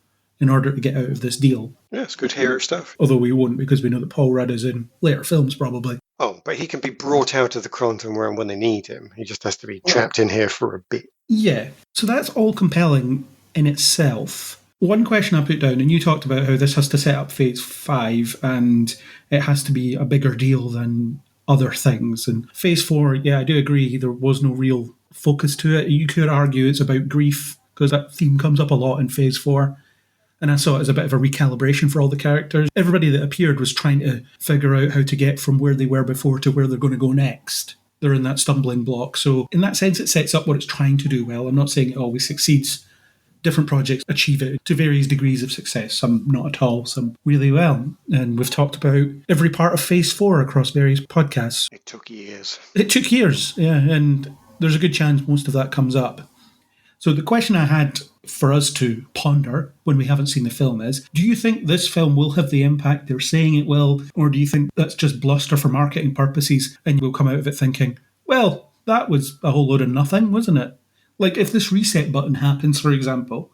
in order to get out of this deal.
Yeah, it's good hero stuff.
Although we won't, because we know that Paul Rudd is in later films, probably.
Oh, but he can be brought out of the quantum realm when they need him. He just has to be trapped in here for a bit.
Yeah, so that's all compelling in itself. One question I put down, and you talked about how this has to set up phase 5, and it has to be a bigger deal than other things. And phase 4, yeah, I do agree, there was no real focus to it. You could argue it's about grief, because that theme comes up a lot in phase 4. And I saw it as a bit of a recalibration for all the characters. Everybody that appeared was trying to figure out how to get from where they were before to where they're going to go next. They're in that stumbling block. So in that sense, it sets up what it's trying to do well. I'm not saying it always succeeds. Different projects achieve it to various degrees of success. Some not at all, some really well. And we've talked about every part of Phase 4 across various podcasts.
It took years.
It took years, yeah. And there's a good chance most of that comes up. So the question I had for us to ponder when we haven't seen the film is, do you think this film will have the impact they're saying it will, or do you think that's just bluster for marketing purposes and you'll come out of it thinking, well, that was a whole load of nothing, wasn't it? Like if this reset button happens, for example,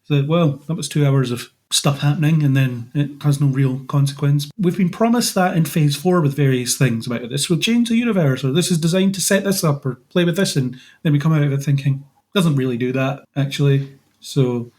so, well, that was 2 hours of stuff happening and then it has no real consequence. We've been promised that in Phase 4 with various things about it. This will change the universe, or this is designed to set this up, or play with this, and then we come out of it thinking, doesn't really do that, actually. So,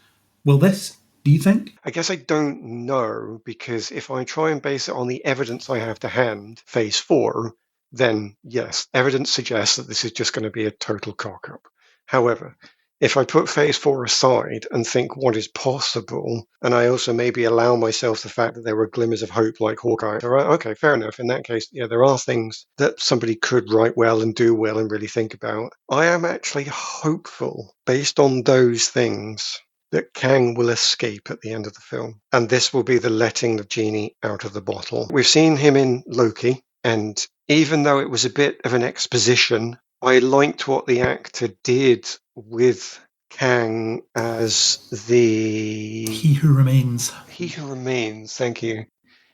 will this, do you think?
I guess I don't know, because if I try and base it on the evidence I have to hand, Phase 4, then yes, evidence suggests that this is just going to be a total cock-up. However, if I put Phase 4 aside and think what is possible, and I also maybe allow myself the fact that there were glimmers of hope like Hawkeye, all right, okay, fair enough. In that case, yeah, there are things that somebody could write well and do well and really think about. I am actually hopeful, based on those things, that Kang will escape at the end of the film. And this will be the letting the genie out of the bottle. We've seen him in Loki, and even though it was a bit of an exposition, I liked what the actor did with Kang as the...
He Who Remains.
He Who Remains, thank you.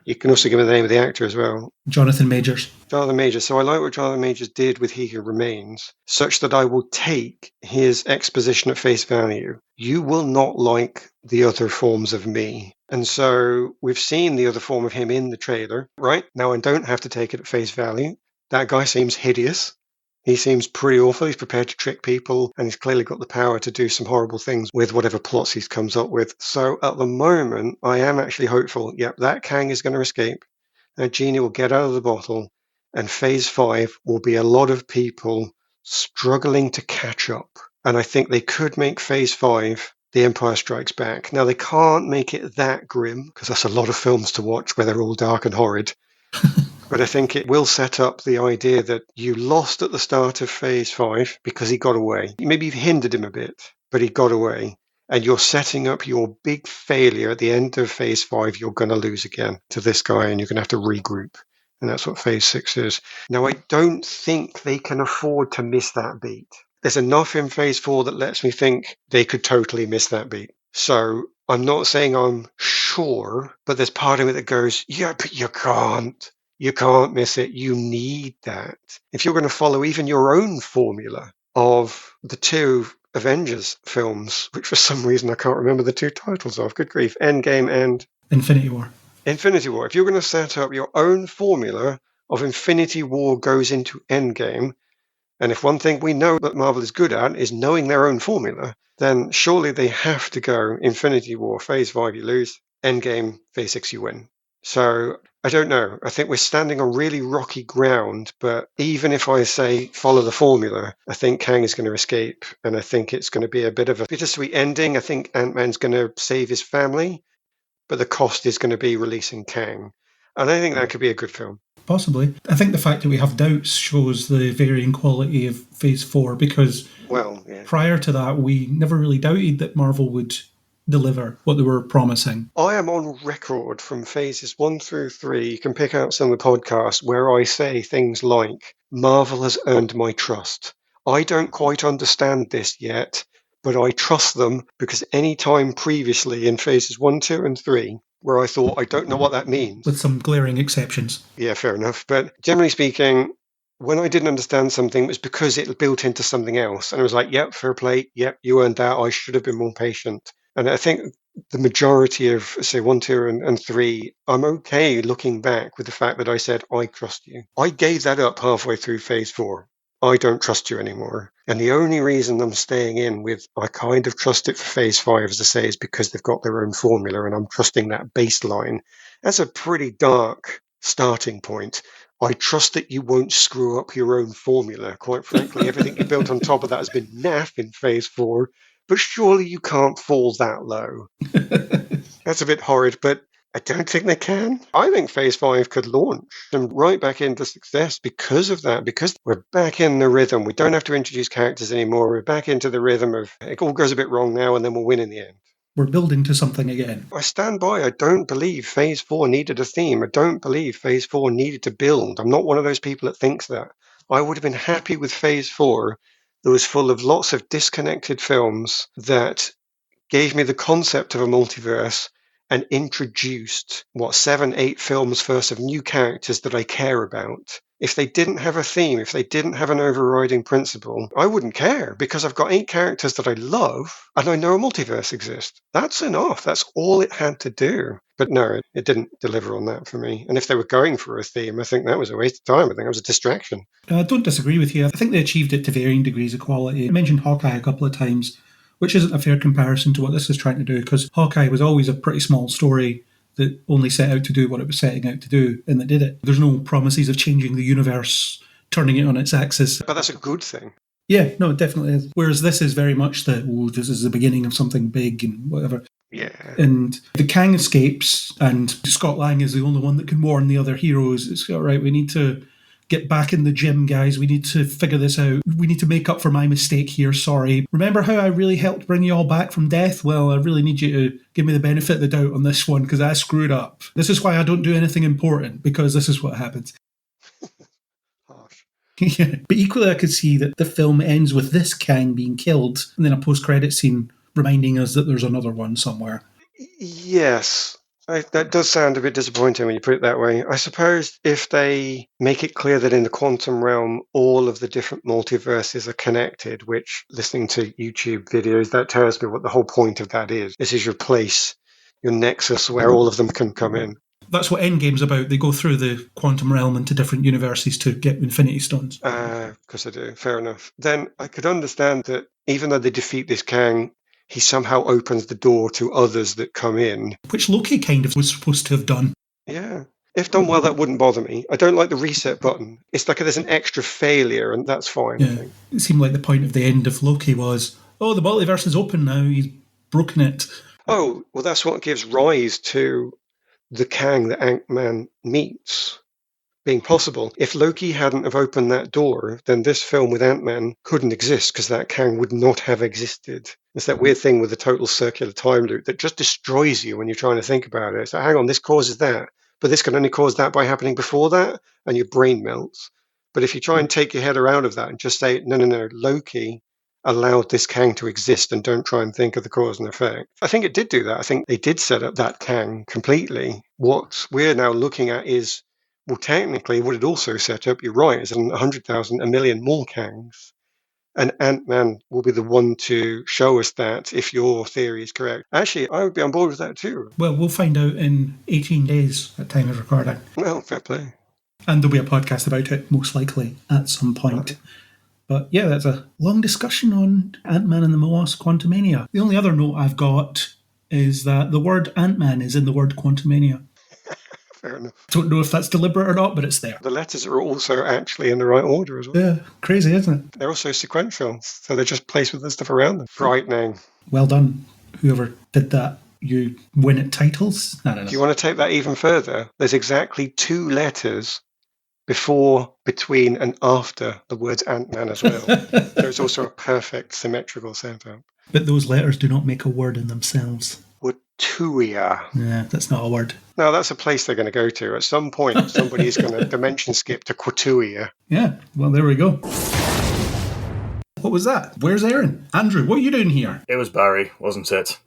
You can also give me the name of the actor as well.
Jonathan Majors.
Jonathan Majors. So I like what Jonathan Majors did with He Who Remains, such that I will take his exposition at face value. You will not like the other forms of me. And so we've seen the other form of him in the trailer, right? Now I don't have to take it at face value. That guy seems hideous. He seems pretty awful. He's prepared to trick people, and he's clearly got the power to do some horrible things with whatever plots he comes up with. So at the moment, I am actually hopeful. Yep, that Kang is going to escape. That genie will get out of the bottle, and Phase 5 will be a lot of people struggling to catch up. And I think they could make Phase 5 The Empire Strikes Back. Now, they can't make it that grim, because that's a lot of films to watch where they're all dark and horrid. But I think it will set up the idea that you lost at the start of Phase 5 because he got away. Maybe you've hindered him a bit, but he got away. And you're setting up your big failure at the end of Phase 5. You're going to lose again to this guy, and you're going to have to regroup. And that's what Phase 6 is. Now, I don't think they can afford to miss that beat. There's enough in Phase 4 that lets me think they could totally miss that beat. So I'm not saying I'm sure, but there's part of me that goes, yeah, but you can't. You can't miss it. You need that. If you're going to follow even your own formula of the two Avengers films, which for some reason I can't remember the two titles of, good grief, Endgame and
Infinity War.
Infinity War. If you're going to set up your own formula of Infinity War goes into Endgame, and if one thing we know that Marvel is good at is knowing their own formula, then surely they have to go Infinity War, Phase 5 you lose, Endgame, Phase 6 you win. So I don't know. I think we're standing on really rocky ground, but even if I say follow the formula, I think Kang is going to escape, and I think it's going to be a bit of a bittersweet ending. I think Ant-Man's going to save his family, but the cost is going to be releasing Kang. And I think that could be a good film.
Possibly. I think the fact that we have doubts shows the varying quality of Phase 4, because prior to that, we never really doubted that Marvel would deliver what they were promising.
I am on record from Phases 1 through 3. You can pick out some of the podcasts where I say things like, Marvel has earned my trust. I don't quite understand this yet, but I trust them because any time previously in Phases 1, 2, and 3, where I thought, I don't know what that means.
With some glaring exceptions.
Yeah, fair enough. But generally speaking, when I didn't understand something, it was because it built into something else. And I was like, yep, fair play. Yep, you earned that. I should have been more patient. And I think the majority of, say, 1, 2, and 3, I'm okay looking back with the fact that I said, I trust you. I gave that up halfway through Phase 4. I don't trust you anymore. And the only reason I'm staying in with, I kind of trust it for Phase 5, as I say, is because they've got their own formula, and I'm trusting that baseline. That's a pretty dark starting point. I trust that you won't screw up your own formula. Quite frankly, everything you built on top of that has been naff in Phase 4. But surely you can't fall that low. That's a bit horrid, but I don't think they can. I think Phase 5 could launch them right back into success because of that, because we're back in the rhythm. We don't have to introduce characters anymore. We're back into the rhythm of it all goes a bit wrong now and then we'll win in the end.
We're building to something again.
I stand by. I don't believe Phase 4 needed a theme. I don't believe Phase 4 needed to build. I'm not one of those people that thinks that. I would have been happy with Phase 4 that was full of lots of disconnected films that gave me the concept of a multiverse and introduced, 7, 8 films first of new characters that I care about. If they didn't have a theme, if they didn't have an overriding principle, I wouldn't care because I've got 8 characters that I love and I know a multiverse exists. That's enough. That's all it had to do. But no, it didn't deliver on that for me. And if they were going for a theme, I think that was a waste of time. I think it was a distraction.
I don't disagree with you. I think they achieved it to varying degrees of quality. I mentioned Hawkeye a couple of times, which isn't a fair comparison to what this is trying to do, because Hawkeye was always a pretty small story that only set out to do what it was setting out to do, and that did it. There's no promises of changing the universe, turning it on its axis.
But that's a good thing.
Yeah, no, it definitely is. Whereas this is very much this is the beginning of something big and whatever.
Yeah.
And the Kang escapes, and Scott Lang is the only one that can warn the other heroes. It's all right, we need to get back in the gym, guys. We need to figure this out. We need to make up for my mistake here. Sorry. Remember how I really helped bring you all back from death? Well, I really need you to give me the benefit of the doubt on this one because I screwed up. This is why I don't do anything important, because this is what happens.
Harsh.
Yeah. But equally, I could see that the film ends with this Kang being killed and then a post-credit scene reminding us that there's another one somewhere.
Yes. That does sound a bit disappointing when you put it that way. I suppose if they make it clear that in the quantum realm, all of the different multiverses are connected, which listening to YouTube videos, that tells me what the whole point of that is. This is your place, your nexus where all of them can come in.
That's what Endgame's about. They go through the quantum realm into different universes to get Infinity Stones.
Because I do. Fair enough. Then I could understand that even though they defeat this Kang, he somehow opens the door to others that come in.
Which Loki kind of was supposed to have done.
Yeah. If done well, that wouldn't bother me. I don't like the reset button. It's like there's an extra failure, and that's fine, I think.
It seemed like the point of the end of Loki was, oh, the multiverse is open now. He's broken it.
Oh, well, that's what gives rise to the Kang that Ant-Man meets being possible. If Loki hadn't have opened that door, then this film with Ant-Man couldn't exist because that Kang would not have existed. It's that weird thing with the total circular time loop that just destroys you when you're trying to think about it. So hang on, this causes that, but this can only cause that by happening before that, and your brain melts. But if you try and take your head around of that and just say, no, Loki allowed this Kang to exist and don't try and think of the cause and effect. I think it did do that. I think they did set up that Kang completely. What we're now looking at is, well, technically, what it also set up, you're right, is 100,000, a million more Kangs. And Ant-Man will be the one to show us that, if your theory is correct. Actually, I would be on board with that too.
Well, we'll find out in 18 days at time of recording.
Well, fair play.
And there'll be a podcast about it, most likely, at some point. Right. But yeah, that's a long discussion on Ant-Man and the Wasp Quantumania. The only other note I've got is that the word Ant-Man is in the word Quantumania.
Fair enough.
Don't know if that's deliberate or not, but it's there.
The letters are also actually in the right order as well.
Yeah, crazy, isn't it?
They're also sequential, so they're just placed with the stuff around them. Frightening.
Well done, whoever did that. You win at titles? I don't know.
Do you want to take that even further? There's exactly 2 letters before, between, and after the words Ant-Man as well. There's also a perfect symmetrical setup.
But those letters do not make a word in themselves.
Quatuia.
Yeah, that's not a word.
No, that's a place they're going to go to. At some point, somebody's going to dimension skip to Quatuia.
Yeah, well, there we go. What was that? Where's Aaron? Andrew, what are you doing here?
It was Barry, wasn't it?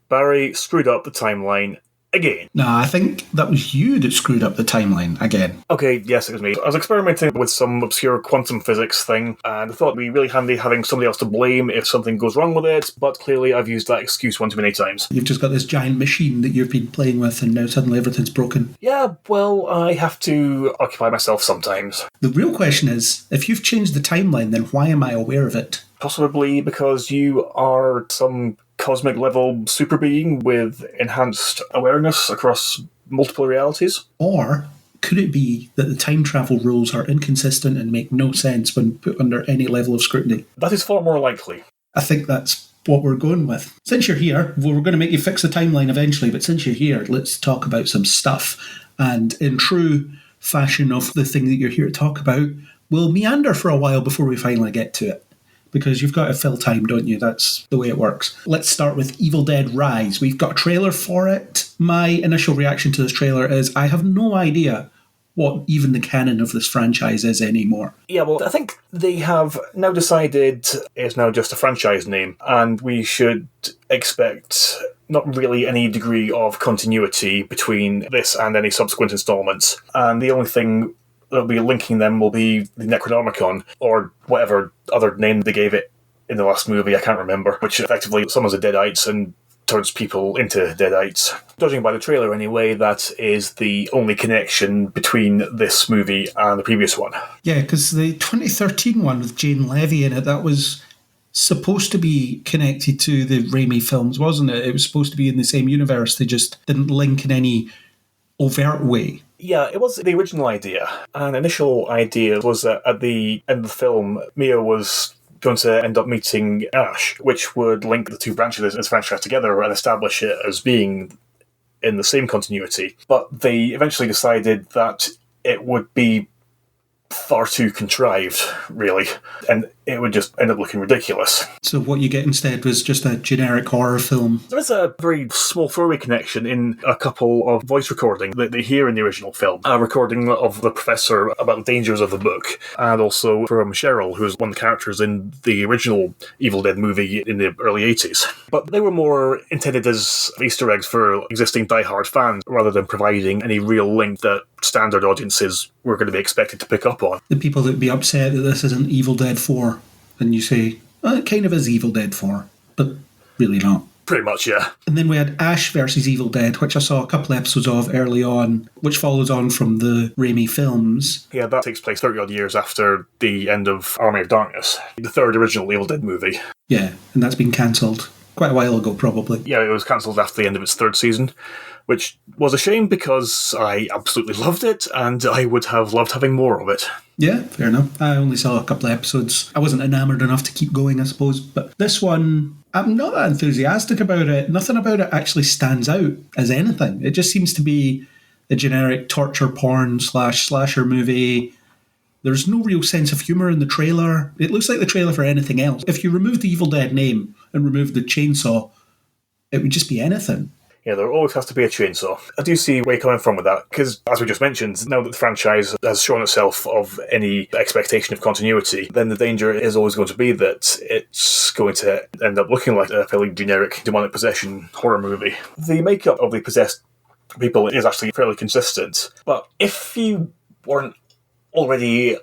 Barry screwed up the timeline again.
Nah, I think that was you that screwed up the timeline again.
Okay, yes, it was me. I was experimenting with some obscure quantum physics thing, and I thought it'd be really handy having somebody else to blame if something goes wrong with it, but clearly I've used that excuse one too many times.
You've just got this giant machine that you've been playing with, and now suddenly everything's broken.
Yeah, well, I have to occupy myself sometimes.
The real question is, if you've changed the timeline, then why am I aware of it?
Possibly because you are some cosmic level super being with enhanced awareness across multiple realities.
Or could it be that the time travel rules are inconsistent and make no sense when put under any level of scrutiny?
That is far more likely.
I think that's what we're going with. Since you're here, we're going to make you fix the timeline eventually, but since you're here, let's talk about some stuff. And in true fashion of the thing that you're here to talk about, we'll meander for a while before we finally get to it. Because you've got to fill time, don't you? That's the way it works. Let's start with Evil Dead Rise. We've got a trailer for it. My initial reaction to this trailer is I have no idea what even the canon of this franchise is anymore.
Yeah, well, I think they have now decided it's now just a franchise name, and we should expect not really any degree of continuity between this and any subsequent installments. And the only thing that'll be linking them will be the Necronomicon, or whatever other name they gave it in the last movie, I can't remember, which effectively summons the Deadites and turns people into Deadites. Judging by the trailer anyway, that is the only connection between this movie and the previous one.
Yeah, because the 2013 one with Jane Levy in it, that was supposed to be connected to the Raimi films, wasn't it? It was supposed to be in the same universe, they just didn't link in any overt way.
Yeah, it was the original idea. An initial idea was that at the end of the film, Mia was going to end up meeting Ash, which would link the two branches of this franchise together and establish it as being in the same continuity. But they eventually decided that it would be far too contrived, really, and it would just end up looking ridiculous.
So what you get instead was just a generic horror film.
There is a very small throwaway connection in a couple of voice recordings that they hear in the original film. A recording of the professor about the dangers of the book, and also from Cheryl, who was one of the characters in the original Evil Dead movie in the early 80s. But they were more intended as Easter eggs for existing die-hard fans, rather than providing any real link that standard audiences were going to be expected to pick up on.
The people that would be upset that this isn't Evil Dead 4, and you say, well, it kind of is Evil Dead 4, but really not.
Pretty much, yeah.
And then we had Ash versus Evil Dead, which I saw a couple of episodes of early on, which follows on from the Raimi films.
Yeah, that takes place 30-odd years after the end of Army of Darkness, the third original Evil Dead movie.
Yeah, and that's been cancelled quite a while ago, probably.
Yeah, it was cancelled after the end of its third season, which was a shame because I absolutely loved it, and I would have loved having more of it.
Yeah, fair enough. I only saw a couple of episodes. I wasn't enamoured enough to keep going, I suppose. But this one, I'm not that enthusiastic about it. Nothing about it actually stands out as anything. It just seems to be a generic torture porn / slasher movie. There's no real sense of humour in the trailer. It looks like the trailer for anything else. If you remove the Evil Dead name and remove the chainsaw, it would just be anything.
Yeah, there always has to be a chainsaw. I do see where you're coming from with that, because, as we just mentioned, now that the franchise has shown itself of any expectation of continuity, then the danger is always going to be that it's going to end up looking like a fairly generic demonic possession horror movie. The makeup of the possessed people is actually fairly consistent, but if you weren't already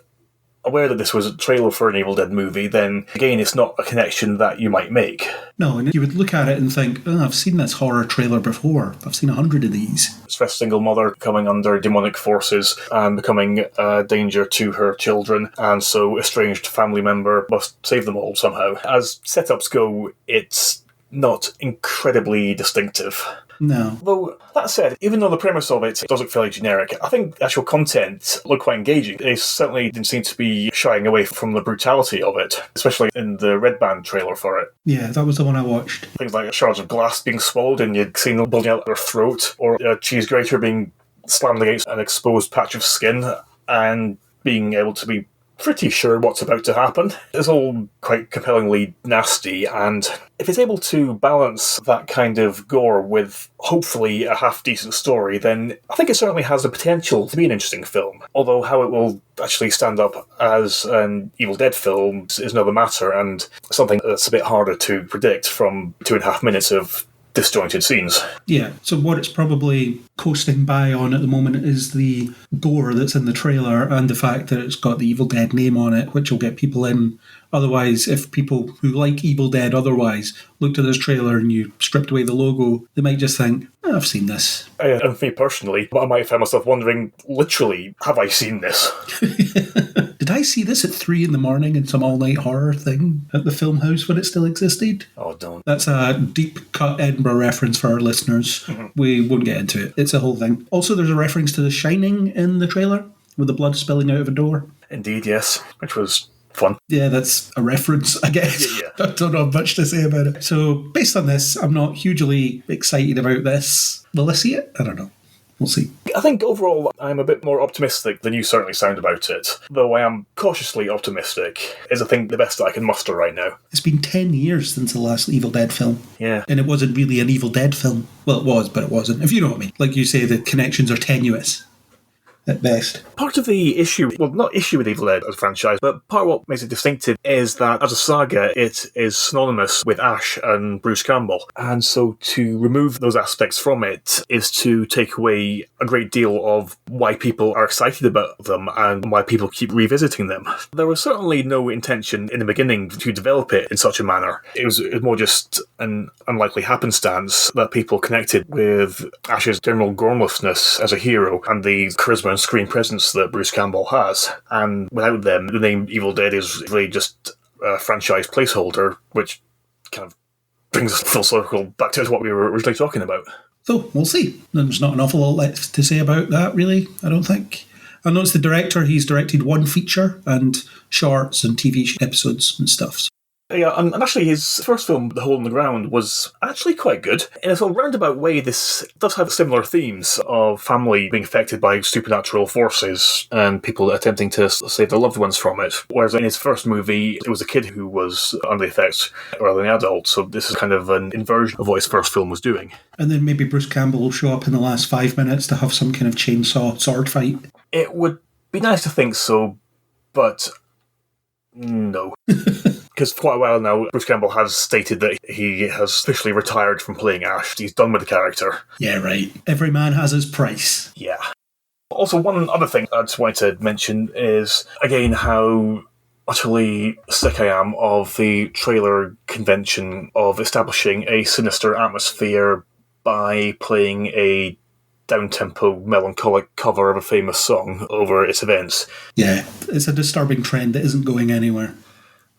aware that this was a trailer for an Evil Dead movie, then again, it's not a connection that you might make.
No, and you would look at it and think, oh, I've seen this horror trailer before. I've seen 100 of these.
It's a single mother coming under demonic forces and becoming a danger to her children, and so a estranged family member must save them all somehow. As setups go, it's not incredibly distinctive.
No.
Though, that said, even though the premise of it does look fairly generic, I think the actual content looked quite engaging. They certainly didn't seem to be shying away from the brutality of it, especially in the Red Band trailer for it.
Yeah, that was the one I watched.
Things like shards of glass being swallowed and you'd seen them bulging out their throat, or a cheese grater being slammed against an exposed patch of skin and being able to be pretty sure what's about to happen. It's all quite compellingly nasty, and if it's able to balance that kind of gore with hopefully a half-decent story, then I think it certainly has the potential to be an interesting film. Although how it will actually stand up as an Evil Dead film is another matter, and something that's a bit harder to predict from 2.5 minutes of disjointed scenes.
Yeah, so what it's probably coasting by on at the moment is the gore that's in the trailer and the fact that it's got the Evil Dead name on it, which will get people in. Otherwise, if people who like Evil Dead otherwise looked at this trailer and you stripped away the logo, they might just think, oh, I've seen this.
And for me personally, I might find myself wondering, literally, have I seen this?
Did I see this at 3 a.m. in some all-night horror thing at the film house when it still existed?
Oh, don't.
That's a deep-cut Edinburgh reference for our listeners. Mm-hmm. We won't get into it. It's a whole thing. Also, there's a reference to The Shining in the trailer, with the blood spilling out of a door.
Indeed, yes. Which was fun.
Yeah, that's a reference, I guess.
Yeah.
I don't know much to say about it. So, based on this, I'm not hugely excited about this. Will I see it? I don't know. We'll see.
I think overall I'm a bit more optimistic than you certainly sound about it, though I am cautiously optimistic is I think the best I can muster right now.
It's been 10 years since the last Evil Dead film.
Yeah.
And it wasn't really an Evil Dead film. Well, it was, but it wasn't, if you know what I mean. Like you say, the connections are tenuous at best.
Part of the issue, well, not issue with Evil Dead as a franchise, but part of what makes it distinctive is that as a saga, it is synonymous with Ash and Bruce Campbell. And so to remove those aspects from it is to take away a great deal of why people are excited about them and why people keep revisiting them. There was certainly no intention in the beginning to develop it in such a manner. It was more just an unlikely happenstance that people connected with Ash's general gormlessness as a hero and the charisma and screen presence that Bruce Campbell has. And without them, the name Evil Dead is really just a franchise placeholder, which kind of brings us full circle back to what we were originally talking about.
So, we'll see. There's not an awful lot left to say about that, really, I don't think. I know it's the director. He's directed one feature and shorts and TV episodes and stuff.
Yeah, and actually his first film, The Hole in the Ground, was actually quite good. In a sort of roundabout way, this does have similar themes of family being affected by supernatural forces and people attempting to save their loved ones from it. Whereas in his first movie, it was a kid who was under the effects rather than an adult, so this is kind of an inversion of what his first film was doing.
And then maybe Bruce Campbell will show up in the last 5 minutes to have some kind of chainsaw sword fight.
It would be nice to think so, but no. Because for quite a while now, Bruce Campbell has stated that he has officially retired from playing Ash. He's done with the character.
Yeah, right. Every man has his price.
Yeah. Also, one other thing I just wanted to mention is, again, how utterly sick I am of the trailer convention of establishing a sinister atmosphere by playing a down-tempo, melancholic cover of a famous song over its events.
Yeah, it's a disturbing trend that isn't going anywhere.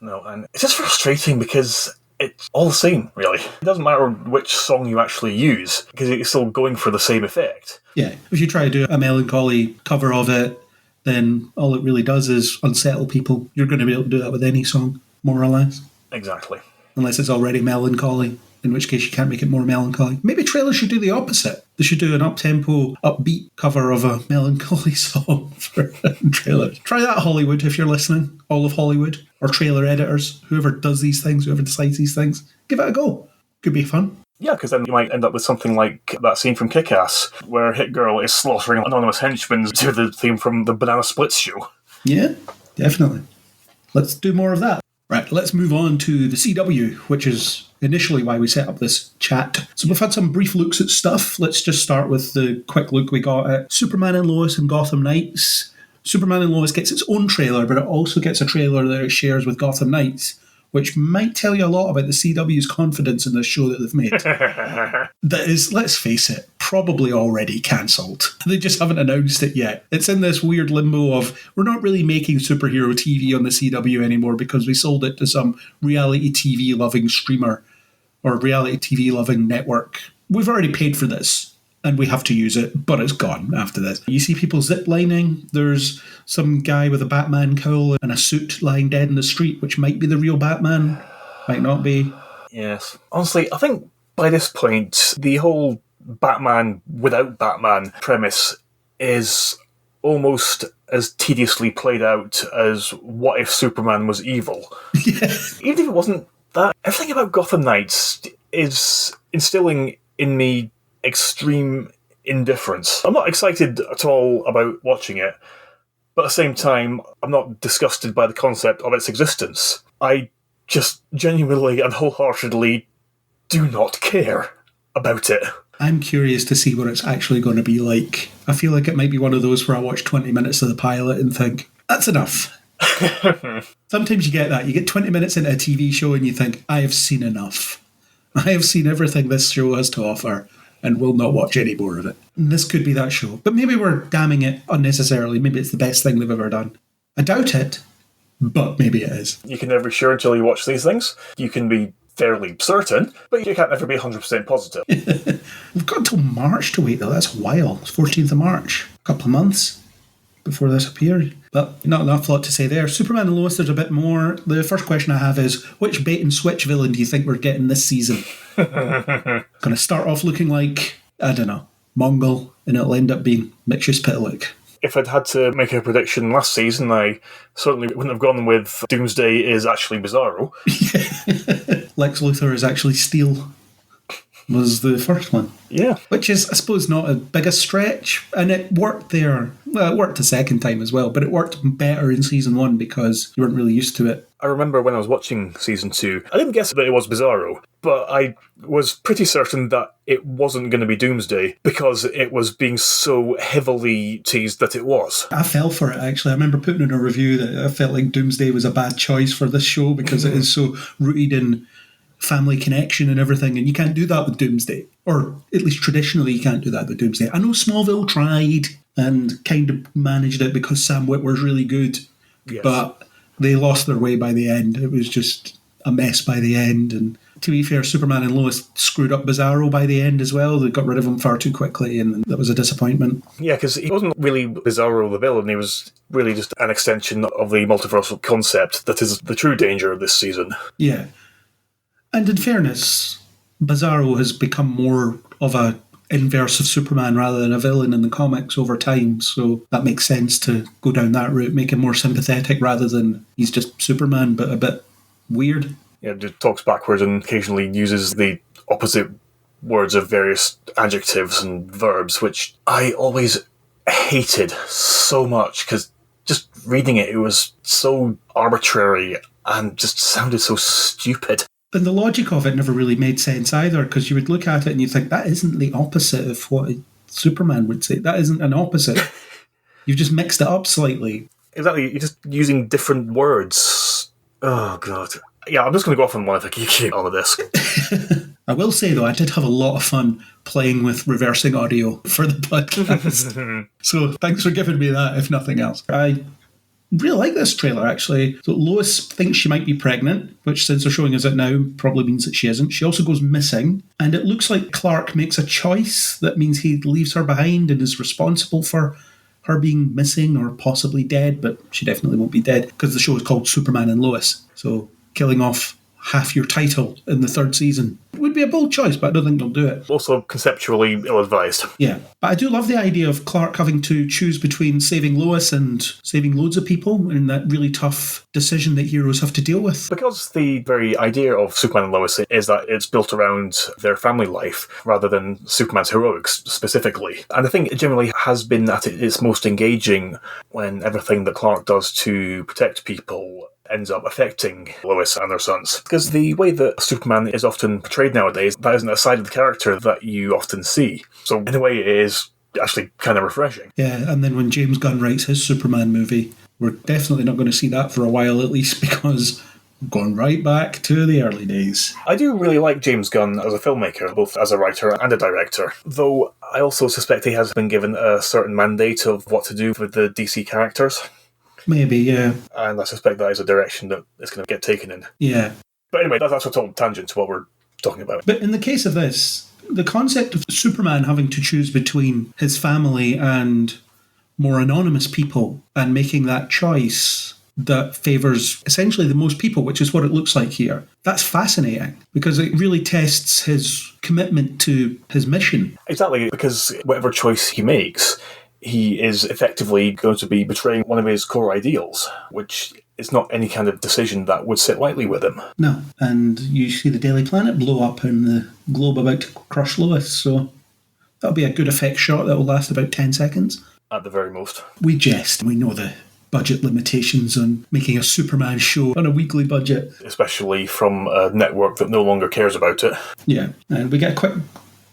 No, and it's just frustrating because it's all the same, really. It doesn't matter which song you actually use, because it's still going for the same effect.
Yeah, if you try to do a melancholy cover of it, then all it really does is unsettle people. You're going to be able to do that with any song, more or less.
Exactly.
Unless it's already melancholy, in which case you can't make it more melancholy. Maybe trailers should do the opposite. They should do an up-tempo, upbeat cover of a melancholy song for a trailer. Try that, Hollywood, if you're listening. All of Hollywood. Or trailer editors. Whoever does these things, whoever decides these things. Give it a go. Could be fun.
Yeah, because then you might end up with something like that scene from Kick-Ass, where Hit Girl is slaughtering anonymous henchmen to the theme from the Banana Splits show.
Yeah, definitely. Let's do more of that. Right, let's move on to the CW, which is initially why we set up this chat. So we've had some brief looks at stuff. Let's just start with the quick look we got at Superman and Lois and Gotham Knights. Superman and Lois gets its own trailer, but it also gets a trailer that it shares with Gotham Knights, which might tell you a lot about the CW's confidence in this show that they've made. That is, let's face it, probably already cancelled. They just haven't announced it yet. It's in this weird limbo of, we're not really making superhero TV on the CW anymore because we sold it to some reality TV-loving streamer or reality TV-loving network. We've already paid for this, and we have to use it, but it's gone after this. You see people ziplining. There's some guy with a Batman cowl and a suit lying dead in the street, which might be the real Batman, might not be.
Yes. Honestly, I think by this point, the whole Batman without Batman premise is almost as tediously played out as what if Superman was evil.
Yeah.
Even if it wasn't that, everything about Gotham Knights is instilling in me extreme indifference. I'm not excited at all about watching it, but at the same time, I'm not disgusted by the concept of its existence. I just genuinely and wholeheartedly do not care about it.
I'm curious to see what it's actually going to be like. I feel like it might be one of those where I watch 20 minutes of the pilot and think, that's enough. Sometimes you get that. You get 20 minutes into a TV show and you think, I have seen enough. I have seen everything this show has to offer and will not watch any more of it. And this could be that show. But maybe we're damning it unnecessarily. Maybe it's the best thing they've ever done. I doubt it, but maybe it is.
You can never be sure until you watch these things. You can be fairly certain, but you can't ever be 100% positive.
We've got until March to wait, though. That's a while. It's 14th of March. A couple of months before this appeared. But not enough lot to say there. Superman and Lois, there's a bit more. The first question I have is, which bait and switch villain do you think we're getting this season? Going to start off looking like, I don't know, Mongol, and it'll end up being Mitchus Pitlick.
If I'd had to make a prediction last season, I certainly wouldn't have gone with Doomsday is actually Bizarro.
Lex Luthor is actually Steel. Was the first one.
Yeah.
Which is, I suppose, not as big a stretch. And it worked there. Well, it worked the second time as well, but it worked better in season one because you weren't really used to it.
I remember when I was watching season 2, I didn't guess that it was Bizarro, but I was pretty certain that it wasn't going to be Doomsday because it was being so heavily teased that it was.
I fell for it, actually. I remember putting in a review that I felt like Doomsday was a bad choice for this show because it is so rooted in family connection and everything, and you can't do that with Doomsday. Or at least traditionally you can't do that with Doomsday. I know Smallville tried and kind of managed it because Sam Witwer's really good, yes. But they lost their way by the end. It was just a mess by the end, and To be fair, Superman and Lois screwed up Bizarro by the end as well. They got rid of him far too quickly, and that was a disappointment.
Yeah, because he wasn't really Bizarro the villain, he was really just an extension of the multiversal concept that is the true danger of this season.
Yeah. And in fairness, Bizarro has become more of a inverse of Superman rather than a villain in the comics over time, so that makes sense to go down that route, make him more sympathetic rather than he's just Superman, but a bit weird.
Yeah, just talks backwards and occasionally uses the opposite words of various adjectives and verbs, which I always hated so much, because just reading it was so arbitrary and just sounded so stupid.
And the logic of it never really made sense either, because you would look at it and you think, that isn't the opposite of what Superman would say. That isn't an opposite. You've just mixed it up slightly.
Exactly, you're just using different words. Oh, God. Yeah, I'm just going to go off on one if I keep on the disc.
I will say, though, I did have a lot of fun playing with reversing audio for the podcast. So thanks for giving me that, if nothing else. I really like this trailer, actually. So Lois thinks she might be pregnant, which, since they're showing us it now, probably means that she isn't. She also goes missing, and it looks like Clark makes a choice that means he leaves her behind and is responsible for her being missing or possibly dead, but she definitely won't be dead, because the show is called Superman and Lois. So killing off half your title in the third season would be a bold choice, but I don't think they'll do it.
Also conceptually ill-advised.
Yeah, but I do love the idea of Clark having to choose between saving Lois and saving loads of people in that really tough decision that heroes have to deal with.
Because the very idea of Superman and Lois is that it's built around their family life rather than Superman's heroics specifically. And I think it generally has been at its most engaging when everything that Clark does to protect people ends up affecting Lois and their sons. Because the way that Superman is often portrayed nowadays, that isn't a side of the character that you often see. So in a way it is actually kind of refreshing.
Yeah, and then when James Gunn writes his Superman movie, we're definitely not going to see that for a while at least, because we're going right back to the early days.
I do really like James Gunn as a filmmaker, both as a writer and a director, though I also suspect he has been given a certain mandate of what to do with the DC characters.
Maybe, yeah.
And I suspect that is a direction that it's going to get taken in.
Yeah.
But anyway, that's a total tangent to what we're talking about.
But in the case of this, the concept of Superman having to choose between his family and more anonymous people and making that choice that favours essentially the most people, which is what it looks like here, that's fascinating because it really tests his commitment to his mission.
Exactly, because whatever choice he makes, he is effectively going to be betraying one of his core ideals, which is not any kind of decision that would sit lightly with him.
No, and you see the Daily Planet blow up and the globe about to crush Lois, so that'll be a good effect shot that will last about 10 seconds.
At the very most.
We jest. We know the budget limitations on making a Superman show on a weekly budget.
Especially from a network that no longer cares about it.
Yeah, and we get a quick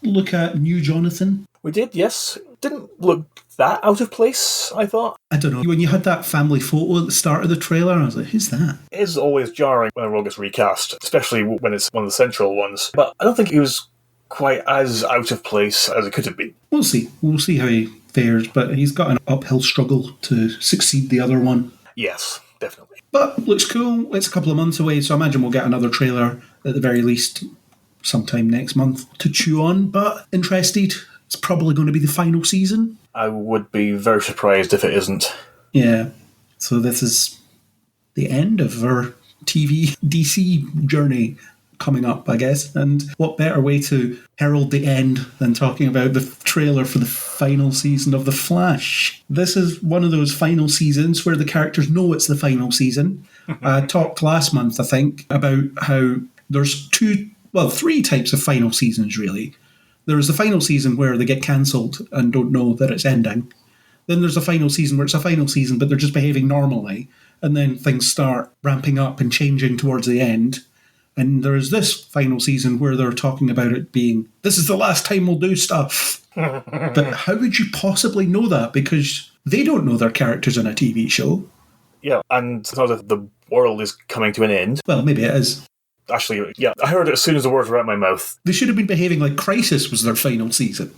look at New Jonathan.
We did, yes. Didn't look that out of place, I thought.
I don't know, when you had that family photo at the start of the trailer, I was like, who's that?
It is always jarring when a role gets recast, especially when it's one of the central ones. But I don't think he was quite as out of place as it could have been.
We'll see. We'll see how he fares, but he's got an uphill struggle to succeed the other one.
Yes, definitely.
But looks cool. It's a couple of months away, so I imagine we'll get another trailer at the very least sometime next month to chew on. But interested, it's probably going to be the final season.
I would be very surprised if it isn't.
Yeah. So this is the end of our TV DC journey coming up, I guess. And what better way to herald the end than talking about the trailer for the final season of The Flash. This is one of those final seasons where the characters know it's the final season. I talked last month, I think, about how there's three types of final seasons, really. There's the final season where they get cancelled and don't know that it's ending. Then there's a final season where it's a final season, but they're just behaving normally. And then things start ramping up and changing towards the end. And there's this final season where they're talking about it being, this is the last time we'll do stuff. But how would you possibly know that? Because they don't know their characters in a TV show.
Yeah, and it's not that the world is coming to an end.
Well, maybe it is.
Actually, yeah, I heard it as soon as the words were out of my mouth.
They should have been behaving like Crisis was their final season.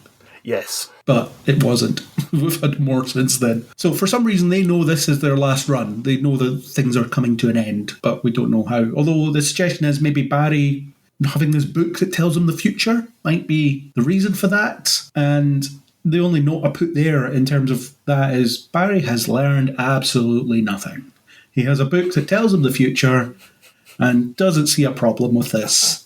Yes.
But it wasn't. We've had more since then. So for some reason, they know this is their last run. They know that things are coming to an end, but we don't know how. Although the suggestion is maybe Barry having this book that tells him the future might be the reason for that. And the only note I put there in terms of that is Barry has learned absolutely nothing. He has a book that tells him the future and doesn't see a problem with this,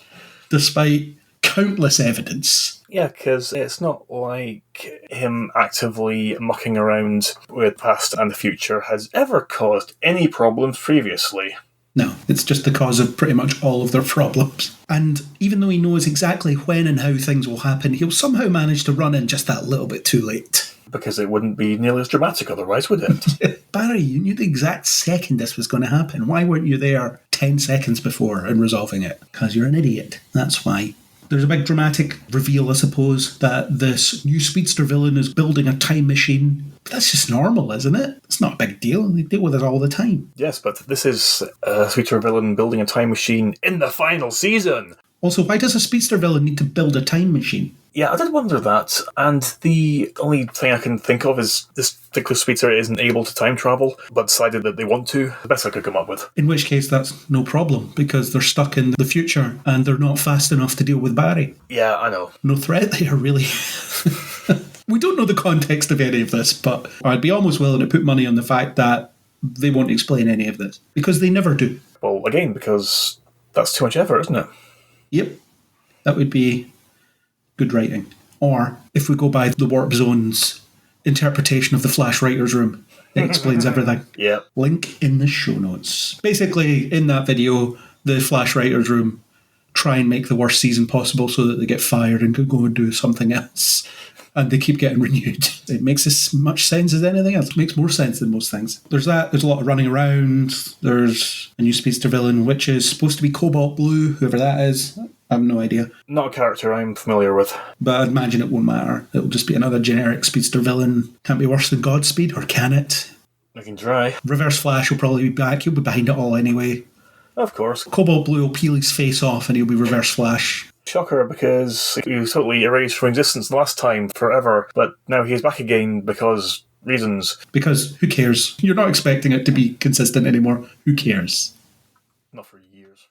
despite countless evidence.
Yeah, because it's not like him actively mucking around with past and the future has ever caused any problems previously.
No, it's just the cause of pretty much all of their problems. And even though he knows exactly when and how things will happen, he'll somehow manage to run in just that little bit too late.
Because it wouldn't be nearly as dramatic otherwise, would it?
Barry, you knew the exact second this was going to happen. Why weren't you there 10 seconds before and resolving it? Because you're an idiot. That's why. There's a big dramatic reveal, I suppose, that this new speedster villain is building a time machine. But that's just normal, isn't it? It's not a big deal. They deal with it all the time.
Yes, but this is a speedster villain building a time machine in the final season.
Also, why does a speedster villain need to build a time machine?
Yeah, I did wonder that, and the only thing I can think of is this particular speedster isn't able to time travel, but decided that they want to. The best I could come up with.
In which case, that's no problem, because they're stuck in the future, and they're not fast enough to deal with Barry.
Yeah, I know.
No threat there, really. We don't know the context of any of this, but I'd be almost willing to put money on the fact that they won't explain any of this, because they never do.
Well, again, because that's too much effort, isn't it?
Yep. That would be good writing. Or, if we go by the Warp Zone's interpretation of the Flash Writer's Room, it explains everything.
Yeah.
Link in the show notes. Basically, in that video, the Flash Writer's Room try and make the worst season possible so that they get fired and could go and do something else. And they keep getting renewed. It makes as much sense as anything else. It makes more sense than most things. There's that. There's a lot of running around. There's a new speedster villain, which is supposed to be Cobalt Blue, whoever that is. I have no idea.
Not a character I'm familiar with.
But I'd imagine it won't matter. It'll just be another generic speedster villain. Can't be worse than Godspeed, or can it?
I can try.
Reverse Flash will probably be back. He'll be behind it all anyway.
Of course.
Cobalt Blue will peel his face off and he'll be Reverse Flash.
Shocker, because he was totally erased from existence last time forever, but now he's back again because reasons.
Because who cares? You're not expecting it to be consistent anymore. Who cares?
Not for years.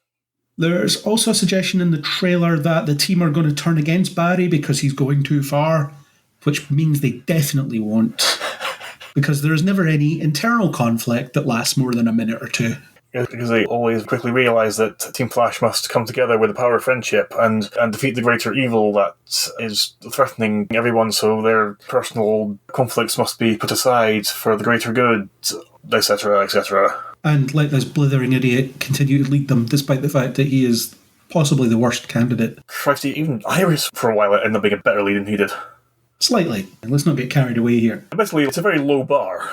There's also a suggestion in the trailer that the team are going to turn against Barry because he's going too far, which means they definitely won't. Because there is never any internal conflict that lasts more than a minute or two.
Because they always quickly realise that Team Flash must come together with the power of friendship and defeat the greater evil that is threatening everyone, so their personal conflicts must be put aside for the greater good, etc., etc.
And let this blithering idiot continue to lead them, despite the fact that he is possibly the worst candidate.
Christ, even Iris for a while ended up being a better lead than he did.
Slightly. Let's not get carried away here.
Basically, it's a very low bar.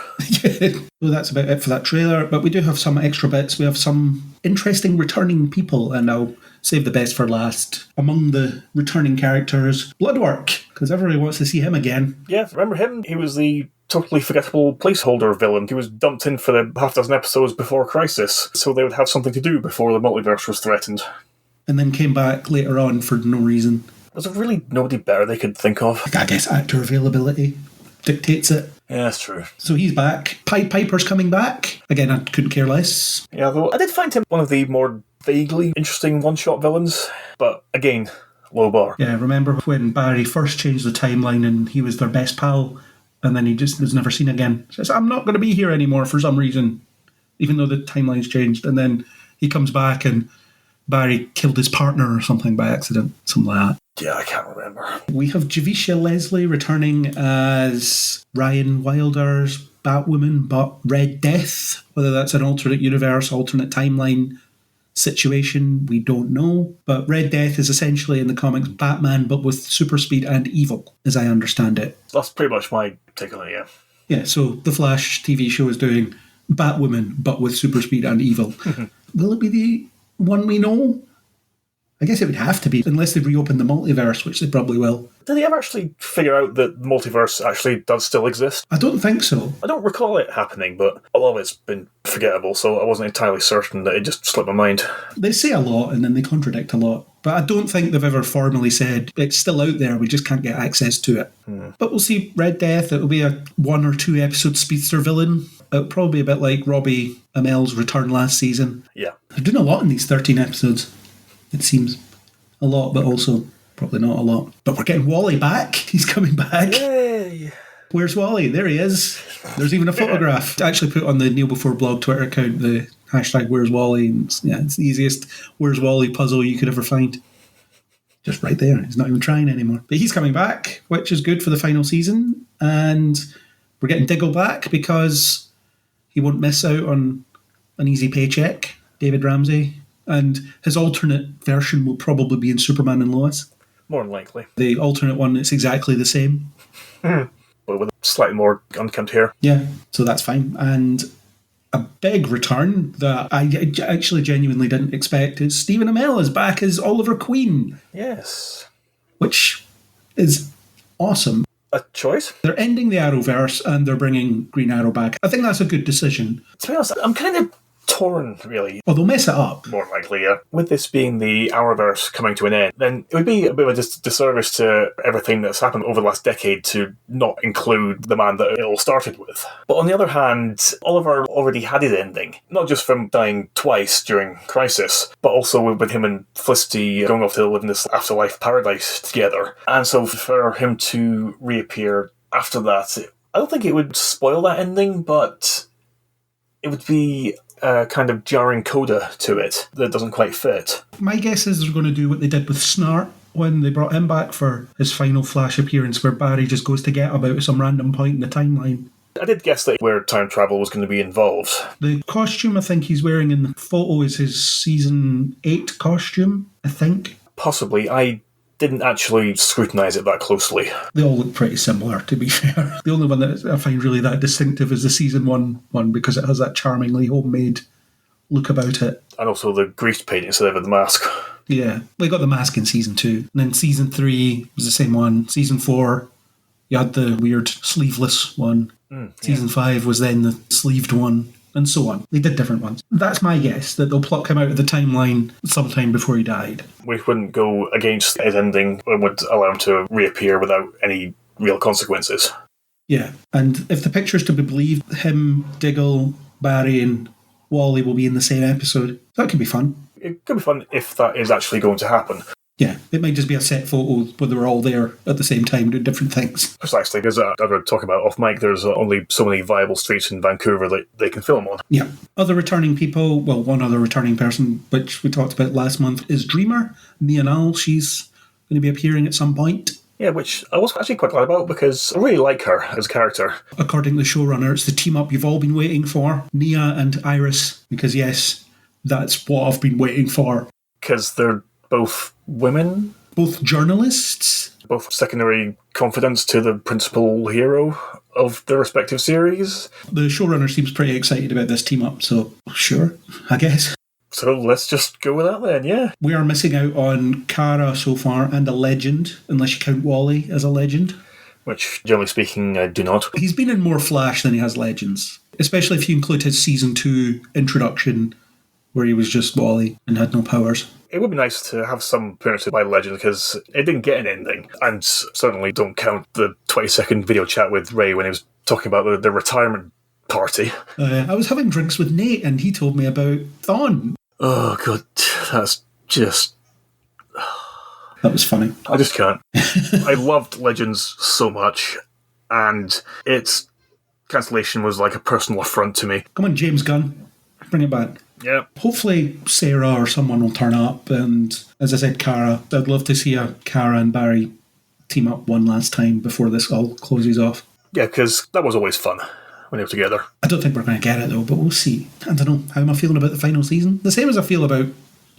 Well, that's about it for that trailer, but we do have some extra bits. We have some interesting returning people, and I'll save the best for last. Among the returning characters, Bloodwork, because everybody wants to see him again.
Yeah, remember him? He was the totally forgettable placeholder villain. He was dumped in for the half dozen episodes before Crisis, so they would have something to do before the multiverse was threatened.
And then came back later on for no reason.
Was there really nobody better they could think of?
I guess actor availability dictates it.
Yeah, that's true.
So he's back. Pied Piper's coming back. Again, I couldn't care less.
Yeah, though I did find him one of the more vaguely interesting one-shot villains, but again, low bar.
Yeah, remember when Barry first changed the timeline and he was their best pal, and then he just was never seen again. Says, I'm not going to be here anymore for some reason, even though the timeline's changed. And then he comes back and Barry killed his partner or something by accident, something like that.
Yeah, I can't remember.
We have Javicia Leslie returning as Ryan Wilder's Batwoman, but Red Death. Whether that's an alternate universe, alternate timeline situation, we don't know. But Red Death is essentially in the comics Batman, but with super speed and evil, as I understand it.
That's pretty much my take on it, yeah.
Yeah, so the Flash TV show is doing Batwoman, but with super speed and evil. Will it be the one we know? I guess it would have to be, unless they reopen the multiverse, which they probably will.
Did they ever actually figure out that the multiverse actually does still exist?
I don't think so.
I don't recall it happening, but a lot of it's been forgettable, so I wasn't entirely certain that it just slipped my mind.
They say a lot and then they contradict a lot, but I don't think they've ever formally said it's still out there, we just can't get access to it. But we'll see Red Death. It'll be a 1 or 2 episode speedster villain. It'll probably be a bit like Robbie Amel's return last season.
Yeah.
They're doing a lot in these 13 episodes, it seems. a lot, but also probably not a lot. But we're getting Wally back. He's coming back.
Yay!
Where's Wally? There he is. There's even a photograph. I actually put on the Neil Before Blog Twitter account the hashtag Where's Wally. And it's the easiest Where's Wally puzzle you could ever find. Just right there. He's not even trying anymore. But he's coming back, which is good for the final season. And we're getting Diggle back because he won't miss out on an easy paycheck, David Ramsey. And his alternate version will probably be in Superman and Lois.
More than likely.
The alternate one, it's exactly the same.
But with slightly more unkempt hair.
Yeah, so that's fine. And a big return that I actually genuinely didn't expect is Stephen Amell is back as Oliver Queen.
Yes.
Which is awesome.
A choice?
They're ending the Arrowverse and they're bringing Green Arrow back. I think that's a good decision.
To be honest, I'm kind of torn, really.
Well, they'll mess it up.
More likely, yeah. With this being the Arrowverse coming to an end, then it would be a bit of a disservice to everything that's happened over the last decade to not include the man that it all started with. But on the other hand, Oliver already had his ending. Not just from dying twice during Crisis, but also with him and Felicity going off to live in this afterlife paradise together. And so for him to reappear after that, I don't think it would spoil that ending, but it would be a kind of jarring coda to it that doesn't quite fit.
My guess is they're going to do what they did with Snart when they brought him back for his final Flash appearance where Barry just goes to get about at some random point in the timeline.
I did guess that where time travel was going to be involved.
The costume I think he's wearing in the photo is his season 8 costume, I think.
Possibly. I didn't actually scrutinise it that closely.
They all look pretty similar, to be fair. The only one that I find really that distinctive is the season 1 one because it has that charmingly homemade look about it.
And also the grease paint instead of the mask.
Yeah, they got the mask in season 2. And then season 3 was the same one. Season 4, you had the weird sleeveless one. Season 5 was then the sleeved one, and so on. They did different ones. That's my guess, that they'll pluck him out of the timeline sometime before he died.
We wouldn't go against his ending and would allow him to reappear without any real consequences.
Yeah, and if the picture's to be believed, him, Diggle, Barry and Wally will be in the same episode. That could be fun.
It could be fun if that is actually going to happen.
Yeah, it might just be a set photo where they were all there at the same time doing different things.
Precisely, because I was talking about off mic, there's only so many viable streets in Vancouver that they can film on.
Yeah. Other returning people, well, one other returning person, which we talked about last month, is Dreamer, Mia Null. She's going to be appearing at some point.
Yeah, which I was actually quite glad about because I really like her as a character.
According to the showrunner, it's the team-up you've all been waiting for, Nia and Iris, because yes, that's what I've been waiting for.
Because they're both women?
Both journalists?
Both secondary confidants to the principal hero of their respective series.
The showrunner seems pretty excited about this team-up, so sure, I guess.
So let's just go with that then, yeah.
We are missing out on Kara so far and a legend, unless you count Wally as a legend.
Which, generally speaking, I do not.
He's been in more Flash than he has Legends, especially if you include his Season 2 introduction, where he was just Wally and had no powers.
It would be nice to have some appearances by Legend because it didn't get an ending. And certainly don't count the 20-second video chat with Ray when he was talking about the retirement party.
I was having drinks with Nate and he told me about Thawne.
Oh, God, that's just...
That was funny.
I just can't. I loved Legends so much, and its cancellation was like a personal affront to me.
Come on, James Gunn. Bring it back.
Yeah.
Hopefully Sarah or someone will turn up, and as I said, Kara. I'd love to see a Kara and Barry team up one last time before this all closes off.
Yeah, because that was always fun when they were together.
I don't think we're going to get it though, but we'll see. I don't know. How am I feeling about the final season? The same as I feel about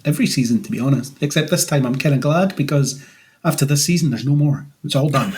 every season, to be honest. Except this time I'm kind of glad because after this season there's no more. It's all done.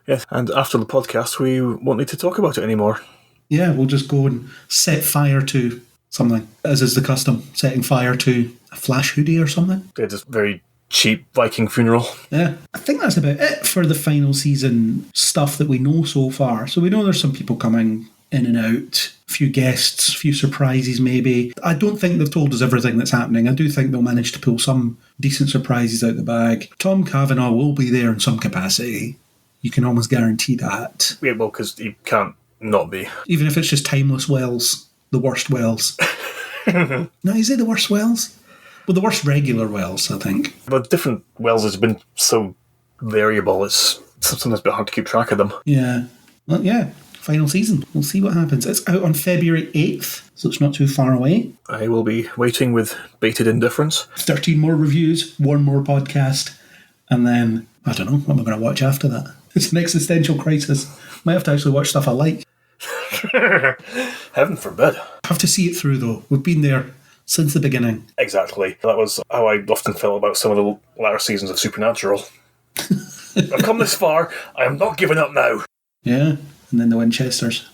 Yes, and after the podcast we won't need to talk about it anymore.
Yeah, we'll just go and set fire to something, as is the custom, setting fire to a Flash hoodie or something.
They had this very cheap Viking funeral.
Yeah, I think that's about it for the final season stuff that we know so far. So we know there's some people coming in and out, a few guests, a few surprises maybe. I don't think they've told us everything that's happening. I do think they'll manage to pull some decent surprises out the bag. Tom Cavanaugh will be there in some capacity. You can almost guarantee that.
Yeah, well, because he can't not be.
Even if it's just Timeless Wells, the worst Wells. No, is it the worst Wells? Well, the worst regular Wells, I think.
But different Wells has been so variable, it's sometimes a bit hard to keep track of them.
Yeah. Well, yeah. Final season. We'll see what happens. It's out on February 8th, so it's not too far away.
I will be waiting with bated indifference.
13 more reviews, one more podcast, and then, I don't know, what am I going to watch after that? It's an existential crisis. Might have to actually watch stuff I like.
Heaven forbid.
Have to see it through, though. We've been there since the beginning.
Exactly. That was how I often felt about some of the latter seasons of Supernatural. I've come this far, I am not giving up now.
Yeah, and then the Winchesters,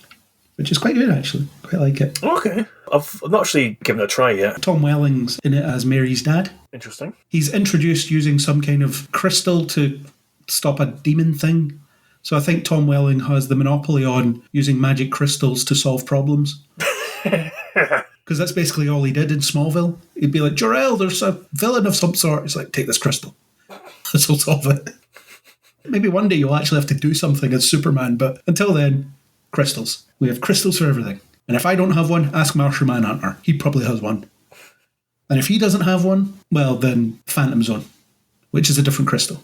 which is quite good, actually. Quite like it.
Okay. I've not actually given it a try yet.
Tom Welling's in it as Mary's dad.
Interesting.
He's introduced using some kind of crystal to stop a demon thing. So I think Tom Welling has the monopoly on using magic crystals to solve problems. Because that's basically all he did in Smallville. He'd be like, Jor-El, there's a villain of some sort. It's like, take this crystal. This will solve it. Maybe one day you'll actually have to do something as Superman, but until then, crystals. We have crystals for everything. And if I don't have one, ask Martian Manhunter. He probably has one. And if he doesn't have one, well, then Phantom Zone, which is a different crystal.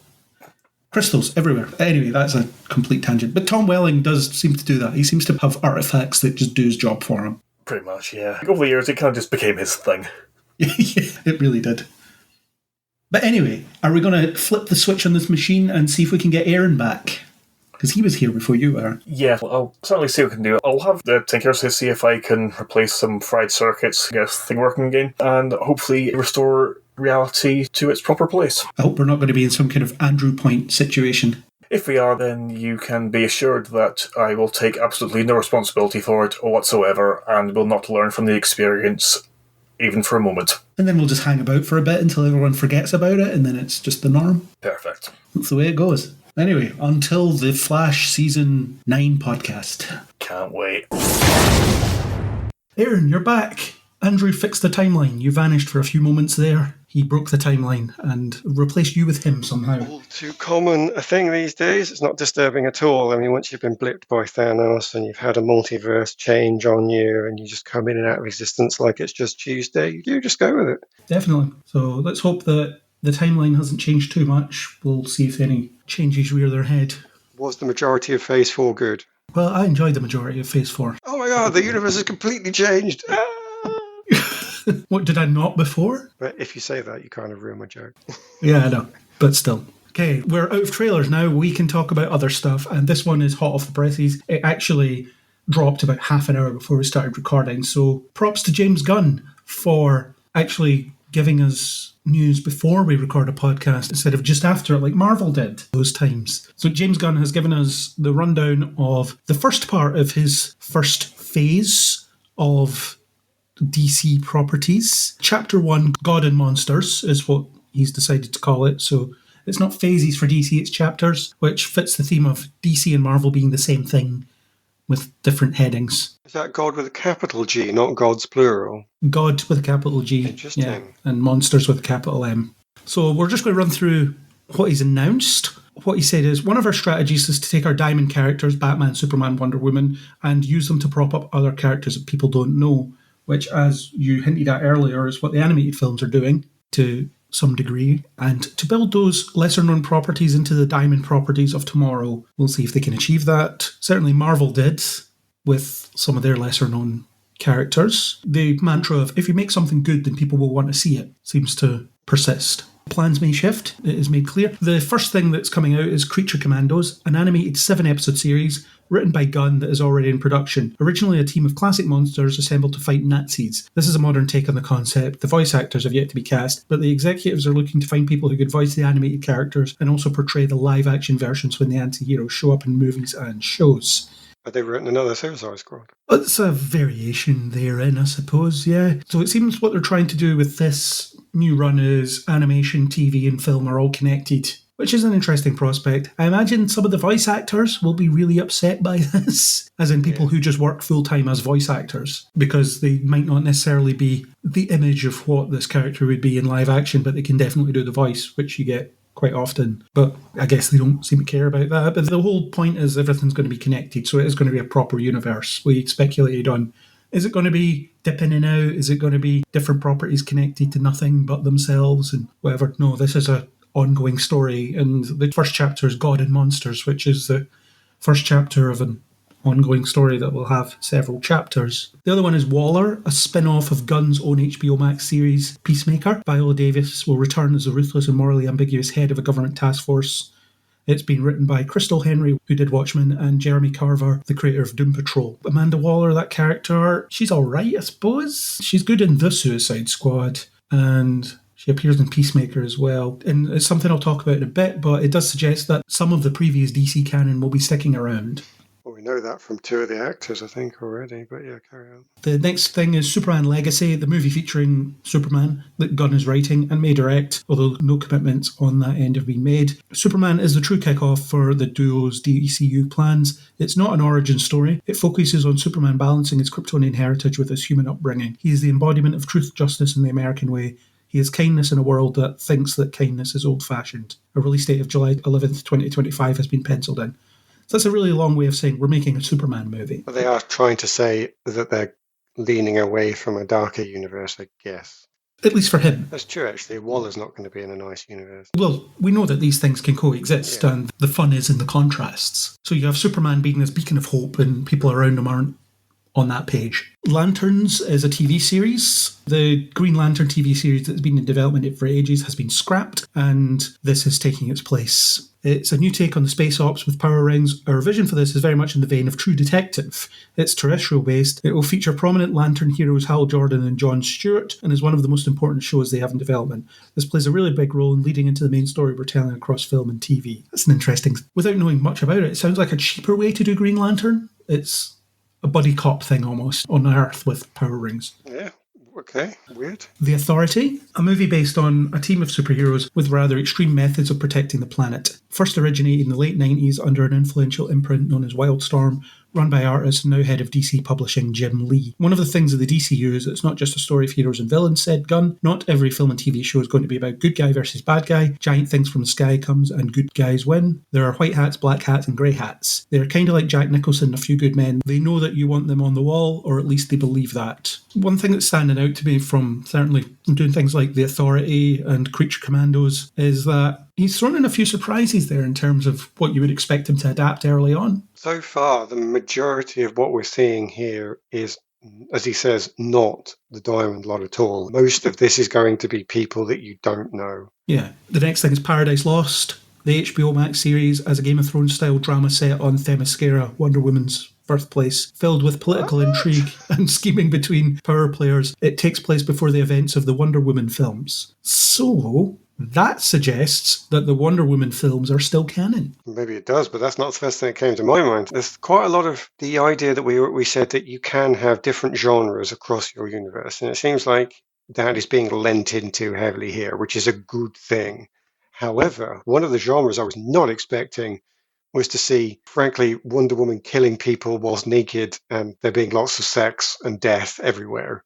Crystals everywhere. Anyway, that's a complete tangent. But Tom Welling does seem to do that. He seems to have artifacts that just do his job for him.
Pretty much, yeah. Over the years, it kind of just became his thing.
Yeah, it really did. But anyway, are we going to flip the switch on this machine and see if we can get Aaron back? Because he was here before you were.
Yeah, I'll certainly see what I can do. I'll have the Tinkers to see if I can replace some fried circuits, get this thing working again, and hopefully restore reality to its proper place.
I hope we're not going to be in some kind of Andrew Point situation.
If we are, then you can be assured that I will take absolutely no responsibility for it whatsoever and will not learn from the experience even for a moment.
And then we'll just hang about for a bit until everyone forgets about it, and then it's just the norm.
Perfect.
That's the way it goes. Anyway, until the Flash Season 9 podcast.
Can't wait.
Aaron, you're back. Andrew fixed the timeline. You vanished for a few moments there. He broke the timeline and replaced you with him somehow.
All too common a thing these days. It's not disturbing at all. I mean, once you've been blipped by Thanos and you've had a multiverse change on you and you just come in and out of existence like it's just Tuesday, you just go with it.
Definitely. So let's hope that the timeline hasn't changed too much. We'll see if any changes rear their head.
Was the majority of Phase 4 good?
Well, I enjoyed the majority of Phase 4.
Oh my god, the universe has completely changed.
What, did I not before?
But if you say that, you kind of ruin my joke.
Yeah, I know. But still. Okay, we're out of trailers now. We can talk about other stuff. And this one is hot off the presses. It actually dropped about half an hour before we started recording. So props to James Gunn for actually giving us news before we record a podcast instead of just after it like Marvel did those times. So James Gunn has given us the rundown of the first part of his first phase of DC properties. Chapter 1, God and Monsters, is what he's decided to call it. So it's not phases for DC, it's chapters, which fits the theme of DC and Marvel being the same thing with different headings.
Is that God with a capital G, not God's plural?
God with a capital G.
Interesting.
Yeah, and Monsters with a capital M. So we're just going to run through what he's announced. What he said is, one of our strategies is to take our diamond characters, Batman, Superman, Wonder Woman, and use them to prop up other characters that people don't know, which, as you hinted at earlier, is what the animated films are doing to some degree. And to build those lesser-known properties into the diamond properties of tomorrow, we'll see if they can achieve that. Certainly Marvel did with some of their lesser-known characters. The mantra of, if you make something good, then people will want to see it, seems to persist. Plans may shift, it is made clear. The first thing that's coming out is Creature Commandos, an animated 7-episode series written by Gunn that is already in production. Originally a team of classic monsters assembled to fight Nazis. This is a modern take on the concept. The voice actors have yet to be cast, but the executives are looking to find people who could voice the animated characters and also portray the live-action versions when the anti-heroes show up in movies and shows.
Have they written another Suicide Squad?
It's a variation therein, I suppose, yeah. So it seems what they're trying to do with this new run is animation, TV and film are all connected, which is an interesting prospect. I imagine some of the voice actors will be really upset by this, as in people who just work full-time as voice actors, because they might not necessarily be the image of what this character would be in live action, but they can definitely do the voice, which you get quite often. But I guess they don't seem to care about that. But the whole point is everything's going to be connected, so it is going to be a proper universe. We speculated on Is it going to be dip in and out? Is it going to be different properties connected to nothing but themselves and whatever? No, this is a ongoing story, and the first chapter is God and Monsters, which is the first chapter of an ongoing story that will have several chapters. The other one is Waller, a spin-off of Gunn's own HBO Max series Peacemaker. Viola Davis will return as the ruthless and morally ambiguous head of a government task force. It's been written by Crystal Henry, who did Watchmen, and Jeremy Carver, the creator of Doom Patrol. Amanda Waller, that character, she's alright, I suppose. She's good in The Suicide Squad, and she appears in Peacemaker as well. And it's something I'll talk about in a bit, but it does suggest that some of the previous DC canon will be sticking around.
Well, we know that from two of the actors, I think, already. But yeah, carry on.
The next thing is Superman Legacy, the movie featuring Superman that Gunn is writing and may direct, although no commitments on that end have been made. Superman is the true kick-off for the duo's DCU plans. It's not an origin story. It focuses on Superman balancing his Kryptonian heritage with his human upbringing. He is the embodiment of truth, justice, and the American way. He is kindness in a world that thinks that kindness is old-fashioned. A release date of July 11th, 2025 has been penciled in. So that's a really long way of saying we're making a Superman movie.
But they are trying to say that they're leaning away from a darker universe, I guess.
At least for him.
That's true, actually. Waller's not going to be in a nice universe.
Well, we know that these things can coexist,
Yeah.
and the fun is in the contrasts. So you have Superman being this beacon of hope, and people around him aren't on that page. Lanterns is a TV series. The Green Lantern TV series that's been in development for ages has been scrapped, and this is taking its place. It's a new take on the space ops with power rings. Our vision for this is very much in the vein of True Detective. It's terrestrial based. It will feature prominent Lantern heroes Hal Jordan and Jon Stewart, and is one of the most important shows they have in development. This plays a really big role in leading into the main story we're telling across film and TV. That's an interesting... Without knowing much about it, it sounds like a cheaper way to do Green Lantern. It's a buddy cop thing almost on Earth with power rings.
Yeah, okay, weird.
The Authority, a movie based on a team of superheroes with rather extreme methods of protecting the planet. First originated in the late 90s under an influential imprint known as Wildstorm, run by artist and now head of DC Publishing Jim Lee. One of the things of the DCU is it's not just a story of heroes and villains, said Gunn. Not every film and TV show is going to be about good guy versus bad guy. Giant things from the sky comes and good guys win. There are white hats, black hats and grey hats. They're kind of like Jack Nicholson and A Few Good Men. They know that you want them on the wall, or at least they believe that. One thing that's standing out to me from certainly doing things like The Authority and Creature Commandos is that he's thrown in a few surprises there in terms of what you would expect him to adapt early on.
So far, the majority of what we're seeing here is, as he says, not the Diamond Lot at all. Most of this is going to be people that you don't know.
Yeah. The next thing is Paradise Lost, the HBO Max series as a Game of Thrones style drama set on Themyscira, Wonder Woman's birthplace, filled with political intrigue and scheming between power players. It takes place before the events of the Wonder Woman films. So that suggests that the Wonder Woman films are still canon.
Maybe it does, but that's not the first thing that came to my mind. There's quite a lot of the idea that we said that you can have different genres across your universe, and it seems like that is being lent into heavily here, which is a good thing. However, one of the genres I was not expecting was to see, frankly, Wonder Woman killing people whilst naked and there being lots of sex and death everywhere.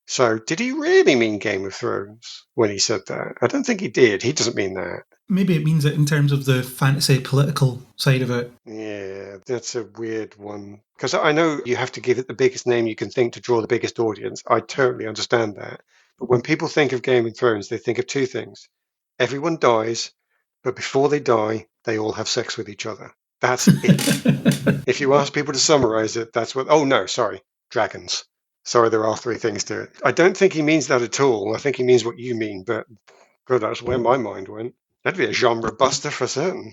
So did he really mean Game of Thrones when he said that? I don't think he did. He doesn't mean that.
Maybe it means it in terms of the fantasy political side of it.
Yeah, that's a weird one. Because I know you have to give it the biggest name you can think to draw the biggest audience. I totally understand that. But when people think of Game of Thrones, they think of two things. Everyone dies, but before they die, they all have sex with each other. That's it. If you ask people to summarize it, that's what... Oh, no, sorry. Dragons. Sorry, there are three things to it. I don't think he means that at all. I think he means what you mean, but God, that's where my mind went. That'd be a genre buster for certain.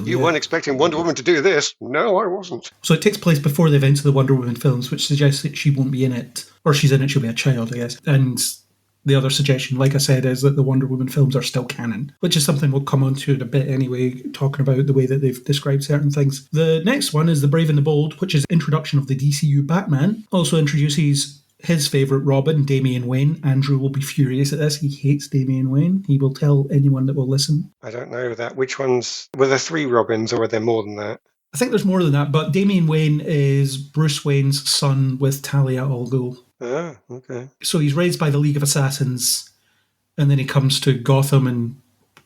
You weren't expecting Wonder Woman to do this. No, I wasn't.
So it takes place before the events of the Wonder Woman films, which suggests that she won't be in it. Or she's in it, she'll be a child, I guess. And the other suggestion, like I said, is that the Wonder Woman films are still canon, which is something we'll come on to in a bit anyway, talking about the way that they've described certain things. The next one is The Brave and the Bold, which is introduction of the DCU Batman. Also introduces his favourite Robin, Damian Wayne. Andrew will be furious at this. He hates Damian Wayne. He will tell anyone that will listen.
I don't know that. Which ones? Were there three Robins or were there more than that?
I think there's more than that, but Damian Wayne is Bruce Wayne's son with Talia al Ghul.
Ah, okay.
So he's raised by the League of Assassins, and then he comes to Gotham and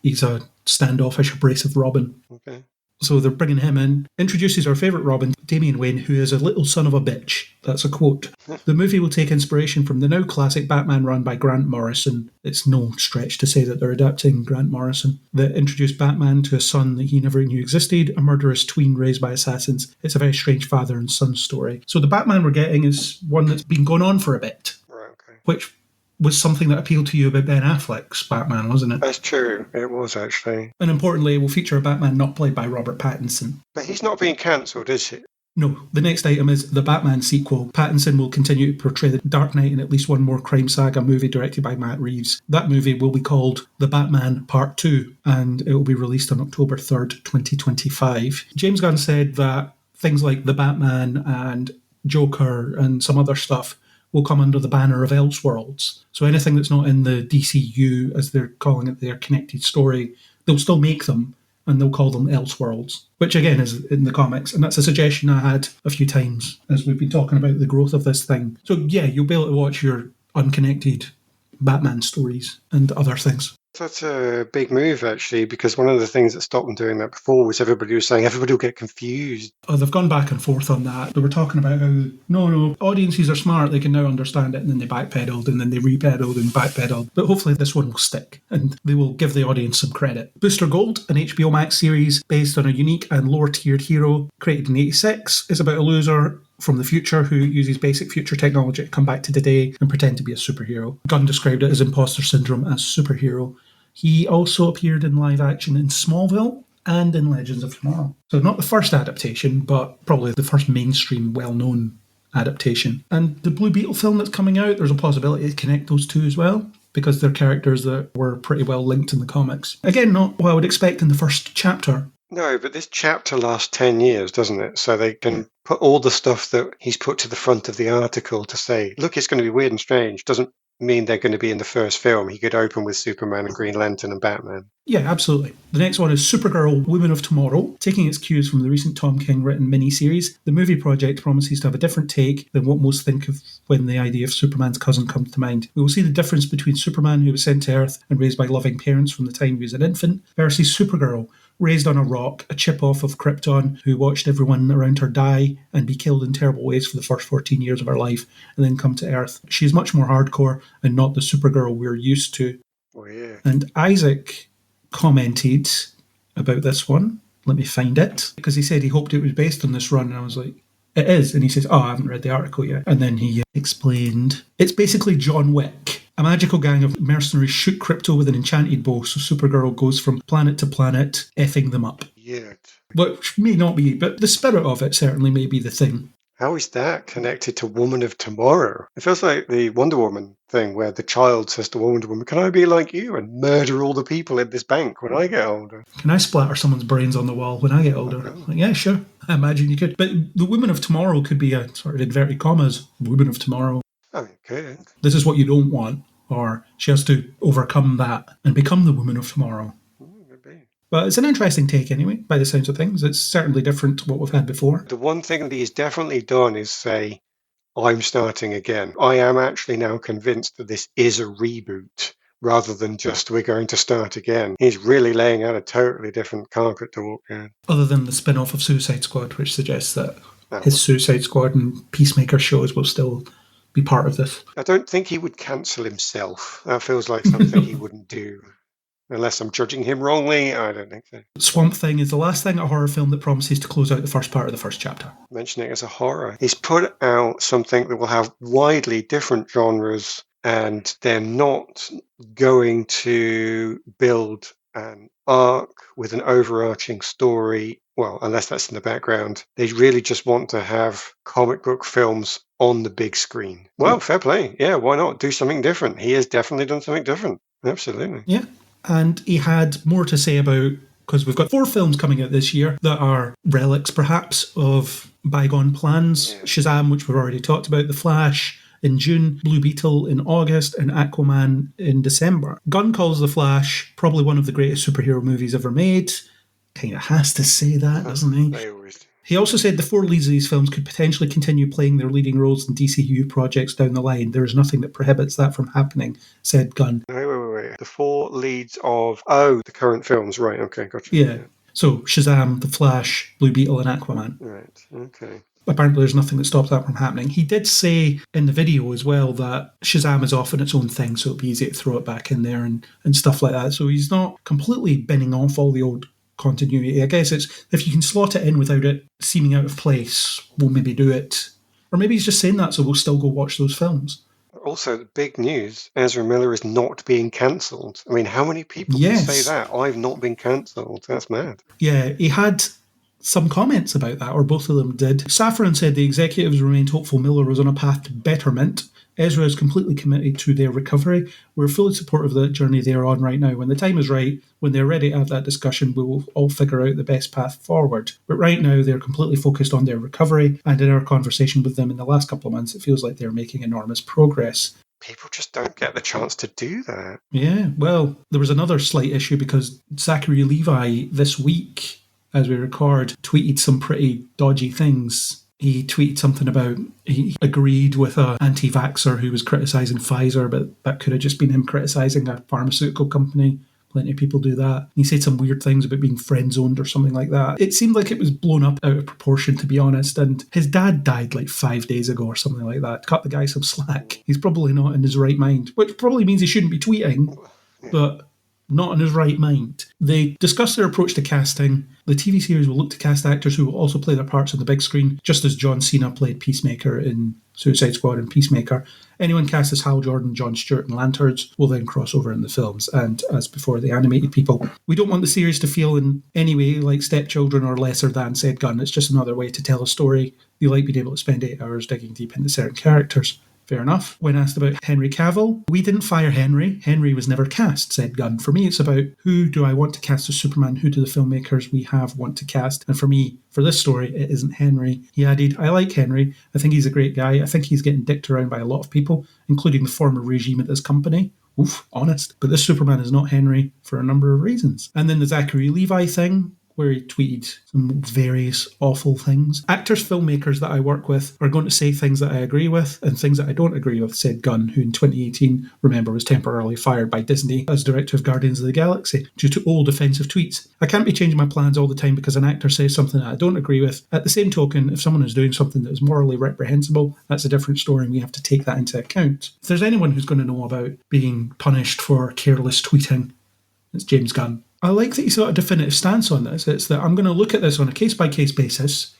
he's a standoffish, abrasive Robin.
Okay.
So they're bringing him in. Introduces our favourite Robin, Damian Wayne, who is a little son of a bitch. That's a quote. The movie will take inspiration from the now classic Batman run by Grant Morrison. It's no stretch to say that they're adapting Grant Morrison. That introduced Batman to a son that he never knew existed, a murderous tween raised by assassins. It's a very strange father and son story. So the Batman we're getting is one that's been going on for a bit.
Right, okay.
Which was something that appealed to you about Ben Affleck's Batman, wasn't it?
That's true. It was, actually.
And importantly, it will feature a Batman not played by Robert Pattinson.
But he's not being cancelled, is he?
No, the next item is the Batman sequel. Pattinson will continue to portray the Dark Knight in at least one more crime saga movie directed by Matt Reeves. That movie will be called The Batman Part 2, and it will be released on October 3rd, 2025. James Gunn said that things like The Batman and Joker and some other stuff will come under the banner of Elseworlds. So anything that's not in the DCU, as they're calling it, their connected story, they'll still make them, and they'll call them Elseworlds, which again is in the comics. And that's a suggestion I had a few times as we've been talking about the growth of this thing. So yeah, you'll be able to watch your unconnected Batman stories and other things.
That's a big move, actually, because one of the things that stopped them doing that before was everybody was saying everybody will get confused.
Oh, they've gone back and forth on that. They were talking about how, no, audiences are smart, they can now understand it, and then they backpedaled, and then they repedaled and backpedaled. But hopefully this one will stick, and they will give the audience some credit. Booster Gold, an HBO Max series based on a unique and lower-tiered hero created in '86, is about a loser from the future who uses basic future technology to come back to today and pretend to be a superhero. Gunn described it as imposter syndrome as superhero. He also appeared in live action in Smallville and in Legends of Tomorrow. So not the first adaptation, but probably the first mainstream well-known adaptation. And the Blue Beetle film that's coming out, there's a possibility to connect those two as well, because they're characters that were pretty well linked in the comics. Again, not what I would expect in the first chapter.
No, but this chapter lasts 10 years, doesn't it? So they can put all the stuff that he's put to the front of the article to say, look, it's going to be weird and strange. Doesn't mean they're going to be in the first film. He could open with Superman and Green Lantern and Batman.
Yeah, absolutely. The next one is Supergirl, Women of Tomorrow. Taking its cues from the recent Tom King written miniseries, the movie project promises to have a different take than what most think of when the idea of Superman's cousin comes to mind. We will see the difference between Superman, who was sent to Earth and raised by loving parents from the time he was an infant, versus Supergirl, raised on a rock, a chip-off of Krypton, who watched everyone around her die and be killed in terrible ways for the first 14 years of her life, and then come to Earth. She's much more hardcore and not the Supergirl we're used to.
Oh, yeah.
And Isaac commented about this one. Let me find it. Because he said he hoped it was based on this run, and I was like, it is. And he says, I haven't read the article yet. And then he explained, it's basically John Wick. A magical gang of mercenaries shoot crypto with an enchanted bow, so Supergirl goes from planet to planet, effing them up.
Yeah.
Which may not be, but the spirit of it certainly may be the thing.
How is that connected to Woman of Tomorrow? It feels like the Wonder Woman thing where the child says to Wonder Woman, can I be like you and murder all the people in this bank when I get older?
Can I splatter someone's brains on the wall when I get older? Like, yeah, sure. I imagine you could. But the Woman of Tomorrow could be a sort of inverted commas, Woman of Tomorrow.
I mean, good.
This is what you don't want. Or she has to overcome that and become the Woman of Tomorrow.
Could be.
But it's an interesting take anyway, by the sounds of things. It's certainly different to what we've had before.
The one thing that he's definitely done is say, I'm starting again. I am actually now convinced that this is a reboot rather than just we're going to start again. He's really laying out a totally different carpet to walk in.
Other than the spin-off of Suicide Squad, which suggests that his Suicide Squad and Peacemaker shows will still be part of this.
I don't think he would cancel himself. That feels like something he wouldn't do. Unless I'm judging him wrongly, I don't think so.
Swamp Thing is the last thing a horror film that promises to close out the first part of the first chapter.
Mentioning it as a horror. He's put out something that will have widely different genres, and they're not going to build an arc with an overarching story. Well, unless that's in the background. They really just want to have comic book films on the big screen. Well, fair play. Yeah, why not? Do something different. He has definitely done something different. Absolutely.
Yeah. And he had more to say about, because we've got 4 films coming out this year that are relics, perhaps, of bygone plans. Yeah. Shazam, which we've already talked about, The Flash in June, Blue Beetle in August, and Aquaman in December. Gunn calls The Flash probably one of the greatest superhero movies ever made. Kind of has to say that, doesn't he?
They always do.
He also said the 4 leads of these films could potentially continue playing their leading roles in DCU projects down the line. There is nothing that prohibits that from happening, said Gunn.
Wait. The 4 leads of, the current films. Right, okay, gotcha.
Yeah. So Shazam, The Flash, Blue Beetle, and Aquaman.
Right. Okay.
Apparently there's nothing that stops that from happening. He did say in the video as well that Shazam is often its own thing, so it'll be easy to throw it back in there and stuff like that. So he's not completely binning off all the old continuity. I guess it's if you can slot it in without it seeming out of place, we'll maybe do it. Or maybe he's just saying that so we'll still go watch those films.
Also, the big news, Ezra Miller is not being cancelled. I mean, how many people
Yes.
can say that? I've not been cancelled. That's mad.
Yeah, he had some comments about that, or both of them did. Safran said the executives remained hopeful Miller was on a path to betterment. Ezra is completely committed to their recovery. We're fully supportive of the journey they're on right now. When the time is right, when they're ready to have that discussion, we will all figure out the best path forward. But right now, they're completely focused on their recovery, and in our conversation with them in the last couple of months, it feels like they're making enormous progress.
People just don't get the chance to do that.
Yeah, well, there was another slight issue because Zachary Levi this week, as we record, tweeted some pretty dodgy things. He tweeted something about he agreed with an anti-vaxxer who was criticising Pfizer, but that could have just been him criticising a pharmaceutical company. Plenty of people do that. He said some weird things about being friend-zoned or something like that. It seemed like it was blown up out of proportion, to be honest, and his dad died like 5 days ago or something like that. Cut the guy some slack. He's probably not in his right mind, which probably means he shouldn't be tweeting, but not in his right mind. They discussed their approach to casting. The TV series will look to cast actors who will also play their parts on the big screen, just as John Cena played Peacemaker in Suicide Squad and Peacemaker. Anyone cast as Hal Jordan, Jon Stewart, and Lanterns will then cross over in the films. And as before, the animated people. We don't want the series to feel in any way like Stepchildren or lesser than, said Gunn. It's just another way to tell a story. You like being able to spend 8 hours digging deep into certain characters. Fair enough. When asked about Henry Cavill, we didn't fire Henry. Henry was never cast, said Gunn. For me, it's about who do I want to cast as Superman? Who do the filmmakers we have want to cast? And for me, for this story, it isn't Henry. He added, I like Henry. I think he's a great guy. I think he's getting dicked around by a lot of people, including the former regime at this company. Oof, honest. But this Superman is not Henry for a number of reasons. And then the Zachary Levi thing, where he tweeted some various awful things. Actors, filmmakers that I work with are going to say things that I agree with and things that I don't agree with, said Gunn, who in 2018, remember, was temporarily fired by Disney as director of Guardians of the Galaxy due to old offensive tweets. I can't be changing my plans all the time because an actor says something that I don't agree with. At the same token, if someone is doing something that is morally reprehensible, that's a different story and we have to take that into account. If there's anyone who's going to know about being punished for careless tweeting, it's James Gunn. I like that he's got a definitive stance on this. It's that I'm going to look at this on a case-by-case basis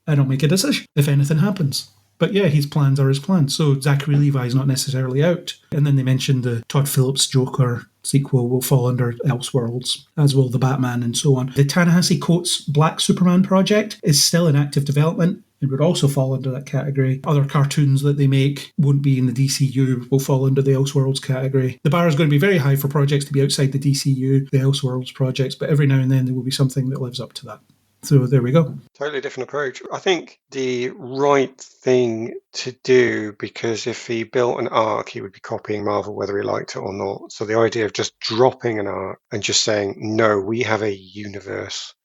and I'll make a decision if anything happens. But yeah, his plans are his plans. So Zachary Levi is not necessarily out. And then they mentioned the Todd Phillips Joker sequel will fall under Elseworlds, as will the Batman and so on. The Ta-Nehisi Coates Black Superman project is still in active development. It would also fall under that category. Other cartoons that they make won't be in the DCU, will fall under the Elseworlds category. The bar is going to be very high for projects to be outside the DCU, the Elseworlds projects, but every now and then there will be something that lives up to that. So there we go.
Totally different approach. I think the right thing to do, because if he built an arc, he would be copying Marvel whether he liked it or not. So the idea of just dropping an arc and just saying, no, we have a universe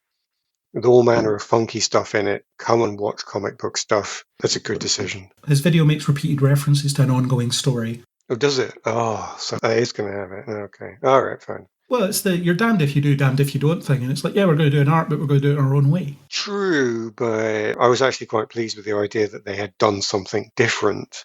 with all manner of funky stuff in it. Come and watch comic book stuff. That's a good decision.
His video makes repeated references to an ongoing story.
Oh, does it? Oh, so that is going to have it. Okay. All right, fine.
Well, it's the you're damned if you do, damned if you don't thing. And it's like, yeah, we're going to do an arc, but we're going to do it our own way.
True, but I was actually quite pleased with the idea that they had done something different.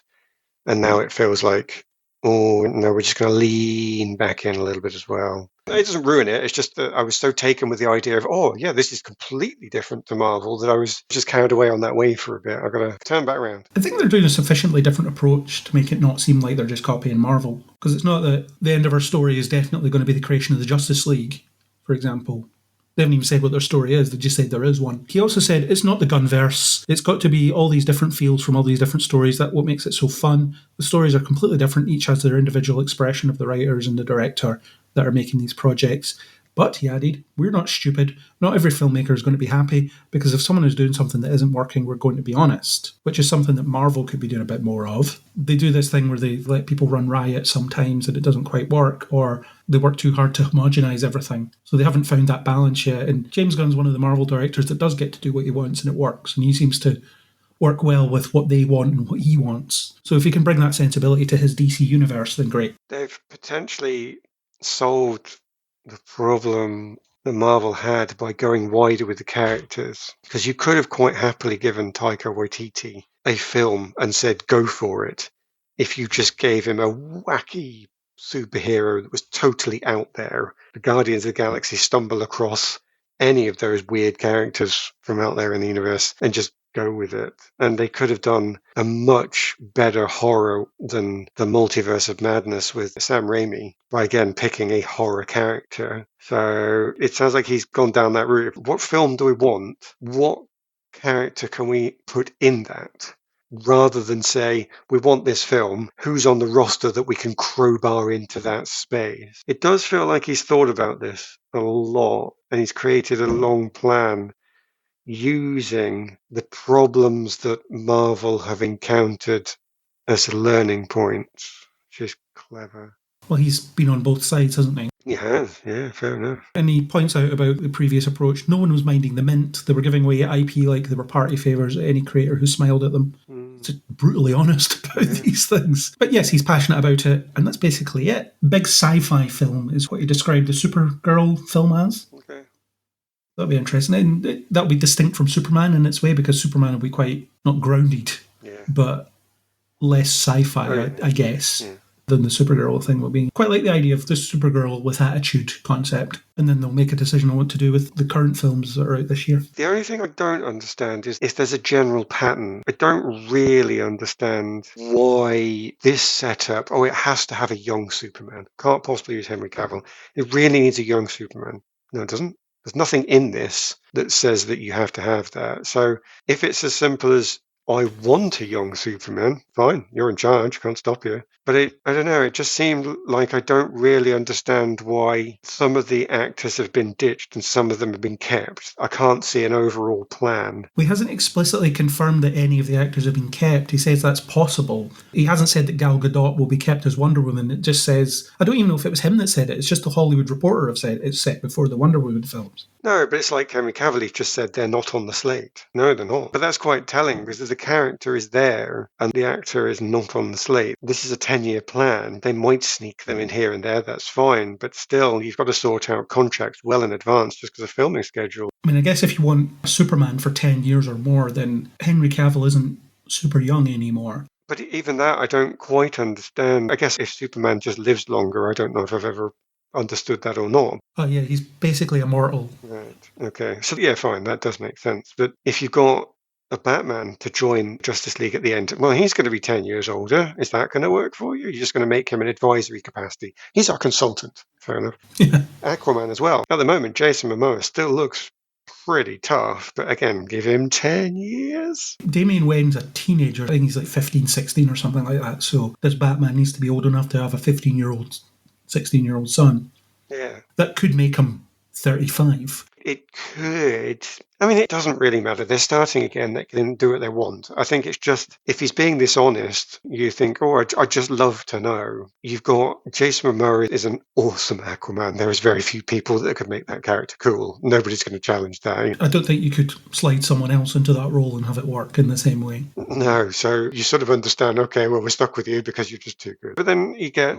And now it feels like, oh, no, we're just going to lean back in a little bit as well. It doesn't ruin it. It's just that I was so taken with the idea of, oh, yeah, this is completely different to Marvel that I was just carried away on that wave for a bit. I've got to turn back around.
I think they're doing a sufficiently different approach to make it not seem like they're just copying Marvel. Because it's not that the end of our story is definitely going to be the creation of the Justice League, for example. They haven't even said what their story is, they just said there is one. He also said it's not the Gunverse. It's got to be all these different feels from all these different stories. That's what makes it so fun. The stories are completely different. Each has their individual expression of the writers and the director that are making these projects. But, he added, we're not stupid. Not every filmmaker is going to be happy, because if someone is doing something that isn't working, we're going to be honest, which is something that Marvel could be doing a bit more of. They do this thing where they let people run riot sometimes and it doesn't quite work, or they work too hard to homogenize everything. So they haven't found that balance yet. And James Gunn's one of the Marvel directors that does get to do what he wants and it works. And he seems to work well with what they want and what he wants. So if he can bring that sensibility to his DC universe, then great.
They've potentially solved the problem that Marvel had by going wider with the characters. Because you could have quite happily given Taika Waititi a film and said, go for it, if you just gave him a wacky superhero that was totally out there. The Guardians of the Galaxy stumble across any of those weird characters from out there in the universe and just go with it. And they could have done a much better horror than the Multiverse of Madness with Sam Raimi by, again, picking a horror character. So it sounds like he's gone down that route. What film do we want? What character can we put in that? Rather than say, we want this film, who's on the roster that we can crowbar into that space? It does feel like he's thought about this a lot, and he's created a long plan using the problems that Marvel have encountered as learning points, which is clever.
Well, he's been on both sides, hasn't he?
He has, yeah, fair enough.
And he points out about the previous approach. No one was minding the mint. They were giving away IP like they were party favours at any creator who smiled at them. It's just brutally honest about these things. But yes, he's passionate about it, and that's basically it. Big sci-fi film is what he described the Supergirl film as.
Okay.
That'll be interesting. And that'll be distinct from Superman in its way, because Superman will be quite, not grounded, but less sci-fi, I guess. Yeah. Than the Supergirl thing will be. Quite like the idea of the Supergirl with attitude concept, and then they'll make a decision on what to do with the current films that are out this year.
The only thing I don't understand is if there's a general pattern. I don't really understand why this setup, it has to have a young Superman. Can't possibly use Henry Cavill. It really needs a young Superman. No, it doesn't. There's nothing in this that says that you have to have that. So if it's as simple as, I want a young Superman, fine, you're in charge, can't stop you. But I don't know, it just seemed like I don't really understand why some of the actors have been ditched and some of them have been kept. I can't see an overall plan.
He hasn't explicitly confirmed that any of the actors have been kept. He says that's possible. He hasn't said that Gal Gadot will be kept as Wonder Woman. It just says, I don't even know if it was him that said it. It's just the Hollywood Reporter have said it's set before the Wonder Woman films.
No, but it's like Henry Cavill, he just said they're not on the slate. No, they're not. But that's quite telling, because the character is there and the actor is not on the slate. This is a 10-year plan. They might sneak them in here and there, that's fine. But still, you've got to sort out contracts well in advance just because of filming schedule.
I mean, I guess if you want Superman for 10 years or more, then Henry Cavill isn't super young anymore.
But even that, I don't quite understand. I guess if Superman just lives longer, I don't know if I've ever understood that or not.
Oh yeah, he's basically immortal.
Right, okay. So yeah, fine, that does make sense. But if you've got a Batman to join Justice League at the end, well, he's going to be 10 years older. Is that going to work for you? You're just going to make him an advisory capacity. He's our consultant. Fair enough.
Yeah.
Aquaman as well. At the moment, Jason Momoa still looks pretty tough, but again, give him 10 years.
Damian Wayne's a teenager. I think he's like 15, 16 or something like that. So this Batman needs to be old enough to have a 15-year-old, 16-year-old son.
Yeah.
That could make him 35.
It could. I mean, it doesn't really matter. They're starting again. They can do what they want. I think it's just, if he's being this honest, you think, I'd just love to know. You've got Jason Momoa is an awesome Aquaman. There is very few people that could make that character cool. Nobody's going to challenge that.
I don't think you could slide someone else into that role and have it work in the same way.
No. So you sort of understand, okay, well, we're stuck with you because you're just too good. But then you get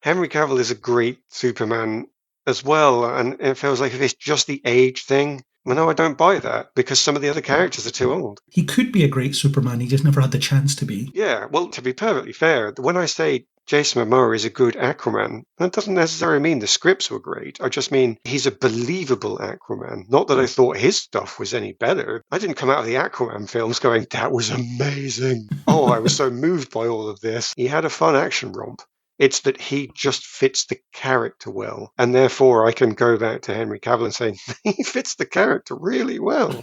Henry Cavill is a great Superman as well, and it feels like if it's just the age thing, well, no, I don't buy that, because some of the other characters are too old.
He could be a great Superman, he just never had the chance to be.
Yeah, well, to be perfectly fair, when I say Jason Momoa is a good Aquaman, that doesn't necessarily mean the scripts were great. I just mean he's a believable Aquaman. Not that I thought his stuff was any better. I didn't come out of the Aquaman films going, that was amazing. I was so moved by all of this. He had a fun action romp. It's that he just fits the character well. And therefore, I can go back to Henry Cavill and say, he fits the character really well.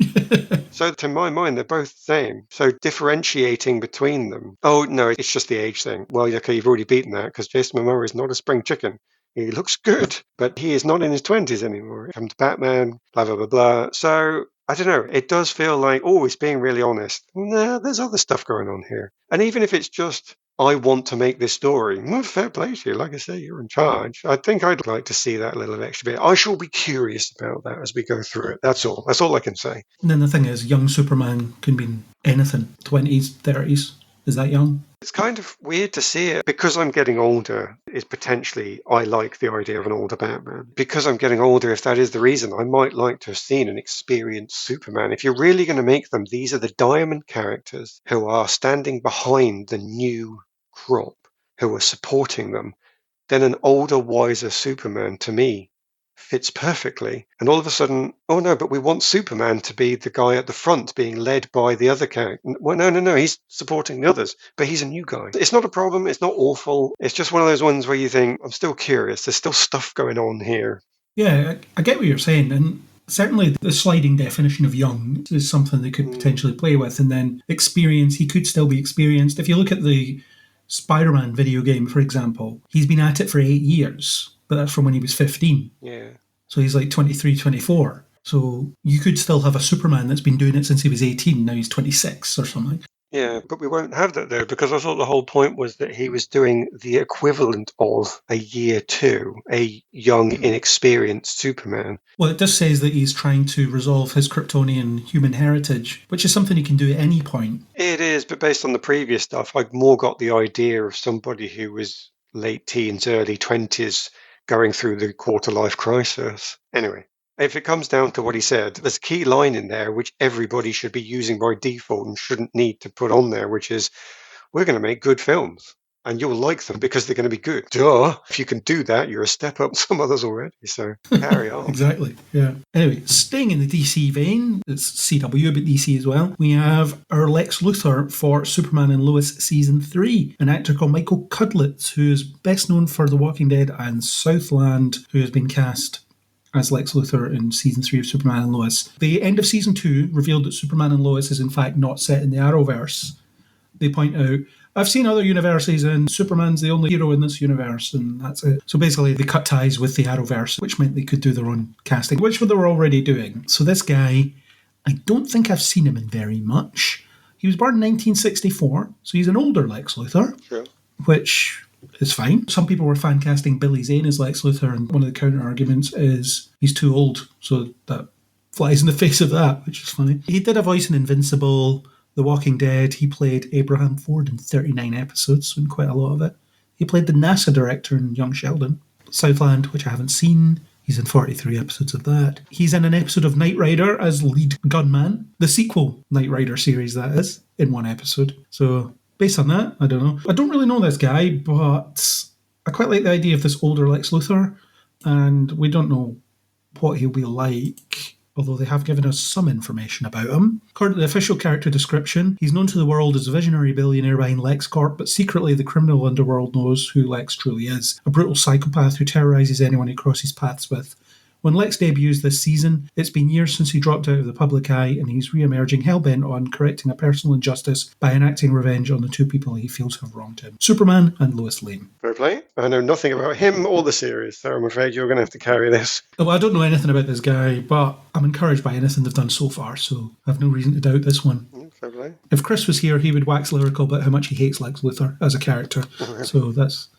So to my mind, they're both the same. So differentiating between them. Oh, no, it's just the age thing. Well, okay, you've already beaten that, because Jason Momoa is not a spring chicken. He looks good, but he is not in his 20s anymore. He comes to Batman, blah, blah, blah, blah. So I don't know. It does feel like, it's being really honest. No, there's other stuff going on here. And even if it's just, I want to make this story. Well, fair play to you. Like I say, you're in charge. I think I'd like to see that little extra bit. I shall be curious about that as we go through it. That's all. That's all I can say.
And then the thing is, young Superman can be anything. 20s, 30s. Is that young?
It's kind of weird to see it because I'm getting older. Is potentially I like the idea of an older Batman. Because I'm getting older, if that is the reason, I might like to have seen an experienced Superman. If you're really going to make them, these are the diamond characters who are standing behind the new crop, who are supporting them. Then an older, wiser Superman, to me, fits perfectly. And all of a sudden, oh no, but we want Superman to be the guy at the front being led by the other character. Well, no, he's supporting the others, but he's a new guy. It's not a problem. It's not awful. It's just one of those ones where you think, I'm still curious. There's still stuff going on here.
Yeah, I get what you're saying. And certainly the sliding definition of young is something they could potentially play with. And then experience, he could still be experienced. If you look at the Spider-Man video game, for example, he's been at it for 8 years, but that's from when he was 15.
Yeah.
So he's like 23, 24. So you could still have a Superman that's been doing it since he was 18. Now he's 26 or something.
Yeah, but we won't have that though, because I thought the whole point was that he was doing the equivalent of a year two, a young, inexperienced Superman.
Well, it just says that he's trying to resolve his Kryptonian human heritage, which is something he can do at any point.
It is, but based on the previous stuff, I've more got the idea of somebody who was late teens, early 20s, going through the quarter-life crisis. Anyway. If it comes down to what he said, there's a key line in there which everybody should be using by default and shouldn't need to put on there, which is, we're going to make good films. And you'll like them because they're going to be good. Duh! If you can do that, you're a step up some others already. So carry on.
Exactly, yeah. Anyway, staying in the DC vein, it's CW, but DC as well, we have our Lex Luthor for Superman and Lois Season 3, an actor called Michael Cudlitz, who is best known for The Walking Dead and Southland, who has been cast as Lex Luthor in Season 3 of Superman and Lois. The end of Season 2 revealed that Superman and Lois is in fact not set in the Arrowverse. They point out, I've seen other universes and Superman's the only hero in this universe, and that's it. So basically they cut ties with the Arrowverse, which meant they could do their own casting, which they were already doing. So this guy, I don't think I've seen him in very much. He was born in 1964, so he's an older Lex Luthor,
Sure.
Which is fine. Some people were fan casting Billy Zane as Lex Luthor, and one of the counter arguments is he's too old, so that flies in the face of that, which is funny. He did a voice in Invincible, The Walking Dead. He played Abraham Ford in 39 episodes, and quite a lot of it. He played the NASA director in Young Sheldon. Southland, which I haven't seen. He's in 43 episodes of that. He's in an episode of Knight Rider as lead gunman. The sequel Knight Rider series, that is, in one episode. So based on that, I don't know. I don't really know this guy, but I quite like the idea of this older Lex Luthor, and we don't know what he'll be like, although they have given us some information about him. According to the official character description, he's known to the world as a visionary billionaire behind LexCorp, but secretly the criminal underworld knows who Lex truly is, a brutal psychopath who terrorizes anyone he crosses paths with. When Lex debuts this season, it's been years since he dropped out of the public eye, and he's re-emerging hell-bent on correcting a personal injustice by enacting revenge on the two people he feels have wronged him, Superman and Lois Lane.
Fair play. I know nothing about him or the series, so I'm afraid you're going to have to carry this.
Well, I don't know anything about this guy, but I'm encouraged by anything they've done so far, so I have no reason to doubt this one.
Fair play.
If Chris was here, he would wax lyrical about how much he hates Lex Luthor as a character, so that's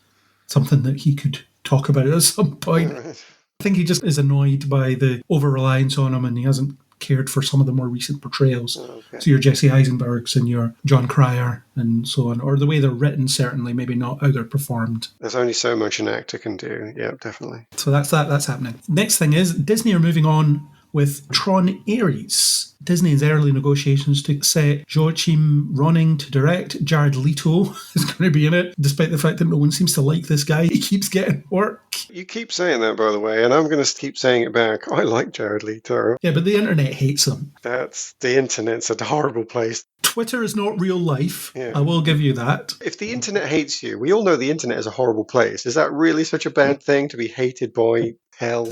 something that he could talk about at some point.
Right.
I think he just is annoyed by the over-reliance on him, and he hasn't cared for some of the more recent portrayals.
Okay.
So your Jesse Eisenbergs and your John Cryer and so on, or the way they're written, certainly, maybe not how they're performed.
There's only so much an actor can do. Yeah, definitely.
So that's happening. Next thing is, Disney are moving on with Tron Ares. Disney's early negotiations to set Joachim Ronning to direct. Jared Leto is going to be in it, despite the fact that no one seems to like this guy. He keeps getting work.
You keep saying that, by the way, and I'm going to keep saying it back. I like Jared Leto.
Yeah, but the internet hates him.
That's the internet's a horrible place.
Twitter is not real life.
Yeah.
I will give you that.
If the internet hates you, we all know the internet is a horrible place. Is that really such a bad thing to be hated by hell?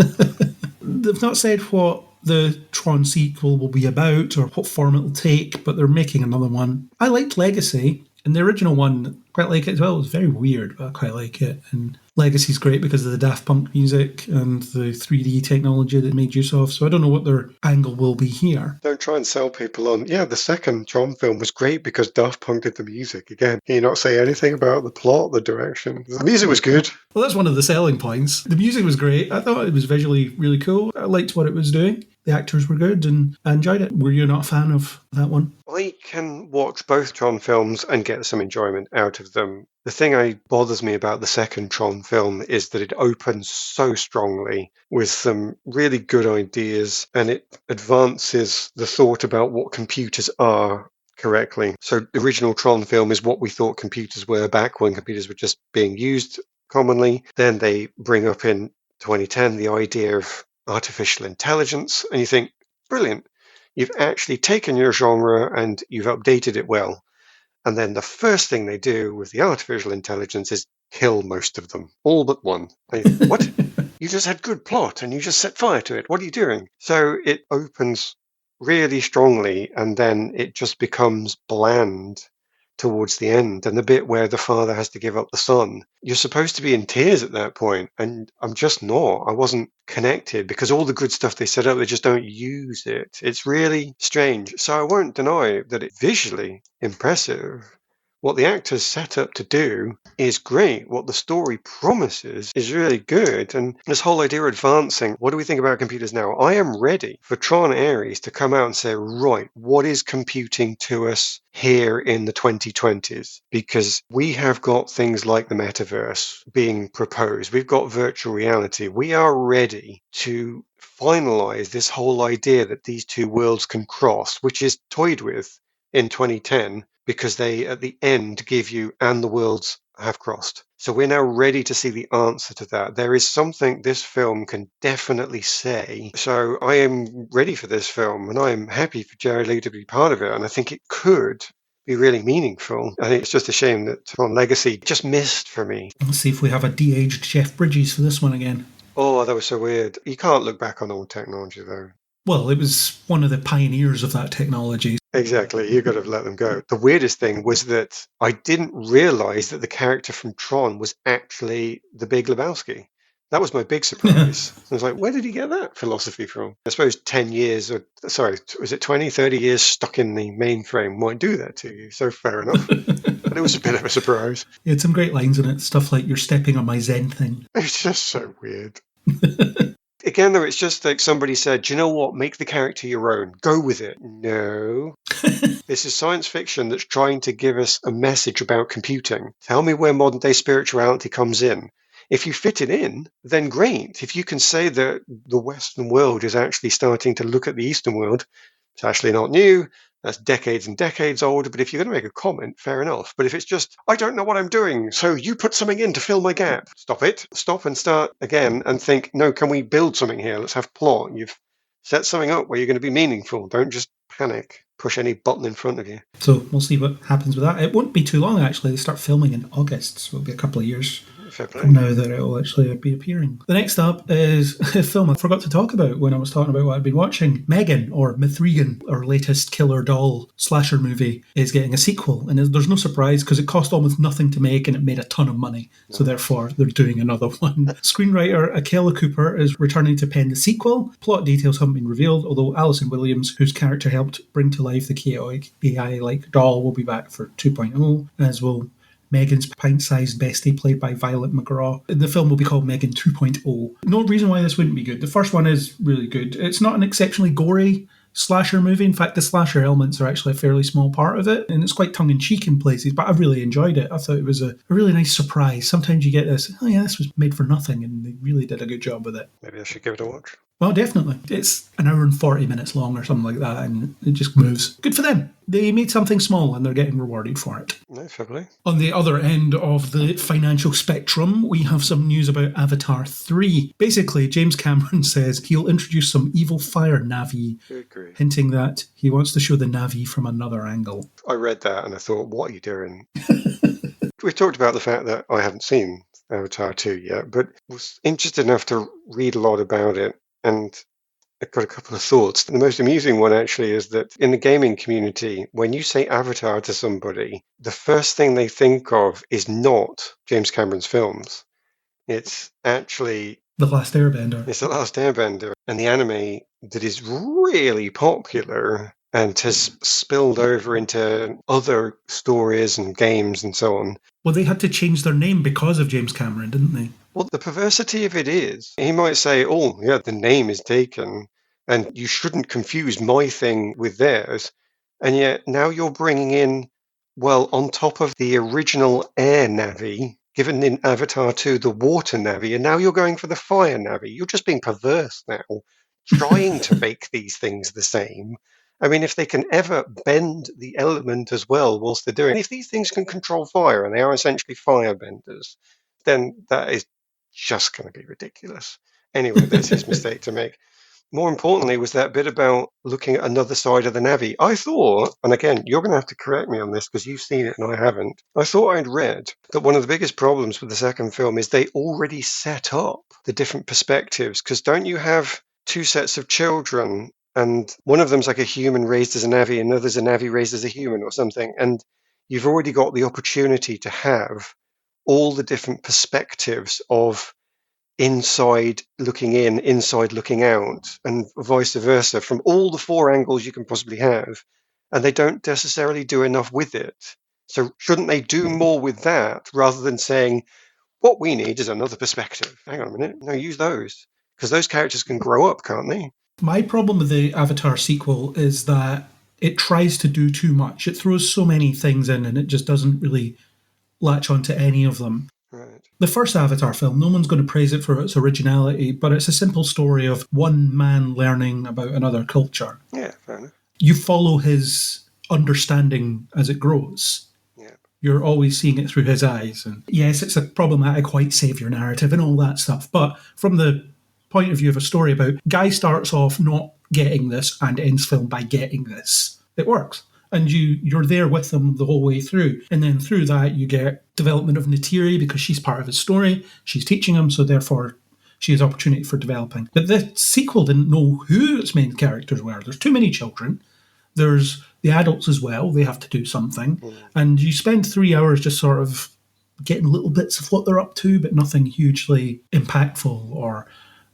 They've not said what the Tron sequel will be about or what form it'll take, but they're making another one. I liked Legacy, and the original one quite like it as well. It was very weird, but I quite like it. And Legacy's great because of the Daft Punk music and the 3D technology that made use of. So I don't know what their angle will be here.
Don't try and sell people on, the second Tron film was great because Daft Punk did the music. Again, can you not say anything about the plot, the direction? The music was good.
Well, that's one of the selling points. The music was great. I thought it was visually really cool. I liked what it was doing. The actors were good and I enjoyed it. Were you not a fan of that one?
I can watch both Tron films and get some enjoyment out of them. The thing that bothers me about the second Tron film is that it opens so strongly with some really good ideas and it advances the thought about what computers are correctly. So the original Tron film is what we thought computers were back when computers were just being used commonly. Then they bring up in 2010 the idea of artificial intelligence, and you think, brilliant. You've actually taken your genre and you've updated it well. And then the first thing they do with the artificial intelligence is kill most of them, all but one. What? You just had good plot and you just set fire to it. What are you doing? So it opens really strongly and then it just becomes bland towards the end, and the bit where the father has to give up the son. You're supposed to be in tears at that point, and I'm just not. I wasn't connected because all the good stuff they set up, they just don't use it. It's really strange. So I won't deny that it's visually impressive. What the actors set up to do is great. What the story promises is really good. And this whole idea of advancing, what do we think about computers now? I am ready for Tron Ares to come out and say, right, what is computing to us here in the 2020s? Because we have got things like the metaverse being proposed. We've got virtual reality. We are ready to finalize this whole idea that these two worlds can cross, which is toyed with in 2010. Because they, at the end, give you, and the worlds have crossed. So we're now ready to see the answer to that. There is something this film can definitely say. So I am ready for this film, and I am happy for Jared Leigh to be part of it. And I think it could be really meaningful. I think it's just a shame that Tron Legacy just missed for me.
Let's see if we have a de-aged Jeff Bridges for this one again.
Oh, that was so weird. You can't look back on old technology, though.
Well, it was one of the pioneers of that technology.
Exactly. You got to let them go. The weirdest thing was that I didn't realize that the character from Tron was actually the Big Lebowski. That was my big surprise. I was like, where did he get that philosophy from? I suppose 10 years, was it 20, 30 years stuck in the mainframe might do that to you. So fair enough. But it was a bit of a surprise.
It had some great lines in it. Stuff like, you're stepping on my Zen thing.
It's just so weird. Again, though, it's just like somebody said, do you know what? Make the character your own. Go with it. No. This is science fiction that's trying to give us a message about computing. Tell me where modern day spirituality comes in. If you fit it in, then great. If you can say that the Western world is actually starting to look at the Eastern world, it's actually not new. That's decades and decades old. But if you're going to make a comment, fair enough. But if it's just, I don't know what I'm doing, so you put something in to fill my gap. Stop it. Stop and start again and think, no, can we build something here? Let's have plot. You've set something up where you're going to be meaningful. Don't just panic. Push any button in front of you.
So we'll see what happens with that. It won't be too long, actually. They start filming in August, so it'll be a couple of years from now that it will actually be appearing. The next up is a film I forgot to talk about when I was talking about what I'd been watching. Megan, or Mithrigan, our latest killer doll slasher movie, is getting a sequel. And there's no surprise because it cost almost nothing to make and it made a ton of money. So therefore, they're doing another one. Screenwriter Akela Cooper is returning to pen the sequel. Plot details haven't been revealed, although Alison Williams, whose character helped bring to life the chaotic AI-like doll, will be back for 2.0, as will Megan's pint-sized bestie, played by Violet McGraw. The film will be called Megan 2.0. No reason why this wouldn't be good. The first one is really good. It's not an exceptionally gory slasher movie. In fact, the slasher elements are actually a fairly small part of it, and it's quite tongue-in-cheek in places, but I've really enjoyed it. I thought it was a really nice surprise. Sometimes you get this, oh yeah, this was made for nothing, and they really did a good job with it.
Maybe I should give it a watch.
Well, definitely. It's an hour and 40 minutes long or something like that, and it just moves. Good for them. They made something small, and they're getting rewarded for it.
No, fair play.
On the other end of the financial spectrum, we have some news about Avatar 3. Basically, James Cameron says he'll introduce some evil fire Na'vi, hinting that he wants to show the Na'vi from another angle.
I read that and I thought, what are you doing? We talked about the fact that I haven't seen Avatar 2 yet, but was interested enough to read a lot about it. And I've got a couple of thoughts. The most amusing one actually is that in the gaming community, when you say Avatar to somebody, the first thing they think of is not James Cameron's films. It's actually
The Last Airbender.
It's The Last Airbender, and the anime that is really popular and has spilled over into other stories and games and so on.
Well, they had to change their name because of James Cameron, didn't they?
Well, the perversity of it is, he might say, oh, yeah, the name is taken, and you shouldn't confuse my thing with theirs. And yet now you're bringing in, well, on top of the original air Navi, given in Avatar 2 the water Navi, and now you're going for the fire Navi. You're just being perverse now, trying to make these things the same. I mean, if they can ever bend the element as well whilst they're doing it, if these things can control fire and they are essentially firebenders, then that is just going to be ridiculous. Anyway, that's his mistake to make. More importantly was that bit about looking at another side of the Navi. I thought, and again, you're going to have to correct me on this because you've seen it and I haven't. I thought I'd read that one of the biggest problems with the second film is they already set up the different perspectives. Because don't you have two sets of children and one of them's like a human raised as a Navi and another's a Navi raised as a human or something? And you've already got the opportunity to have all the different perspectives of inside looking in, inside looking out, and vice versa from all the four angles you can possibly have. And they don't necessarily do enough with it. So shouldn't they do more with that rather than saying, what we need is another perspective? Hang on a minute. No, use those. Because those characters can grow up, can't they?
My problem with the Avatar sequel is that it tries to do too much. It throws so many things in and it just doesn't really latch onto any of them.
Right.
The first Avatar film, no one's going to praise it for its originality, but it's a simple story of one man learning about another culture.
Yeah, fair enough.
You follow his understanding as it grows.
Yeah.
You're always seeing it through his eyes. And yes, it's a problematic white savior narrative and all that stuff, but from the point of view of a story about guy starts off not getting this and ends film by getting this, it works. And you're there with them the whole way through. And then through that, you get development of Neytiri because she's part of his story. She's teaching him, so therefore she has opportunity for developing. But the sequel didn't know who its main characters were. There's too many children. There's the adults as well. They have to do something. And you spend 3 hours just sort of getting little bits of what they're up to, but nothing hugely impactful or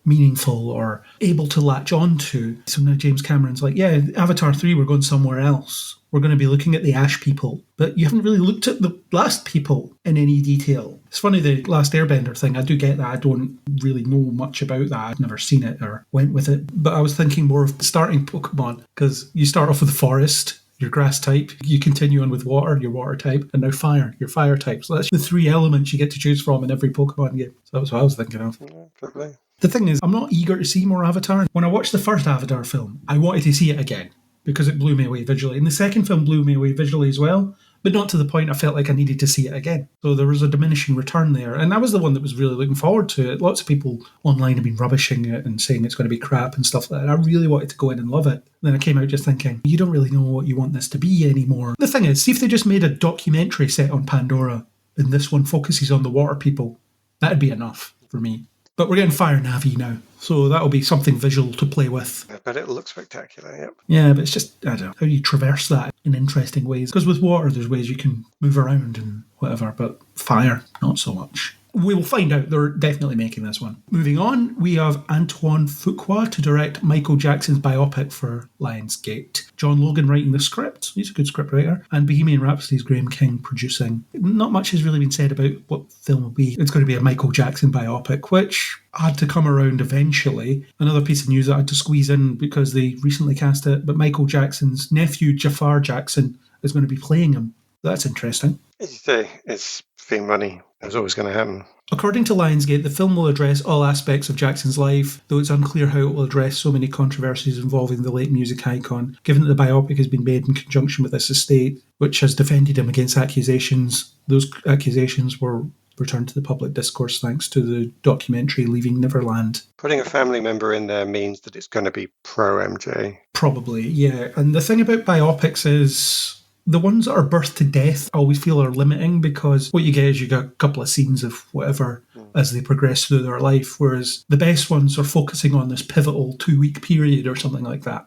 meaningful or able to latch on to. So now James Cameron's like, yeah, Avatar 3, we're going somewhere else. We're going to be looking at the Ash people. But you haven't really looked at the last people in any detail. It's funny, the Last Airbender thing, I do get that. I don't really know much about that. I've never seen it or went with it. But I was thinking more of starting Pokemon, because you start off with the forest, your grass type, you continue on with water, your water type, and now fire, your fire type. So that's the three elements you get to choose from in every Pokemon game. So that's what I was thinking of.
Yeah, probably.
The thing is, I'm not eager to see more Avatar. When I watched the first Avatar film, I wanted to see it again because it blew me away visually. And the second film blew me away visually as well, but not to the point I felt like I needed to see it again. So there was a diminishing return there. And I was the one that was really looking forward to it. Lots of people online have been rubbishing it and saying it's going to be crap and stuff like that. I really wanted to go in and love it. Then I came out just thinking, you don't really know what you want this to be anymore. The thing is, see if they just made a documentary set on Pandora and this one focuses on the water people. That'd be enough for me. But we're getting Fire Navi now, so that'll be something visual to play with.
I bet it'll look spectacular, yep.
Yeah, but it's just, I don't know, how do you traverse that in interesting ways? Because with water, there's ways you can move around and whatever, but fire, not so much. We will find out. They're definitely making this one. Moving on, we have Antoine Fuqua to direct Michael Jackson's biopic for Lionsgate. John Logan writing the script. He's a good scriptwriter. And Bohemian Rhapsody's Graham King producing. Not much has really been said about what the film will be. It's going to be a Michael Jackson biopic, which had to come around eventually. Another piece of news that I had to squeeze in because they recently cast it, but Michael Jackson's nephew, Jafar Jackson, is going to be playing him. That's interesting.
As you say, it's free money. That's always going to happen.
According to Lionsgate, the film will address all aspects of Jackson's life, though it's unclear how it will address so many controversies involving the late music icon, given that the biopic has been made in conjunction with his estate, which has defended him against accusations. Those accusations were returned to the public discourse thanks to the documentary Leaving Neverland.
Putting a family member in there means that it's going to be pro-MJ.
Probably, yeah. And the thing about biopics is the ones that are birthed to death I always feel are limiting, because what you get is you got a couple of scenes of whatever as they progress through their life, whereas the best ones are focusing on this pivotal 2-week period or something like that.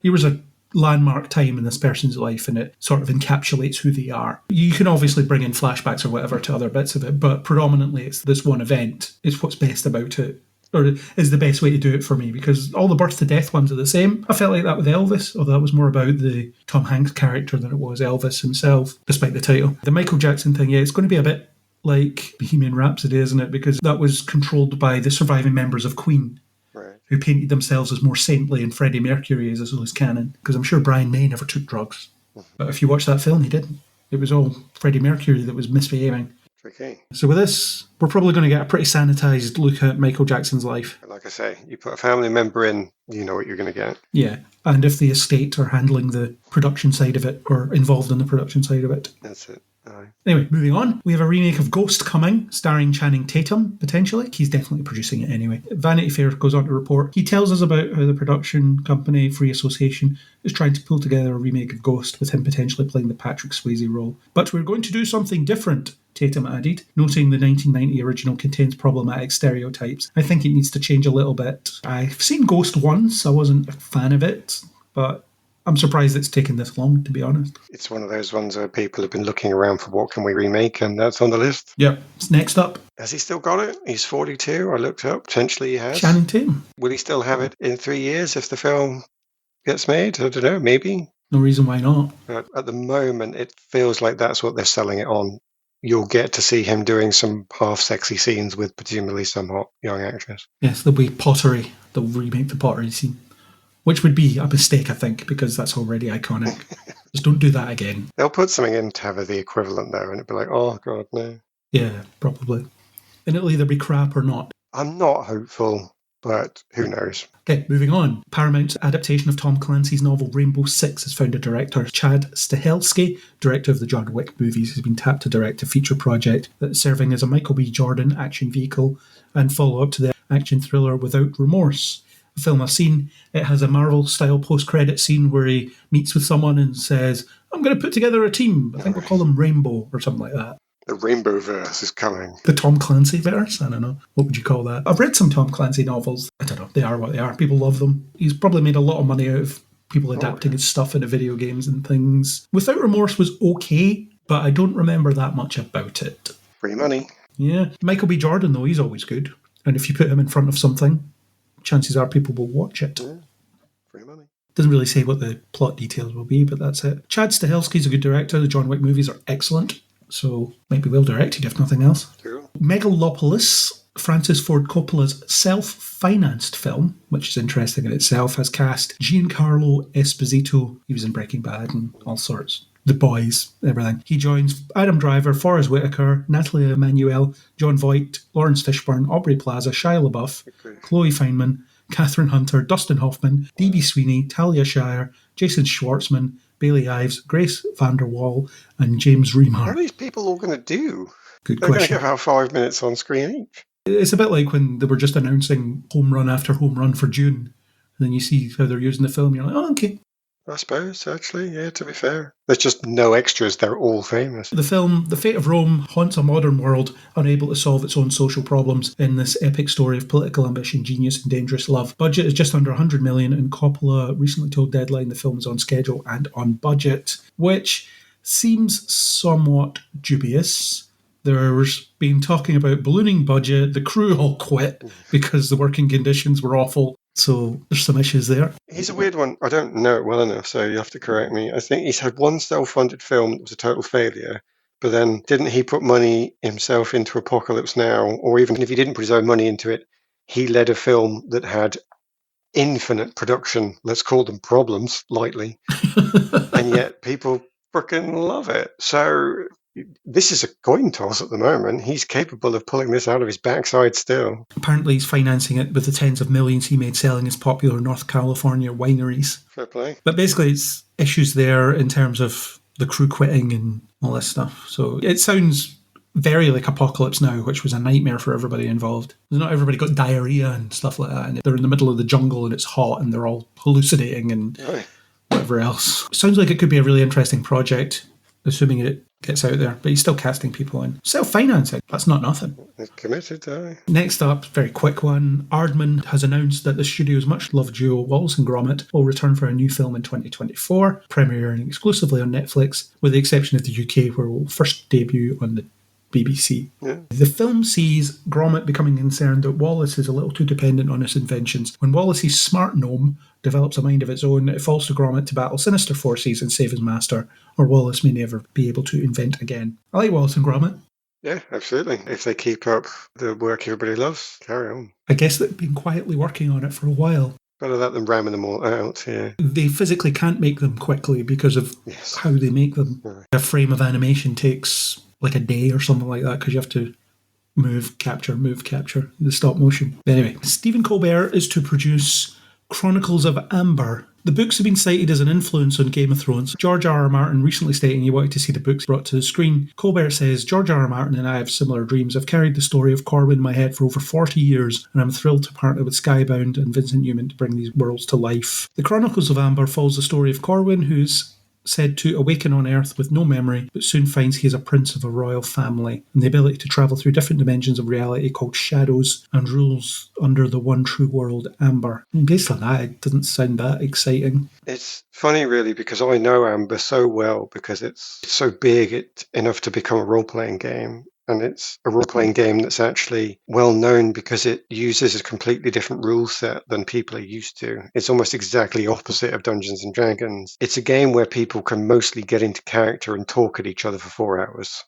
Here was a landmark time in this person's life, and it sort of encapsulates who they are. You can obviously bring in flashbacks or whatever to other bits of it, but predominantly it's this one event. It's what's best about it, or is the best way to do it for me, because all the birth to death ones are the same. I felt like that with Elvis, although that was more about the Tom Hanks character than it was Elvis himself, despite the title. The Michael Jackson thing, yeah, it's going to be a bit like Bohemian Rhapsody, isn't it? Because that was controlled by the surviving members of Queen, who painted themselves as more saintly, and Freddie Mercury is as loose cannon. Because I'm sure Brian May never took drugs. But if you watch that film, he didn't. It was all Freddie Mercury that was misbehaving.
Okay.
So with this, we're probably going to get a pretty sanitised look at Michael Jackson's life.
Like I say, you put a family member in, you know what you're going to get.
Yeah, and if the estate are handling the production side of it, or involved in the production side of it.
That's it. Aye.
Anyway, moving on. We have a remake of Ghost coming, starring Channing Tatum, potentially. He's definitely producing it anyway. Vanity Fair goes on to report. He tells us about how the production company, Free Association, is trying to pull together a remake of Ghost, with him potentially playing the Patrick Swayze role. But we're going to do something different, Tatum added, noting the 1990 original contains problematic stereotypes. I think it needs to change a little bit. I've seen Ghost once. I wasn't a fan of it, but I'm surprised it's taken this long, to be honest.
It's one of those ones where people have been looking around for what can we remake, and that's on the list.
Yep. It's next up.
Has he still got it? He's 42, I looked up. Potentially he has.
Channing Tatum.
Will he still have it in 3 years if the film gets made? I don't know, maybe.
No reason why not.
But at the moment, it feels like that's what they're selling it on. You'll get to see him doing some half-sexy scenes with presumably some hot young actress.
Yes, there'll be pottery. They'll remake the pottery scene. Which would be a mistake, I think, because that's already iconic. Just don't do that again.
They'll put something in to have the equivalent, though, and it'll be like, oh, God, no.
Yeah, probably. And it'll either be crap or not.
I'm not hopeful, but who knows?
Okay, moving on. Paramount's adaptation of Tom Clancy's novel Rainbow Six has found a director. Chad Stahelski, director of the John Wick movies, has been tapped to direct a feature project that's serving as a Michael B. Jordan action vehicle and follow-up to the action thriller Without Remorse. The film I've seen, it has a Marvel-style post-credit scene where he meets with someone and says, I'm going to put together a team. I think we'll call them Rainbow or something like that.
The Rainbow Verse is coming.
The Tom Clancy verse? I don't know. What would you call that? I've read some Tom Clancy novels. I don't know. They are what they are. People love them. He's probably made a lot of money out of people adapting his stuff into video games and things. Without Remorse was okay, but I don't remember that much about it.
Free money.
Yeah. Michael B. Jordan, though, he's always good. And if you put him in front of something, chances are people will watch it.
Yeah. Free money.
Doesn't really say what the plot details will be, but that's it. Chad Stahelski's a good director. The John Wick movies are excellent, so maybe well directed if nothing else.
Cool.
Megalopolis, Francis Ford Coppola's self-financed film, which is interesting in itself, has cast Giancarlo Esposito. He was in Breaking Bad and all sorts. The Boys, everything. He joins Adam Driver, Forrest Whitaker, Natalie Emmanuel, John Voight, Lawrence Fishburne, Aubrey Plaza, Shia LaBeouf, Chloe Feynman, Catherine Hunter, Dustin Hoffman, D.B. Sweeney, Talia Shire, Jason Schwartzman, Bailey Ives, Grace Vanderwall, and James Remar.
What are these people all going to do?
Good
They're going to
question.
give out 5 minutes on screen each.
It's a bit like when they were just announcing home run after home run for June. And then you see how they're using the film, you're like, oh, okay.
I suppose, actually, yeah, to be fair. There's just no extras. They're all famous.
The film, The Fate of Rome, haunts a modern world unable to solve its own social problems in this epic story of political ambition, genius, and dangerous love. Budget is just under 100 million, and Coppola recently told Deadline the film is on schedule and on budget, which seems somewhat dubious. There's been talking about ballooning budget. The crew all quit because the working conditions were awful. So there's some issues there.
He's a weird one. I don't know it well enough, so you have to correct me. I think he's had one self-funded film that was a total failure, but then didn't he put money himself into Apocalypse Now? Or even if he didn't put his own money into it, he led a film that had infinite production, let's call them problems, lightly, and yet people freaking love it. So this is a coin toss at the moment. He's capable of pulling this out of his backside still.
Apparently he's financing it with the tens of millions he made selling his popular North California wineries.
Fair play.
But basically it's issues there in terms of the crew quitting and all this stuff. So it sounds very like Apocalypse Now, which was a nightmare for everybody involved. Not everybody got diarrhea and stuff like that, and they're in the middle of the jungle and it's hot and they're all hallucinating and whatever else. Sounds like it could be a really interesting project. assuming it gets out there. But he's still casting people in. Self-financing, that's not nothing.
It's committed, aye.
Next up, very quick one. Aardman has announced that the studio's much-loved duo Wallace and Gromit will return for a new film in 2024, premiering exclusively on Netflix, with the exception of the UK, where it will first debut on the BBC.
Yeah.
The film sees Gromit becoming concerned that Wallace is a little too dependent on his inventions. When Wallace's smart gnome develops a mind of its own, it falls to Gromit to battle sinister forces and save his master, or Wallace may never be able to invent again. I like Wallace and Gromit.
Yeah, absolutely. If they keep up the work everybody loves, carry on.
I guess they've been quietly working on it for a while.
Better let them ramming them all out, yeah.
They physically can't make them quickly because of how they make them.
Right.
A frame of animation takes like a day or something like that because you have to move, capture, the stop motion. Anyway, Stephen Colbert is to produce Chronicles of Amber. The books have been cited as an influence on Game of Thrones. George R.R. Martin recently stating he wanted to see the books brought to the screen. Colbert says, George R.R. Martin and I have similar dreams. I've carried the story of Corwin in my head for over 40 years, and I'm thrilled to partner with Skybound and Vincent Newman to bring these worlds to life. The Chronicles of Amber follows the story of Corwin, who's said to awaken on Earth with no memory, but soon finds he is a prince of a royal family, and the ability to travel through different dimensions of reality called shadows, and rules under the one true world, Amber. And based on that, it doesn't sound that exciting.
It's funny, really, because I know Amber so well because it's so big enough to become a role-playing game. And it's a role-playing game that's actually well known because it uses a completely different rule set than people are used to. It's almost exactly opposite of Dungeons and Dragons. It's a game where people can mostly get into character and talk at each other for 4 hours.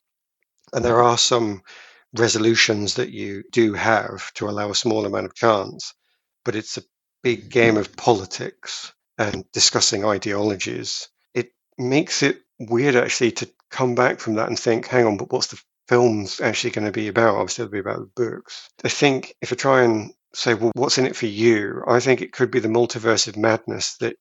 And there are some resolutions that you do have to allow a small amount of chance, but it's a big game of politics and discussing ideologies. It makes it weird, actually, to come back from that and think, hang on, but what's the film's actually going to be about? Obviously, it'll be about the books. I think if I try and say, well, what's in it for you? I think it could be the multiverse of madness that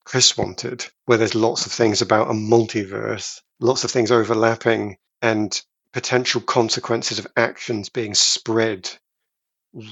Chris wanted, where there's lots of things about a multiverse, lots of things overlapping, and potential consequences of actions being spread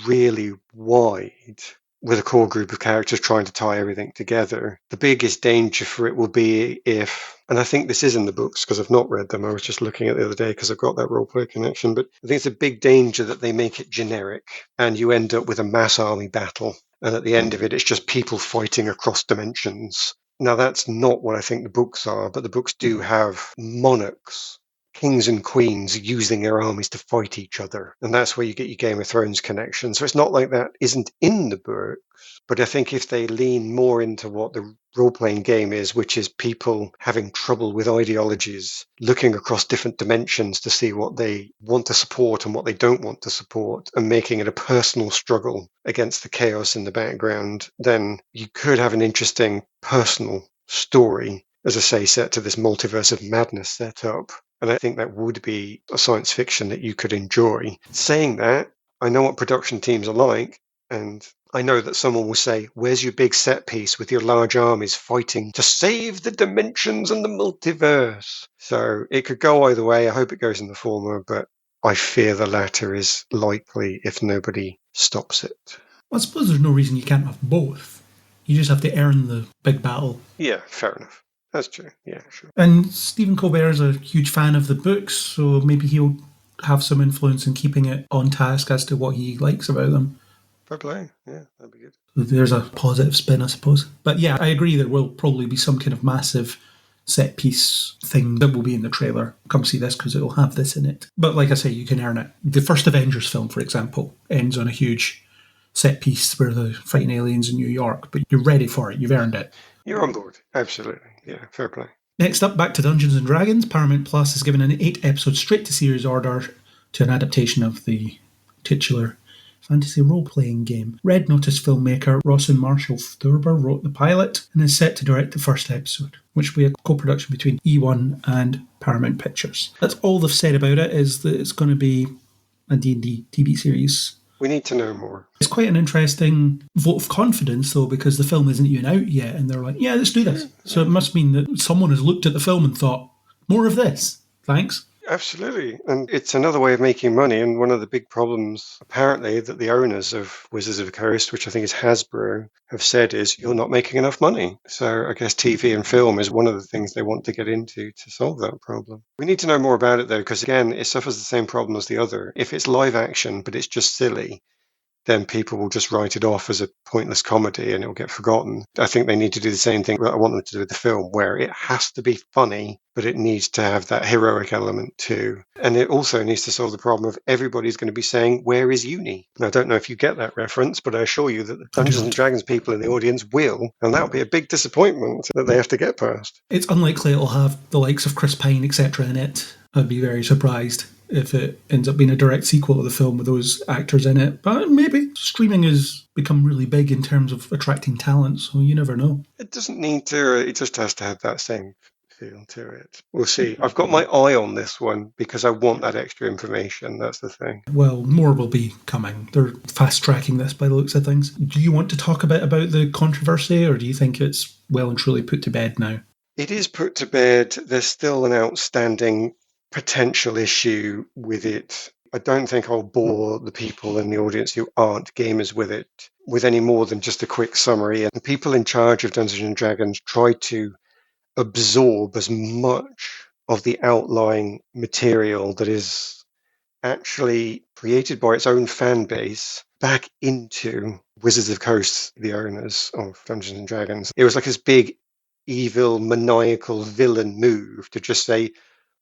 really wide, with a core group of characters trying to tie everything together. The biggest danger for it will be if, and I think this is in the books because I've not read them, I was just looking at the other day because I've got that roleplay connection, but I think it's a big danger that they make it generic and you end up with a mass army battle, and at the end of it, it's just people fighting across dimensions. Now, that's not what I think the books are, but the books do have monarchs, kings and queens using their armies to fight each other. And that's where you get your Game of Thrones connection. So it's not like that isn't in the books, but I think if they lean more into what the role-playing game is, which is people having trouble with ideologies, looking across different dimensions to see what they want to support and what they don't want to support, and making it a personal struggle against the chaos in the background, then you could have an interesting personal story, as I say, set to this multiverse of madness set up. And I think that would be a science fiction that you could enjoy. Saying that, I know what production teams are like, and I know that someone will say, where's your big set piece with your large armies fighting to save the dimensions and the multiverse? So it could go either way. I hope it goes in the former, but I fear the latter is likely if nobody stops it.
Well, I suppose there's no reason you can't have both. You just have to earn the big battle.
Yeah, fair enough. That's true. Yeah, sure.
And Stephen Colbert is a huge fan of the books, so maybe he'll have some influence in keeping it on task as to what he likes about them.
Fair play. Yeah, that'd be good.
There's a positive spin, I suppose. But yeah, I agree there will probably be some kind of massive set piece thing that will be in the trailer. Come see this because it'll have this in it. But like I say, you can earn it. The first Avengers film, for example, ends on a huge set piece where they're fighting aliens in New York, but you're ready for it. You've earned it.
You're on board. Absolutely. Yeah, fair play.
Next up, back to Dungeons & Dragons. Paramount Plus has given an 8-episode straight-to-series order to an adaptation of the titular fantasy role-playing game. Red Notice filmmaker Rawson Marshall Thurber wrote the pilot and is set to direct the first episode, which will be a co-production between E1 and Paramount Pictures. That's all they've said about it, is that it's going to be a D&D TV series.
We need to know more.
It's quite an interesting vote of confidence, though, because the film isn't even out yet, and they're like, yeah, let's do this. So it must mean that someone has looked at the film and thought, more of this. Thanks.
Absolutely. And it's another way of making money. And one of the big problems, apparently, that the owners of Wizards of the Coast, which I think is Hasbro, have said is you're not making enough money. So I guess TV and film is one of the things they want to get into to solve that problem. We need to know more about it, though, because, again, it suffers the same problem as the other. If it's live action, but it's just silly, then people will just write it off as a pointless comedy and it'll get forgotten. I think they need to do the same thing that I want them to do with the film, where it has to be funny, but it needs to have that heroic element too. And it also needs to solve the problem of everybody's going to be saying, where is Uni? And I don't know if you get that reference, but I assure you that the Dungeons and Dragons people in the audience will, and that'll be a big disappointment that they have to get past.
It's unlikely it'll have the likes of Chris Pine, etc. in it. I'd be very surprised if it ends up being a direct sequel to the film with those actors in it. But maybe. Streaming has become really big in terms of attracting talent, so you never know.
It doesn't need to, it just has to have that same feel to it. We'll see. I've got my eye on this one because I want that extra information. That's the thing.
Well, more will be coming. They're fast-tracking this by the looks of things. Do you want to talk a bit about the controversy, or do you think it's well and truly put to bed now?
It is put to bed. There's still an outstanding potential issue with it. I don't think I'll bore the people in the audience who aren't gamers with it with any more than just a quick summary. And the people in charge of Dungeons and Dragons try to absorb as much of the outlying material that is actually created by its own fan base back into Wizards of the Coast, the owners of Dungeons and Dragons. It was like this big, evil, maniacal villain move to just say,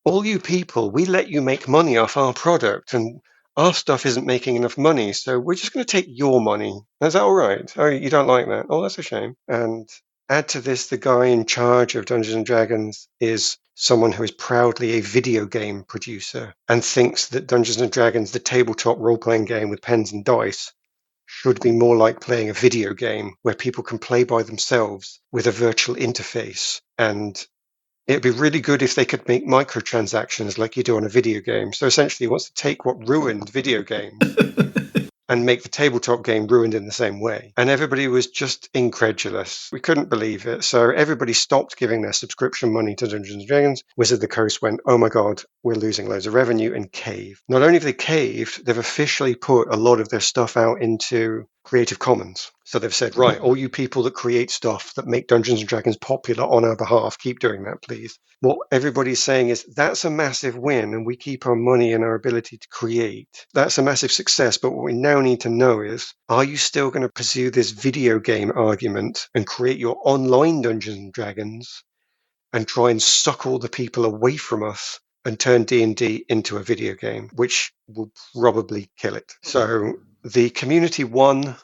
all you people, we let you make money off our product and our stuff isn't making enough money, so we're just going to take your money. Is that all right? Oh, you don't like that? Oh, that's a shame. And add to this, the guy in charge of Dungeons and Dragons is someone who is proudly a video game producer and thinks that Dungeons and Dragons, the tabletop role-playing game with pens and dice, should be more like playing a video game where people can play by themselves with a virtual interface. And it'd be really good if they could make microtransactions like you do on a video game. So essentially, he wants to take what ruined video games and make the tabletop game ruined in the same way. And everybody was just incredulous. We couldn't believe it. So everybody stopped giving their subscription money to Dungeons and Dragons. Wizard of the Coast went, oh my God, we're losing loads of revenue, and caved. Not only have they caved, they've officially put a lot of their stuff out into Creative Commons. So they've said, right, all you people that create stuff that make Dungeons and Dragons popular on our behalf, keep doing that, please. What everybody's saying is that's a massive win and we keep our money and our ability to create. That's a massive success. But what we now need to know is, are you still going to pursue this video game argument and create your online Dungeons and Dragons and try and suck all the people away from us and turn D&D into a video game, which will probably kill it. So the community won,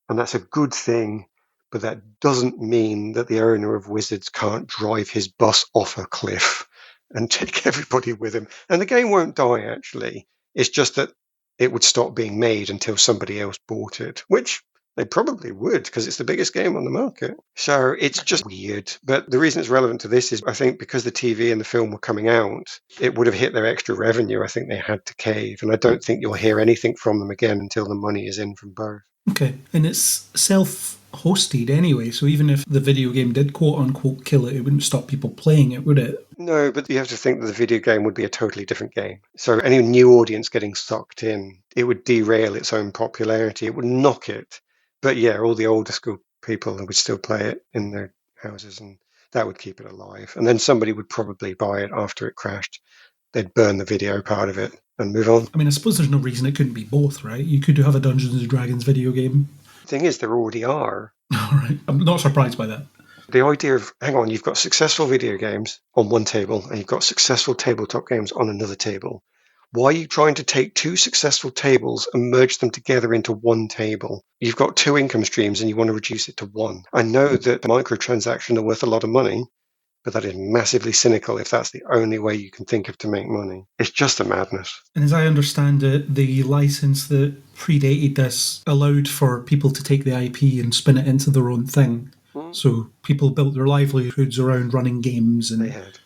and that's a good thing, but that doesn't mean that the owner of Wizards can't drive his bus off a cliff and take everybody with him. And the game won't die, actually. It's just that it would stop being made until somebody else bought it, which they probably would because it's the biggest game on the market. So it's just weird. But the reason it's relevant to this is I think because the TV and the film were coming out, it would have hit their extra revenue. I think they had to cave. And I don't think you'll hear anything from them again until the money is in from both.
Okay, and it's self-hosted anyway, so even if the video game did quote-unquote kill it, it wouldn't stop people playing it, would it?
No, but you have to think that the video game would be a totally different game. So any new audience getting sucked in, it would derail its own popularity. It would knock it. But yeah, all the older school people would still play it in their houses, and that would keep it alive. And then somebody would probably buy it after it crashed. They'd burn the video part of it and move on.
I mean, I suppose there's no reason it couldn't be both, right? You could have a Dungeons and Dragons video game.
The thing is, there already are.
All right. I'm not surprised by that.
The idea of, hang on, you've got successful video games on one table and you've got successful tabletop games on another table. Why are you trying to take two successful tables and merge them together into one table? You've got two income streams and you want to reduce it to one. I know that microtransactions are worth a lot of money, but that is massively cynical if that's the only way you can think of to make money. It's just a madness.
And as I understand it, the license that predated this allowed for people to take the IP and spin it into their own thing. So people built their livelihoods around running games and
They had.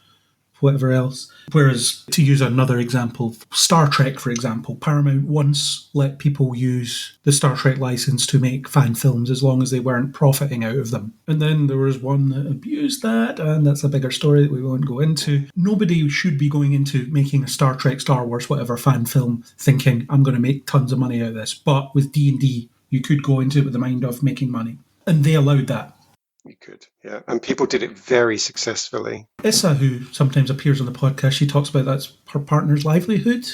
whatever else. Whereas, to use another example, Star Trek, for example, Paramount once let people use the Star Trek license to make fan films as long as they weren't profiting out of them. And then there was one that abused that, and that's a bigger story that we won't go into. Nobody should be going into making a Star Trek, Star Wars, whatever fan film thinking, I'm going to make tons of money out of this. But with D&D, you could go into it with the mind of making money. And they allowed that.
You could, yeah. And people did it very successfully.
Issa, who sometimes appears on the podcast, she talks about that's her partner's livelihood.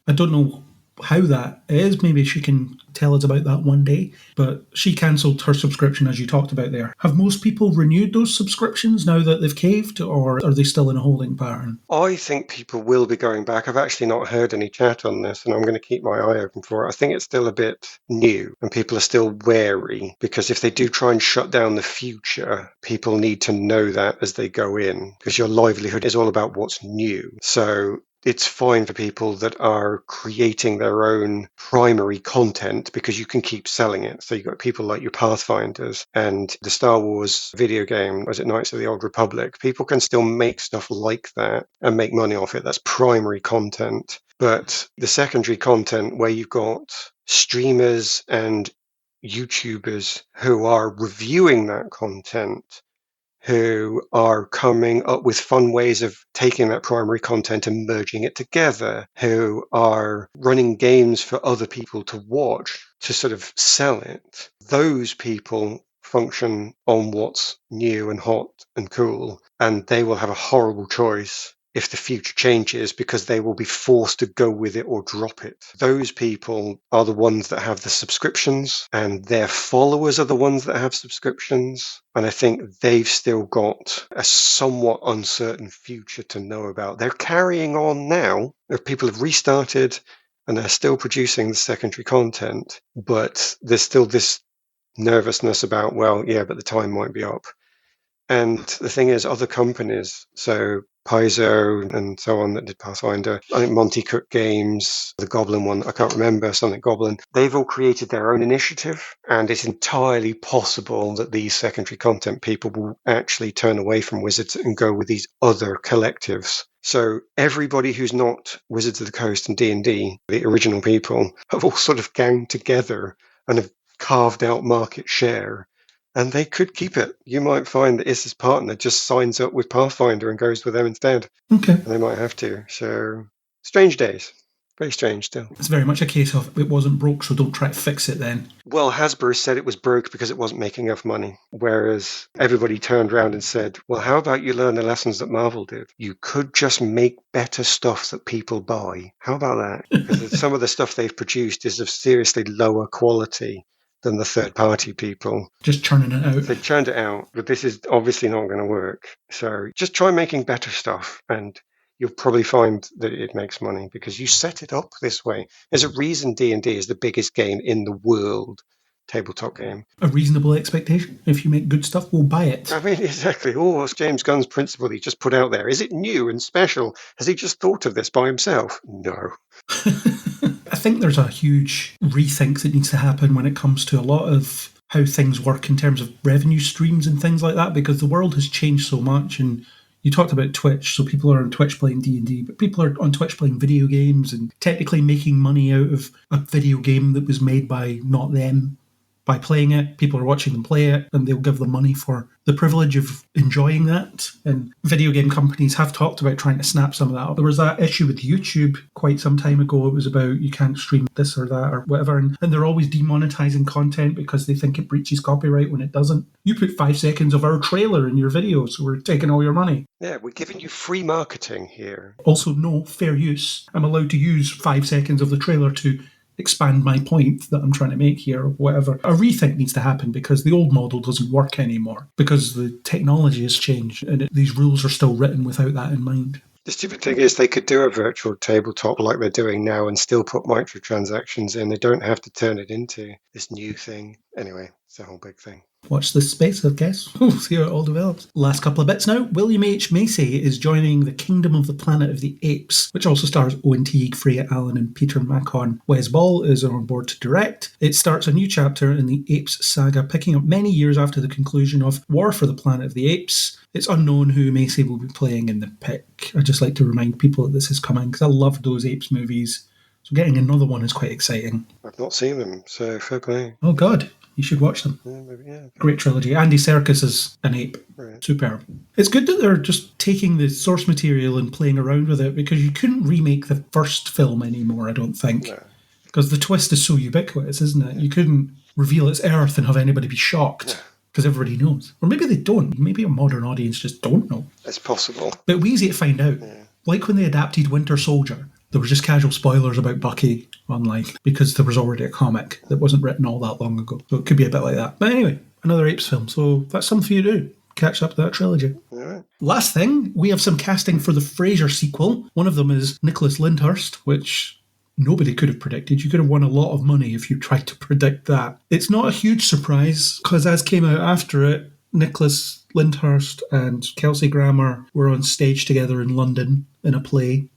I don't know how that is. Maybe she can tell us about that one day. But she cancelled her subscription, as you talked about there. Have most people renewed those subscriptions now that they've caved, or are they still in a holding pattern?
I think people will be going back. I've actually not heard any chat on this, and I'm going to keep my eye open for it. I think it's still a bit new, and people are still wary, because if they do try and shut down the future, people need to know that as they go in, because your livelihood is all about what's new. So it's fine for people that are creating their own primary content because you can keep selling it. So you've got people like your Pathfinders and the Star Wars video game, was it Knights of the Old Republic? People can still make stuff like that and make money off it. That's primary content. But the secondary content where you've got streamers and YouTubers who are reviewing that content, who are coming up with fun ways of taking that primary content and merging it together, who are running games for other people to watch to sort of sell it. Those people function on what's new and hot and cool, and they will have a horrible choice if the future changes, because they will be forced to go with it or drop it. Those people are the ones that have the subscriptions, and their followers are the ones that have subscriptions. And I think they've still got a somewhat uncertain future to know about. They're carrying on now. People have restarted and they're still producing the secondary content, but there's still this nervousness about, well, yeah, but the time might be up. And the thing is, other companies, so Paizo and so on that did Pathfinder, I think Monty Cook Games, the Goblin one, I can't remember, something Goblin, they've all created their own initiative. And it's entirely possible that these secondary content people will actually turn away from Wizards and go with these other collectives. So everybody who's not Wizards of the Coast and D&D, the original people, have all sort of ganged together and have carved out market share. And they could keep it. You might find that Issa's partner just signs up with Pathfinder and goes with them instead.
Okay.
And they might have to. So, strange days. Very strange still.
It's very much a case of it wasn't broke, so don't try to fix it then.
Well, Hasbro said it was broke because it wasn't making enough money. Whereas everybody turned around and said, well, how about you learn the lessons that Marvel did? You could just make better stuff that people buy. How about that? Because some of the stuff they've produced is of seriously lower quality than the third-party people.
Just churning it out.
They churned it out, but this is obviously not going to work. So just try making better stuff, and you'll probably find that it makes money because you set it up this way. There's a reason D&D is the biggest game in the world, tabletop game.
A reasonable expectation. If you make good stuff, we'll buy it.
I mean, exactly. Oh, what's James Gunn's principle he just put out there? Is it new and special? Has he just thought of this by himself? No.
I think there's a huge rethink that needs to happen when it comes to a lot of how things work in terms of revenue streams and things like that, because the world has changed so much. And you talked about Twitch, so people are on Twitch playing D&D, but people are on Twitch playing video games and technically making money out of a video game that was made by not them. By playing it, people are watching them play it, and they'll give them money for the privilege of enjoying that. And video game companies have talked about trying to snap some of that up. There was that issue with YouTube quite some time ago. It was about you can't stream this or that or whatever, and they're always demonetizing content because they think it breaches copyright when it doesn't. You put 5 seconds of our trailer in your video, so we're taking all your money.
Yeah, we're giving you free marketing here.
Also, no, fair use. I'm allowed to use 5 seconds of the trailer to expand my point that I'm trying to make here or whatever. A rethink needs to happen because the old model doesn't work anymore because the technology has changed and these rules are still written without that in mind.
The stupid thing is they could do a virtual tabletop like they're doing now and still put microtransactions in. They don't have to turn it into this new thing. Anyway, It's a whole big thing.
Watch this space, I guess. We'll see how it all develops. Last couple of bits now. William H. Macy is joining the Kingdom of the Planet of the Apes, which also stars Owen Teague, Freya Allen, and Peter Macon. Wes Ball is on board to direct. It starts a new chapter in the Apes saga, picking up many years after the conclusion of War for the Planet of the Apes. It's unknown who Macy will be playing in the pick. I just like to remind people that this is coming, because I loved those Apes movies. So getting another one is quite exciting.
I've not seen them, so fair play.
Oh God. You should watch them.
Yeah, maybe, yeah.
Great trilogy. Andy Serkis is an ape.
Right.
Superb. It's good that they're just taking the source material and playing around with it, because you couldn't remake the first film anymore, I don't think.
No.
Because the twist is so ubiquitous, isn't it? You couldn't reveal it's Earth and have anybody be shocked. Because everybody knows. Or maybe they don't. Maybe a modern audience just don't know.
It's possible.
But it was easy to find out.
Yeah.
Like when they adapted Winter Soldier, there was just casual spoilers about Bucky online because there was already a comic that wasn't written all that long ago. So it could be a bit like that. But anyway, another Apes film. So that's something for you to do. Catch up to that trilogy.
All right.
Last thing, we have some casting for the Frasier sequel. One of them is Nicholas Lyndhurst, which nobody could have predicted. You could have won a lot of money if you tried to predict that. It's not a huge surprise, because as came out after it, Nicholas Lyndhurst and Kelsey Grammer were on stage together in London in a play.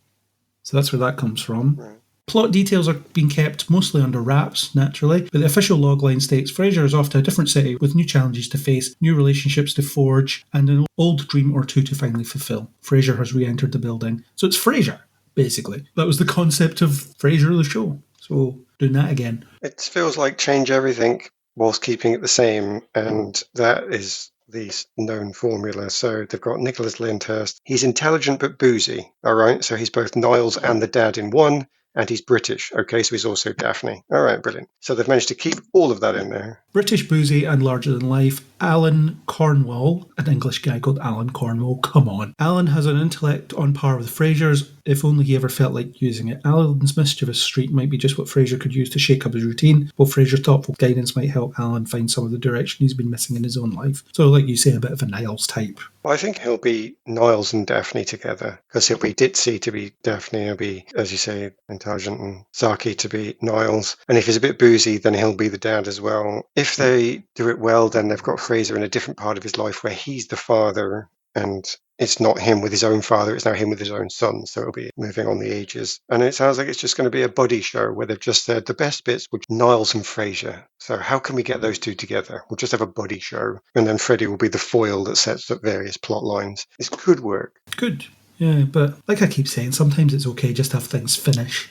So that's where that comes from.
Right.
Plot details are being kept mostly under wraps, naturally, but the official logline states Frasier is off to a different city with new challenges to face, new relationships to forge, and an old dream or two to finally fulfill. Frasier has re-entered the building. So it's Frasier, basically. That was the concept of Frasier the show. So doing that again.
It feels like change everything whilst keeping it the same, and that is the known formula. So they've got Nicholas Lyndhurst. He's intelligent but boozy, all right? So he's both Niles and the dad in one, and he's British, okay? So he's also Daphne. All right, brilliant. So they've managed to keep all of that in there.
British boozy and larger than life. Alan Cornwall, an English guy called Alan Cornwall, come on. Alan has an intellect on par with Frasier's, if only he ever felt like using it. Alan's mischievous streak might be just what Frasier could use to shake up his routine, while Frasier's thoughtful guidance might help Alan find some of the direction he's been missing in his own life. So like you say, a bit of a Niles type.
Well, I think he'll be Niles and Daphne together, because he'll be Ditzy to be Daphne, he'll be, as you say, intelligent, and Saki to be Niles. And if he's a bit boozy, then he'll be the dad as well. If they do it well, then they've got Fraser in a different part of his life where he's the father, and it's not him with his own father, it's now him with his own son. So it'll be moving on the ages. And it sounds like it's just going to be a buddy show where they've just said the best bits were Niles and Frasier. So how can we get those two together? We'll just have a buddy show. And then Freddie will be the foil that sets up various plot lines. This could work.
Good. Yeah, but like I keep saying, sometimes it's okay just to have things finish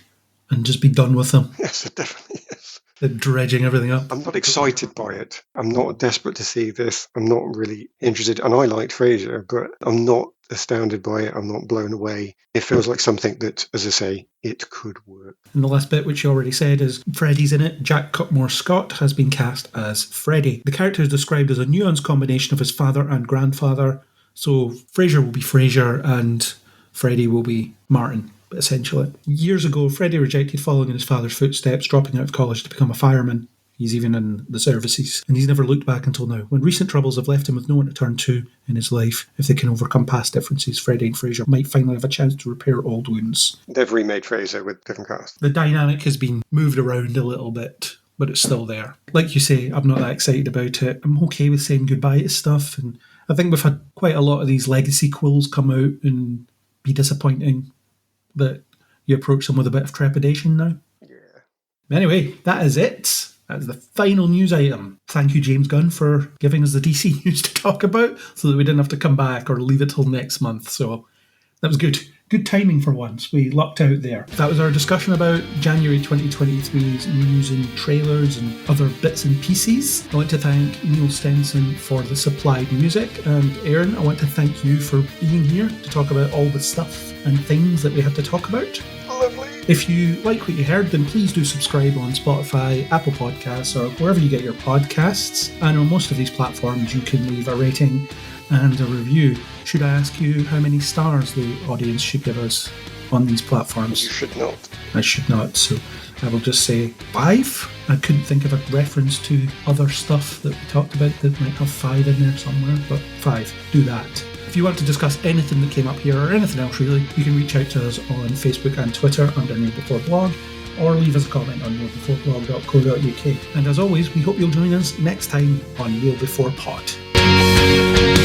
and just be done with them.
Yes, it definitely is.
They're dredging everything up.
I'm not excited by it. I'm not desperate to see this. I'm not really interested. And I liked Frasier, but I'm not astounded by it. I'm not blown away. It feels like something that, as I say, it could work.
And the last bit, which you already said, is Freddy's in it. Jack Cutmore Scott has been cast as Freddy. The character is described as a nuanced combination of his father and grandfather. So Frasier will be Frasier and Freddy will be Martin, essentially. Years ago, Freddy rejected following in his father's footsteps, dropping out of college to become a fireman. He's even in the services, and he's never looked back until now. When recent troubles have left him with no one to turn to in his life, if they can overcome past differences, Freddy and Frasier might finally have a chance to repair old wounds.
They've remade Frasier with different cast.
The dynamic has been moved around a little bit, but it's still there. Like you say, I'm not that excited about it. I'm okay with saying goodbye to stuff, and I think we've had quite a lot of these legacy quills come out and be disappointing, that you approach them with a bit of trepidation now.
Yeah.
Anyway, that is it. That is the final news item. Thank you, James Gunn, for giving us the DC news to talk about so that we didn't have to come back or leave it till next month. So that was good. Good timing for once. We lucked out there. That was our discussion about January 2023's news and trailers and other bits and pieces. I want to thank Neil Stenson for the supplied music. And Aaron, I want to thank you for being here to talk about all the stuff and things that we had to talk about.
Lovely.
If you like what you heard, then please do subscribe on Spotify, Apple Podcasts, or wherever you get your podcasts. And on most of these platforms, you can leave a rating and a review. Should I ask you how many stars the audience should give us on these platforms?
You should not.
I should not, so I will just say 5. I couldn't think of a reference to other stuff that we talked about that might have 5 in there somewhere, but 5. Do that. If you want to discuss anything that came up here or anything else really, you can reach out to us on Facebook and Twitter under Neil Before Blog. or leave us a comment on kneelbeforeblog.co.uk. And as always, we hope you'll join us next time on Kneel Before Pod.